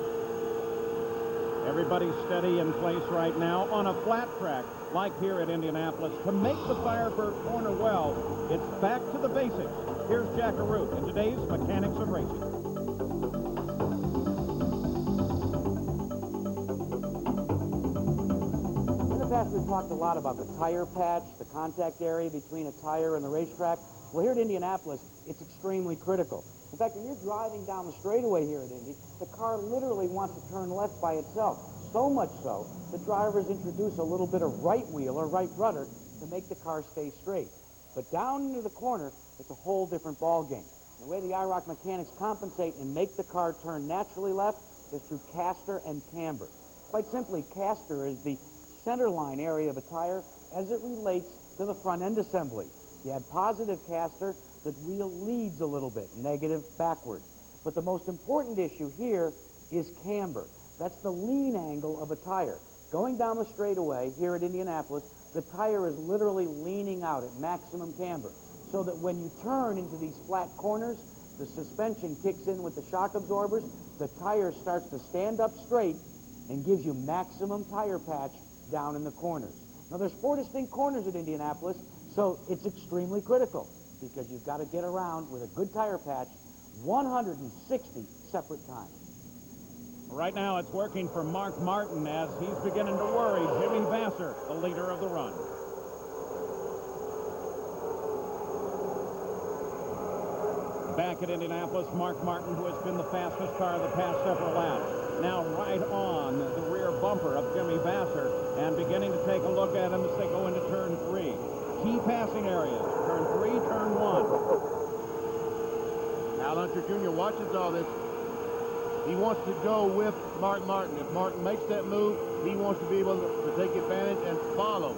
Everybody's steady in place right now on a flat track like here at Indianapolis. To make the Firebird corner well, it's back to the basics. Here's Jack Arute in today's Mechanics of Racing. In the past, we've We've talked a lot about the tire patch, the contact area between a tire and the racetrack. Well, here at Indianapolis, it's extremely critical. In fact, when you're driving down the straightaway here at Indy, the car literally wants to turn left by itself. So much so, the drivers introduce a little bit of right wheel or right rudder to make the car stay straight. But down into the corner, it's a whole different ball game. The way the IROC mechanics compensate and make the car turn naturally left is through caster and camber. Quite simply, caster is the center line area of a tire as it relates to the front end assembly. You have positive caster, the wheel leads a little bit, negative backward. But the most important issue here is camber. That's the lean angle of a tire. Going down the straightaway here at Indianapolis, the tire is literally leaning out at maximum camber, so that when you turn into these flat corners, the suspension kicks in with the shock absorbers, the tire starts to stand up straight and gives you maximum tire patch down in the corners. Now, there's 4 distinct corners at Indianapolis, so it's extremely critical because you've got to get around with a good tire patch 160 separate times. Right now, it's working for Mark Martin as he's beginning to worry Jimmy Vasser, the leader of the run. Back at Indianapolis, Mark Martin, who has been the fastest car the past several laps, now right on the rear bumper of Jimmy Vasser and beginning to take a look at him as they go into turn 3. Key passing areas, turn 3, turn 1. Al Hunter Jr. watches all this. He wants to go with Mark Martin. If Martin makes that move, he wants to be able to take advantage and follow.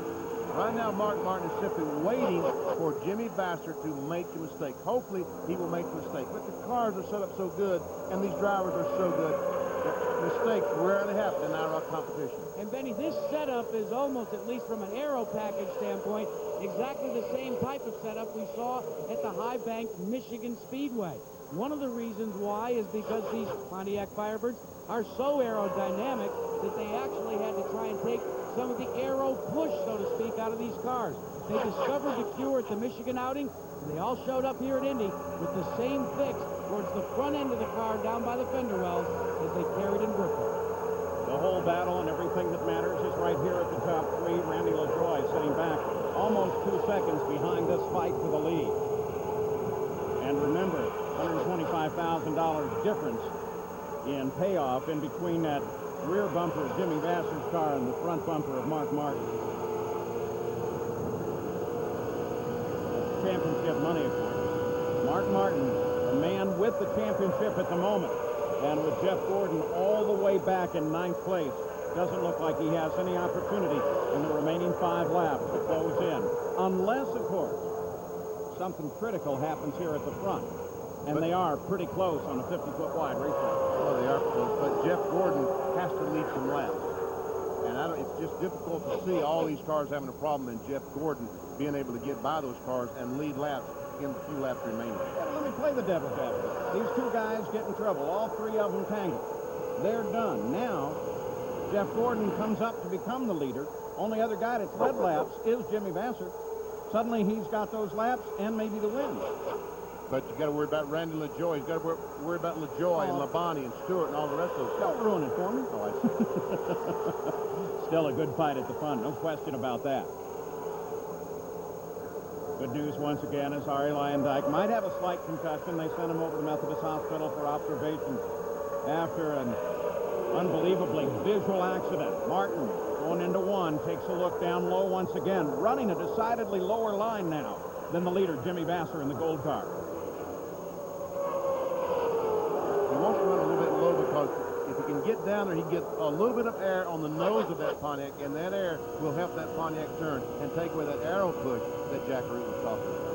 Right now, Mark Martin is simply waiting for Jimmy Vasser to make a mistake. Hopefully, he will make the mistake. But the cars are set up so good, and these drivers are so good, that mistakes rarely happen in IROC competition. And Benny, this setup is almost, at least from an aero package standpoint, exactly the same type of setup we saw at the High Bank Michigan Speedway. One of the reasons why is because these Pontiac Firebirds are so aerodynamic that they actually had to try and take some of the aero push, so to speak, out of these cars. They discovered the cure at the Michigan outing, and they all showed up here at Indy with the same fix towards the front end of the car down by the fender wells as they carried in Brooklyn. The whole battle and everything that matters is right here at the top 3. Randy LaJoie sitting back almost 2 seconds behind this fight for the lead. And remember, $125,000 difference in payoff in between that rear bumper of Jimmy Vasser's car and the front bumper of Mark Martin. Championship money, of course. Mark Martin, the man with the championship at the moment, and with Jeff Gordon all the way back in 9th place, doesn't look like he has any opportunity in the remaining 5 laps to close in. Unless, of course, something critical happens here at the front. And they are pretty close on a 50-foot wide racetrack. Well, they are close, but Jeff Gordon has to lead some laps. And it's just difficult to see all these cars having a problem and Jeff Gordon being able to get by those cars and lead laps in the few laps remaining. Yeah, let me play the devil's advocate. These 2 guys get in trouble, all 3 of them tangled. They're done. Now, Jeff Gordon comes up to become the leader. Only other guy that's led laps is Jimmy Vasser. Suddenly, he's got those laps and maybe the win. But you got to worry about Randy LaJoie. You got to worry about LaJoie and Labonte and Stewart and all the rest of those. Don't ruin it for me. Oh, I see. Still a good fight at the front, no question about that. Good news once again is Ari Lyondike might have a slight concussion. They sent him over to Methodist Hospital for observation after an unbelievably visual accident. Martin, going into 1, takes a look down low once again, running a decidedly lower line now than the leader, Jimmy Vasser, in the gold car. He wants to run a little bit low because if he can get down there, he can get a little bit of air on the nose of that Pontiac, and that air will help that Pontiac turn and take away that aero push that Jack Root was talking about.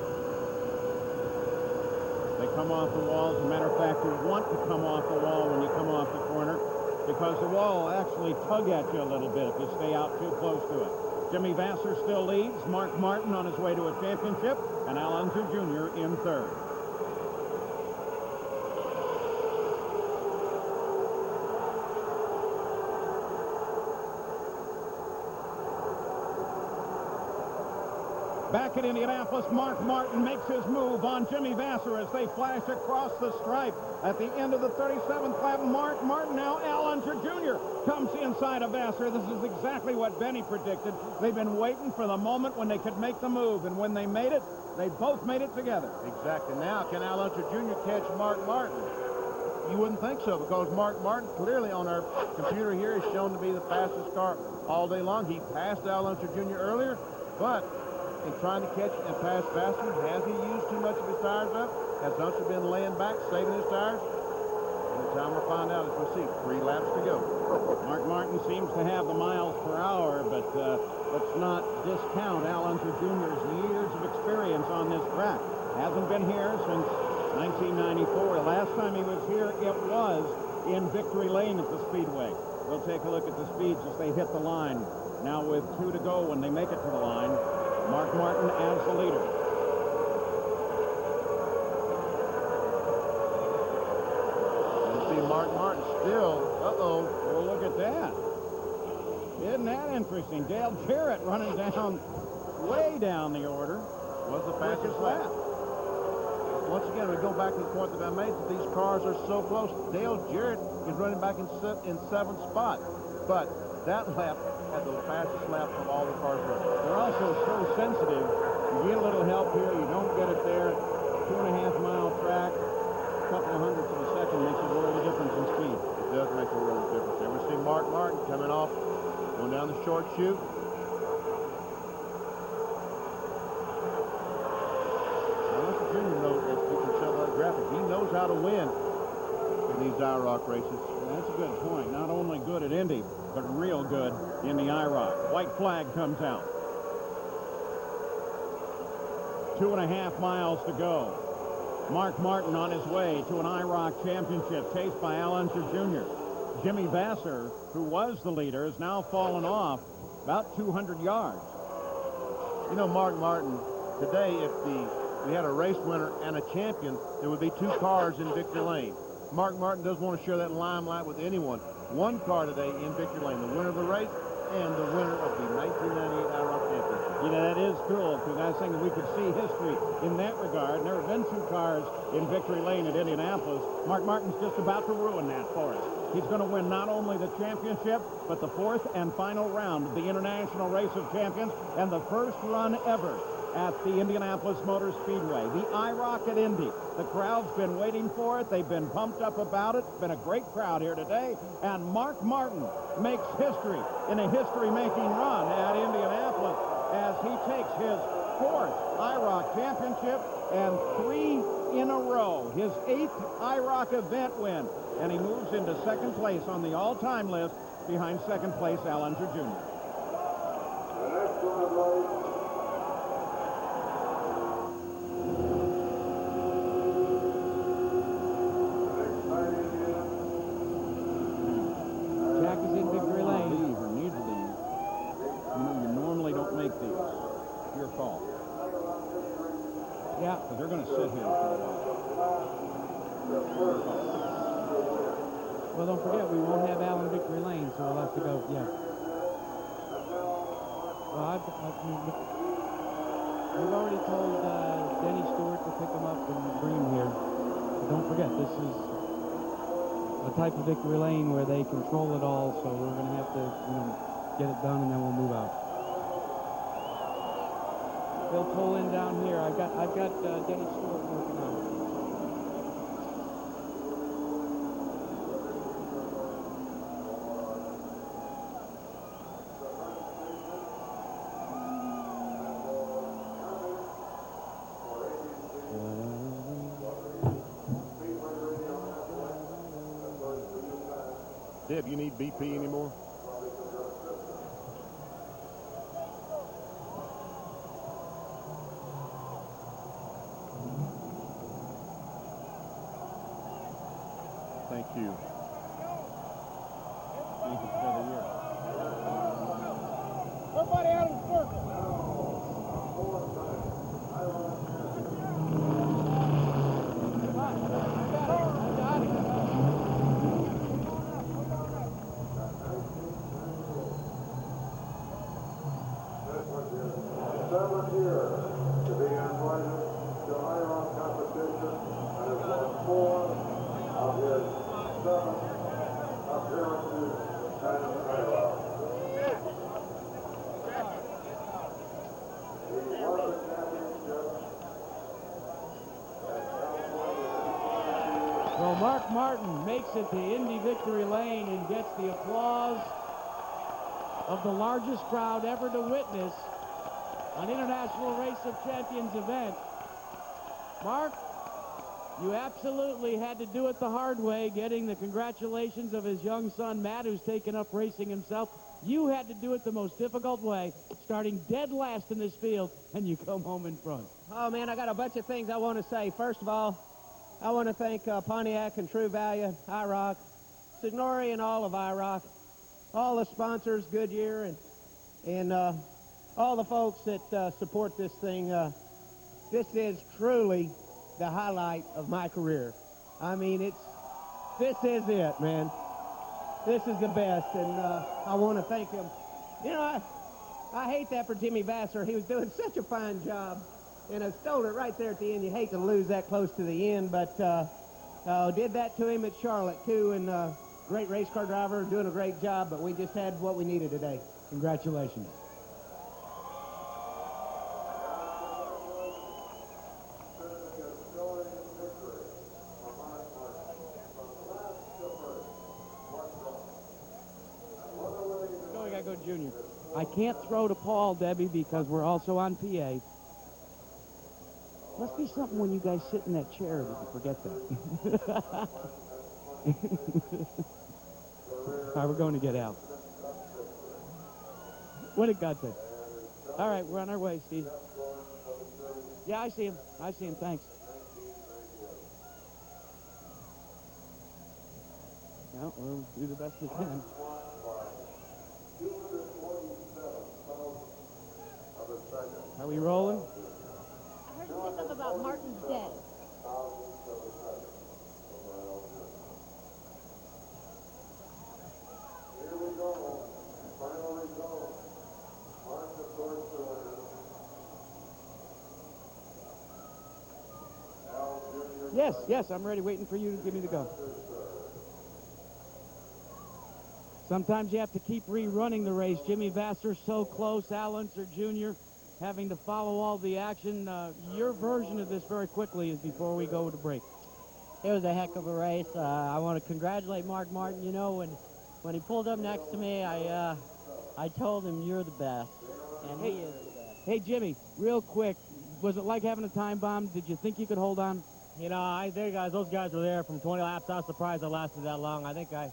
They come off the wall. As a matter of fact, you want to come off the wall when you come off the corner because the wall will actually tug at you a little bit if you stay out too close to it. Jimmy Vasser still leads. Mark Martin on his way to a championship, and Al Unser Jr. in 3rd. Back at Indianapolis, Mark Martin makes his move on Jimmy Vasser as they flash across the stripe. At the end of the 37th lap, Mark Martin, now Al Unser Jr. comes inside of Vasser. This is exactly what Benny predicted. They've been waiting for the moment when they could make the move, and when they made it, they both made it together. Exactly. Now, can Al Unser Jr. catch Mark Martin? You wouldn't think so, because Mark Martin clearly on our computer here is shown to be the fastest car all day long. He passed Al Unser Jr. earlier, but in trying to catch and pass faster, has he used too much of his tires up? Has Unser been laying back, saving his tires? And the time we'll find out as we see 3 laps to go. Mark Martin seems to have the miles per hour, but let's not discount Al Unser Jr.'s years of experience on this track. Hasn't been here since 1994. Last time he was here, it was in Victory Lane at the Speedway. We'll take a look at the speeds as they hit the line. Now with 2 to go when they make it to the line, Mark Martin as the leader. You see Mark Martin still, Well, look at that. Isn't that interesting? Dale Jarrett running down, way down the order. Was the fastest lap. Once again, we go back to the point that I made, that these cars are so close. Dale Jarrett is running back in 7th spot, but that lap had the fastest lap of all the cars running. They're also so sensitive. You get a little help here, you don't get it there. 2.5-mile track, a couple of hundredths of a second makes a world of difference in speed. It does make a world of difference. There we see Mark Martin coming off, going down the short chute. He knows how to win in these IROC races. That's a good point. Not only good at Indy, but real good in the IROC. White flag comes out. 2.5 miles to go. Mark Martin on his way to an IROC championship, chased by Al Unser Jr. Jimmy Vasser, who was the leader, has now fallen off about 200 yards. You know, Mark Martin, today, if we had a race winner and a champion, there would be 2 cars in Victory Lane. Mark Martin doesn't want to share that limelight with anyone. 1 car today in Victory Lane, the winner of the race and the winner of the 1998 IROC Championship. You know, that is cool, because I was thinking we could see history in that regard. There have been 2 cars in Victory Lane at Indianapolis. Mark Martin's just about to ruin that for us. He's going to win not only the championship, but the 4th and final round of the International Race of Champions, and the first run ever at the Indianapolis Motor Speedway. The IROC at Indy. The crowd's been waiting for it. They've been pumped up about it. It's been a great crowd here today. And Mark Martin makes history in a history-making run at Indianapolis as he takes his 4th IROC championship and 3 in a row. His 8th IROC event win. And he moves into 2nd place on the all-time list behind 2nd place Al Unser Jr. The next one, Jack is in Victory Lane. Leave or need to leave. You know, you normally don't make these. It's your fault. Yeah, because they're going to sit here for a while. Well, don't forget, we won't have Al in Victory Lane, so we'll have to go, yeah. Well, we've already told Denny Stewart to pick him up and bring him here. But don't forget, this is a type of Victory Lane where they control it all, so we're going to have to, get it done, and then we'll move out. They'll pull in down here. I've got Denny Stewart working on it. Deb, you need BP anymore? Thank you. Thank you for the year. Everybody out of the circle. 7th year to be invited to IROC competition and has won 4 of his 7 appearances at IROC. He won the championship. So Mark Martin makes it to Indy Victory Lane and gets the applause of the largest crowd ever to witness an International Race of Champions event. Mark, you absolutely had to do it the hard way, getting the congratulations of his young son, Matt, who's taken up racing himself. You had to do it the most difficult way, starting dead last in this field, and you come home in front. Oh, man, I got a bunch of things I want to say. First of all, I want to thank Pontiac and True Value, IROC, Signori and all of IROC, all the sponsors, Goodyear, and all the folks that support this thing. This is truly the highlight of my career. I mean, this is it, man. This is the best, and I want to thank him. You know, I hate that for Jimmy Vassar. He was doing such a fine job, and I stole it right there at the end. You hate to lose that close to the end, but did that to him at Charlotte, too, and great race car driver, doing a great job, but we just had what we needed today. Congratulations. No, we gotta go Junior. I can't throw to Paul, Debbie, because we're also on PA. Must be something when you guys sit in that chair that you forget that. All right, we're going to get out. What did God say? All right, we're on our way, Steve. Yeah, I see him. I see him. Thanks. Well, we'll do the best we can. Are we rolling? I heard you say something about Martin's dead. Here we go. Final result. Martin, of course, the winner. Al Jr. Yes, yes, I'm ready, waiting for you to give me the go. Sometimes you have to keep rerunning the race. Jimmy Vassar so close, Al Unser Jr. having to follow all the action. Your version of this very quickly is before we go to break. It was a heck of a race. I want to congratulate Mark Martin. You know, when he pulled up next to me, I told him, you're the best. And he is the best. Hey, Jimmy, real quick, was it like having a time bomb? Did you think you could hold on? You know, those guys were there from 20 laps. I was surprised I lasted that long. I think I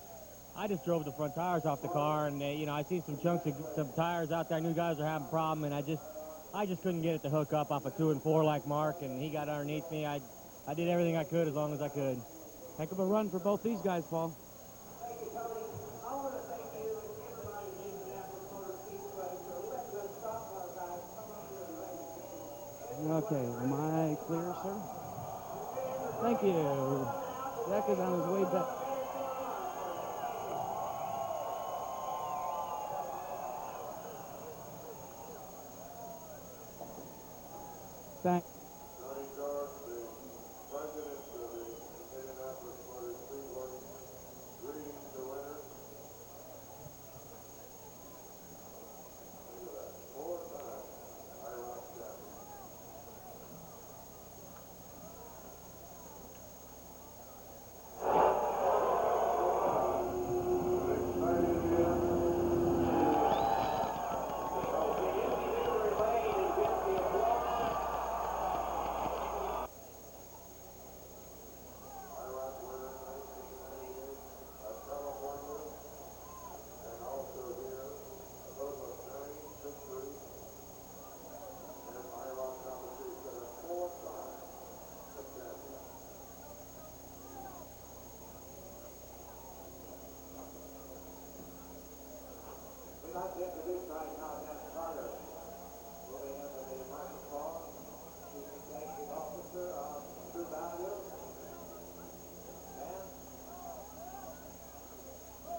just drove the front tires off the car, and you know, I seen some chunks of some tires out there. I knew guys were having a problem, and I just couldn't get it to hook up off a 2 and 4 like Mark, and he got underneath me. I did everything I could as long as I could. Heck of a run for both these guys, Paul. Okay, am I clear, sir? Thank you. Jack is on his way back. Thanks. Johnny Dawes, the president of the Indianapolis Motor Speedway, greetings to winners. Look at that, 4-time IROC champion. We'd like to introduce right now Dan Carter, moving into the microphone, Chief Executive Officer of True Value. Dan?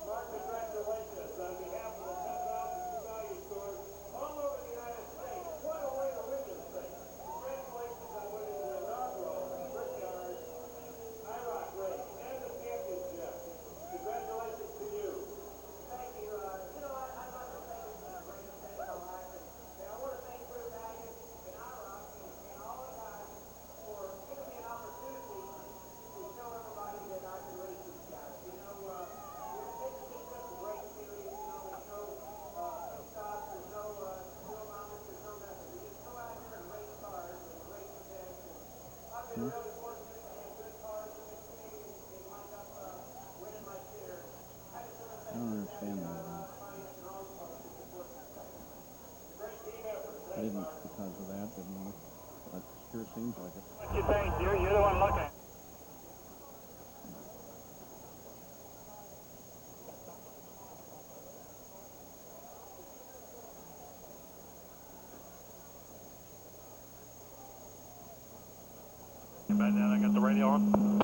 Mark, congratulations on behalf of the 10,000 True Value stores all over the United States. What a way to win Hmm? I don't understand that at all. I didn't because of that, didn't want to. That sure seems like it. What you think? You're the one looking. Get back down. I got the radio on.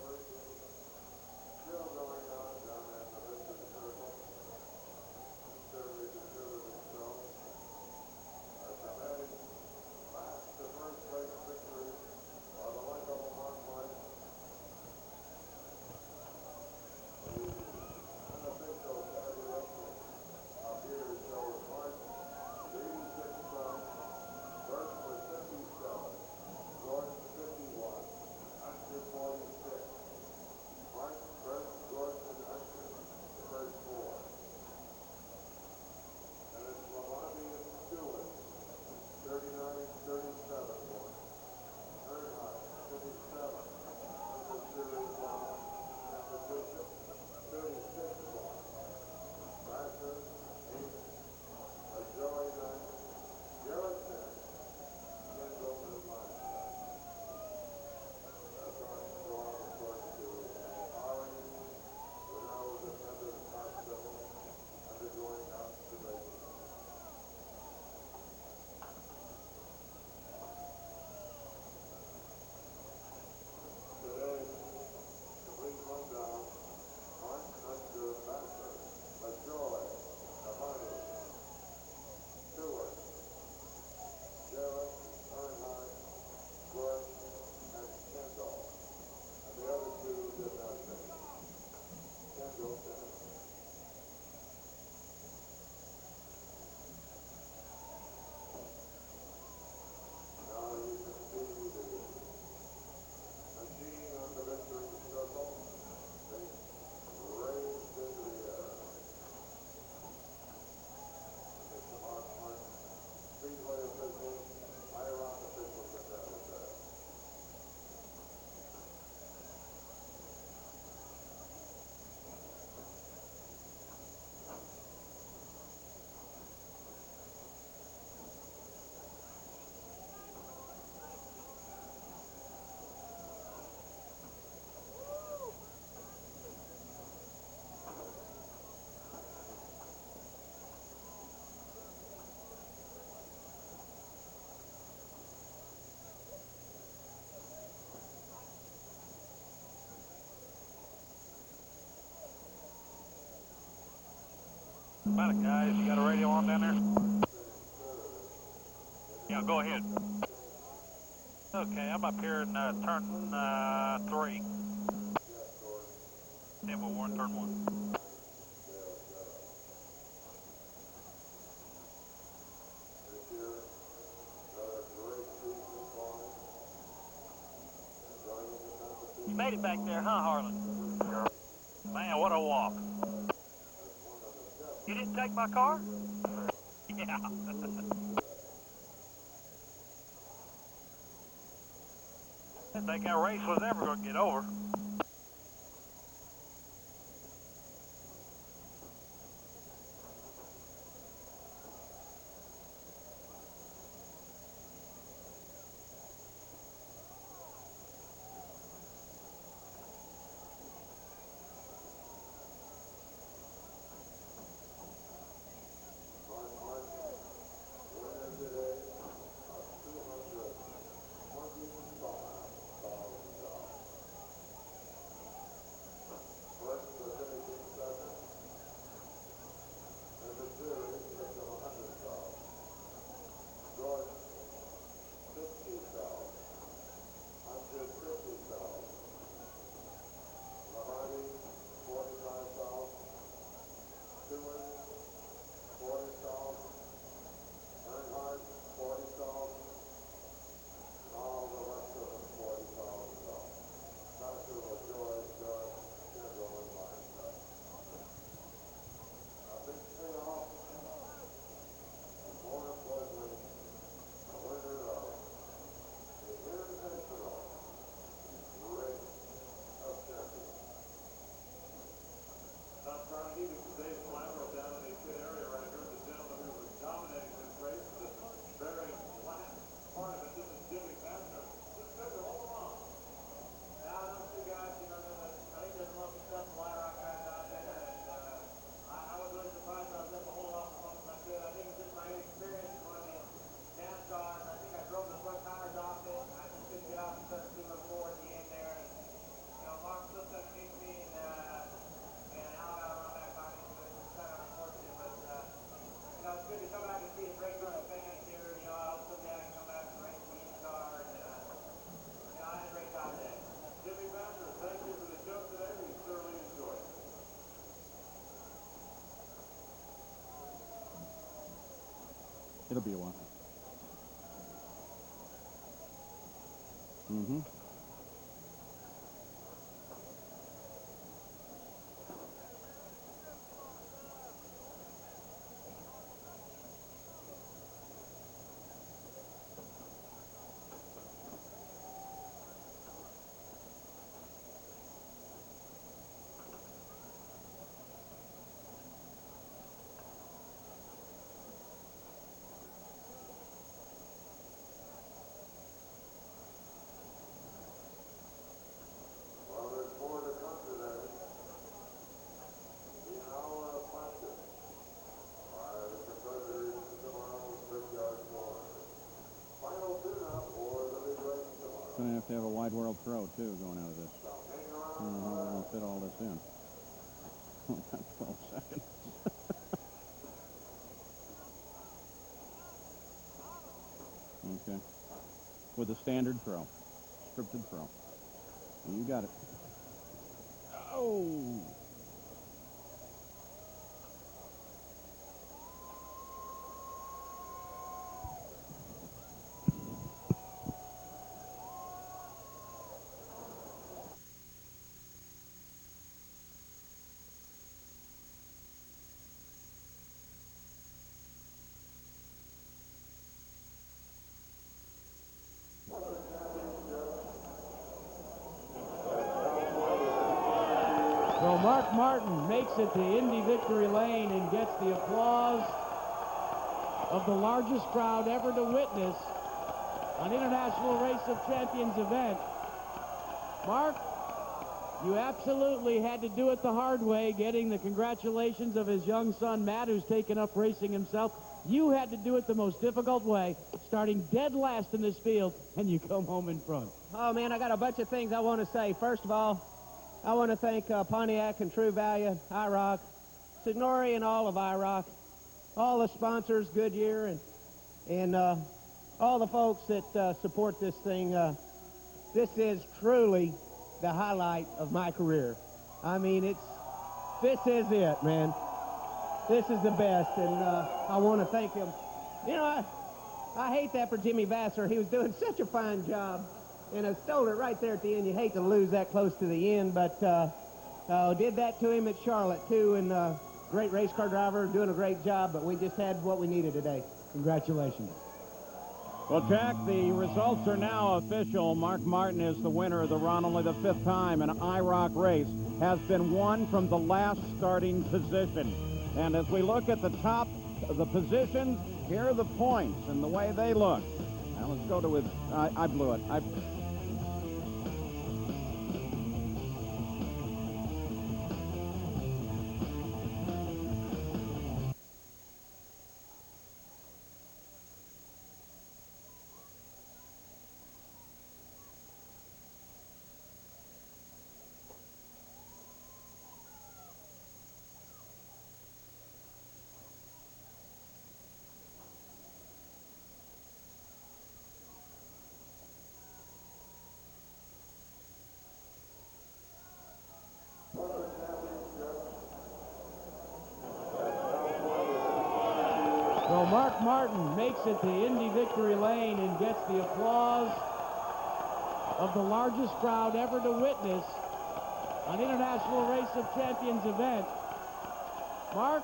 About it, guys. You got a radio on down there? Yeah, go ahead. Okay, I'm up here in turn 3. Then we'll warn turn 1. You made it back there, huh, Harlan? Man, what a walk. You didn't take my car? Yeah. I didn't think our race was ever going to get over. It'll be a while. Mm-hmm. Going to have a wide world throw, too, going out of this. I don't know how they're going to fit all this in. Only got 12 seconds. Okay. With a standard throw. Scripted throw. You got it. Oh! So Mark Martin makes it to Indy victory lane and gets the applause of the largest crowd ever to witness an International Race of Champions event. Mark, you absolutely had to do it the hard way, getting the congratulations of his young son, Matt, who's taken up racing himself. You had to do it the most difficult way, starting dead last in this field, and you come home in front. Oh, man, I got a bunch of things I want to say. First of all, I want to thank Pontiac and True Value, IROC, Signori and all of IROC, all the sponsors, Goodyear, and all the folks that support this thing. This is truly the highlight of my career. I mean, this is it, man. This is the best, and I want to thank him. You know, I hate that for Jimmy Vassar. He was doing such a fine job. And I stole it right there at the end. You hate to lose that close to the end, but did that to him at Charlotte, too. And great race car driver, doing a great job, but we just had what we needed today. Congratulations. Well, Jack, the results are now official. Mark Martin is the winner of the run. Only the 5th time an IROC race has been won from the last starting position. And as we look at the top of the positions, here are the points and the way they look. Now let's go to his... I blew it. So Mark Martin makes it to Indy victory lane and gets the applause of the largest crowd ever to witness an International Race of Champions event. Mark,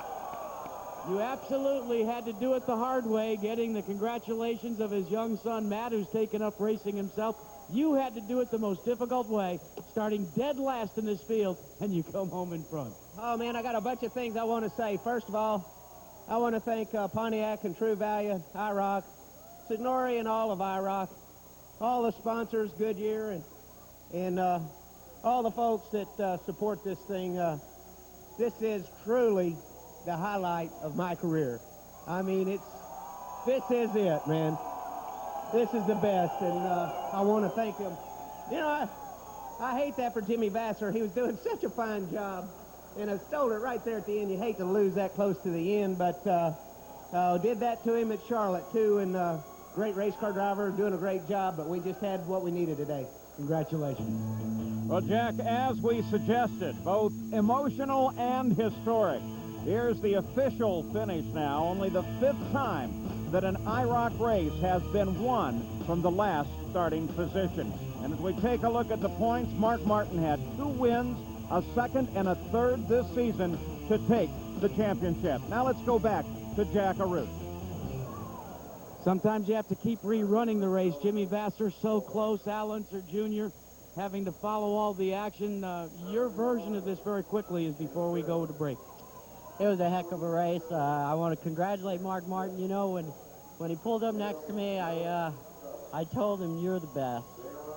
you absolutely had to do it the hard way, getting the congratulations of his young son, Matt, who's taken up racing himself. You had to do it the most difficult way, starting dead last in this field, and you come home in front. Oh, man, I got a bunch of things I want to say. First of all, I want to thank Pontiac and True Value, IROC, Signori and all of IROC, all the sponsors, Goodyear, and all the folks that support this thing. This is truly the highlight of my career. I mean, this is it, man. This is the best, and I want to thank him. You know, I hate that for Jimmy Vassar. He was doing such a fine job. And I stole it right there at the end. You hate to lose that close to the end, but did that to him at Charlotte, too. And great race car driver, doing a great job, but we just had what we needed today. Congratulations. Well, Jack, as we suggested, both emotional and historic. Here's the official finish now. Only the 5th time that an IROC race has been won from the last starting position. And as we take a look at the points, Mark Martin had 2 wins, a second and a third this season to take the championship. Now let's go back to Jack Arute. Sometimes you have to keep rerunning the race. Jimmy Vassar so close, Al Unser Jr. having to follow all the action. Your version of this very quickly is before we go to break. It was a heck of a race. I want to congratulate Mark Martin. You know, when he pulled up next to me, I told him, "You're the best,"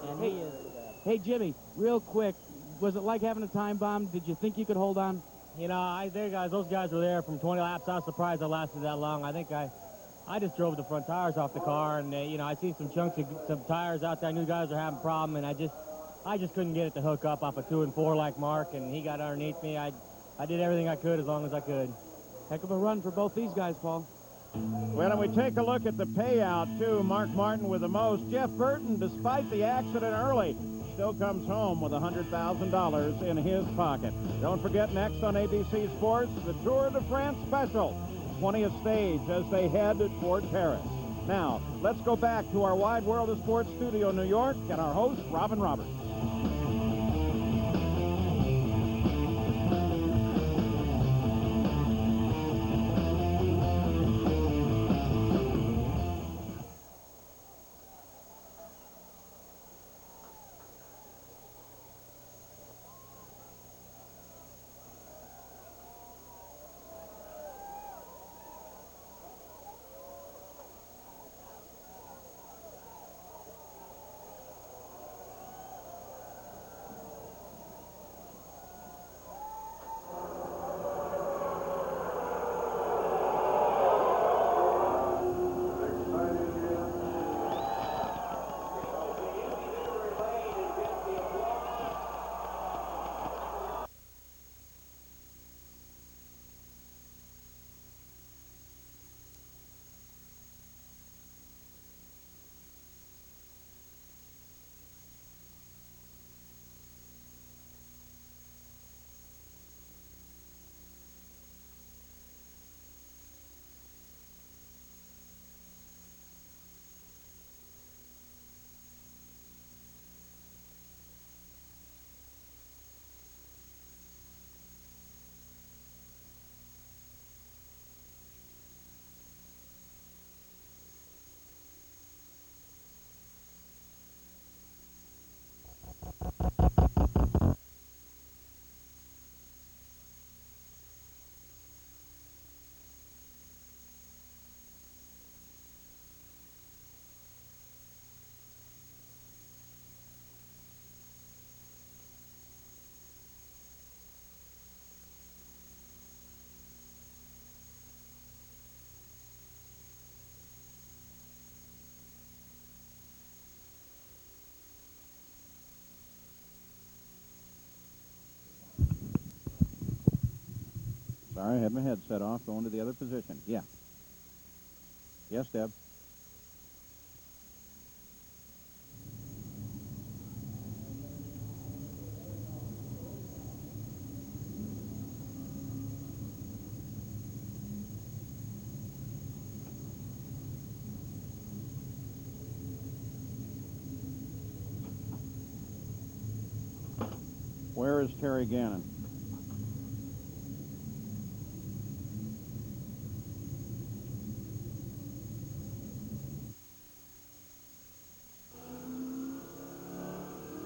and he is the best. Hey, Jimmy, real quick, was it like having a time bomb? Did you think you could hold on? You know, those guys were there from 20 laps. I was surprised I lasted that long. I think I just drove the front tires off the car, and you know, I seen some chunks of some tires out there. I knew guys were having a problem, and I just couldn't get it to hook up off of 2 and 4 like Mark, and he got underneath me. I did everything I could as long as I could. Heck of a run for both these guys, Paul. Well, and we take a look at the payout, too. Mark Martin with the most. Jeff Burton, despite the accident early, still comes home with $100,000 in his pocket. Don't forget, next on ABC Sports, the Tour de France special, 20th stage as they head toward Paris. Now, let's go back to our Wide World of Sports studio in New York and our host, Robin Roberts. Sorry, I had my headset off, going to the other position. Yeah. Yes, Deb. Where is Terry Gannon?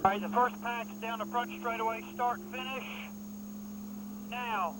All right, the first pack's down the front straightaway, start, finish, now.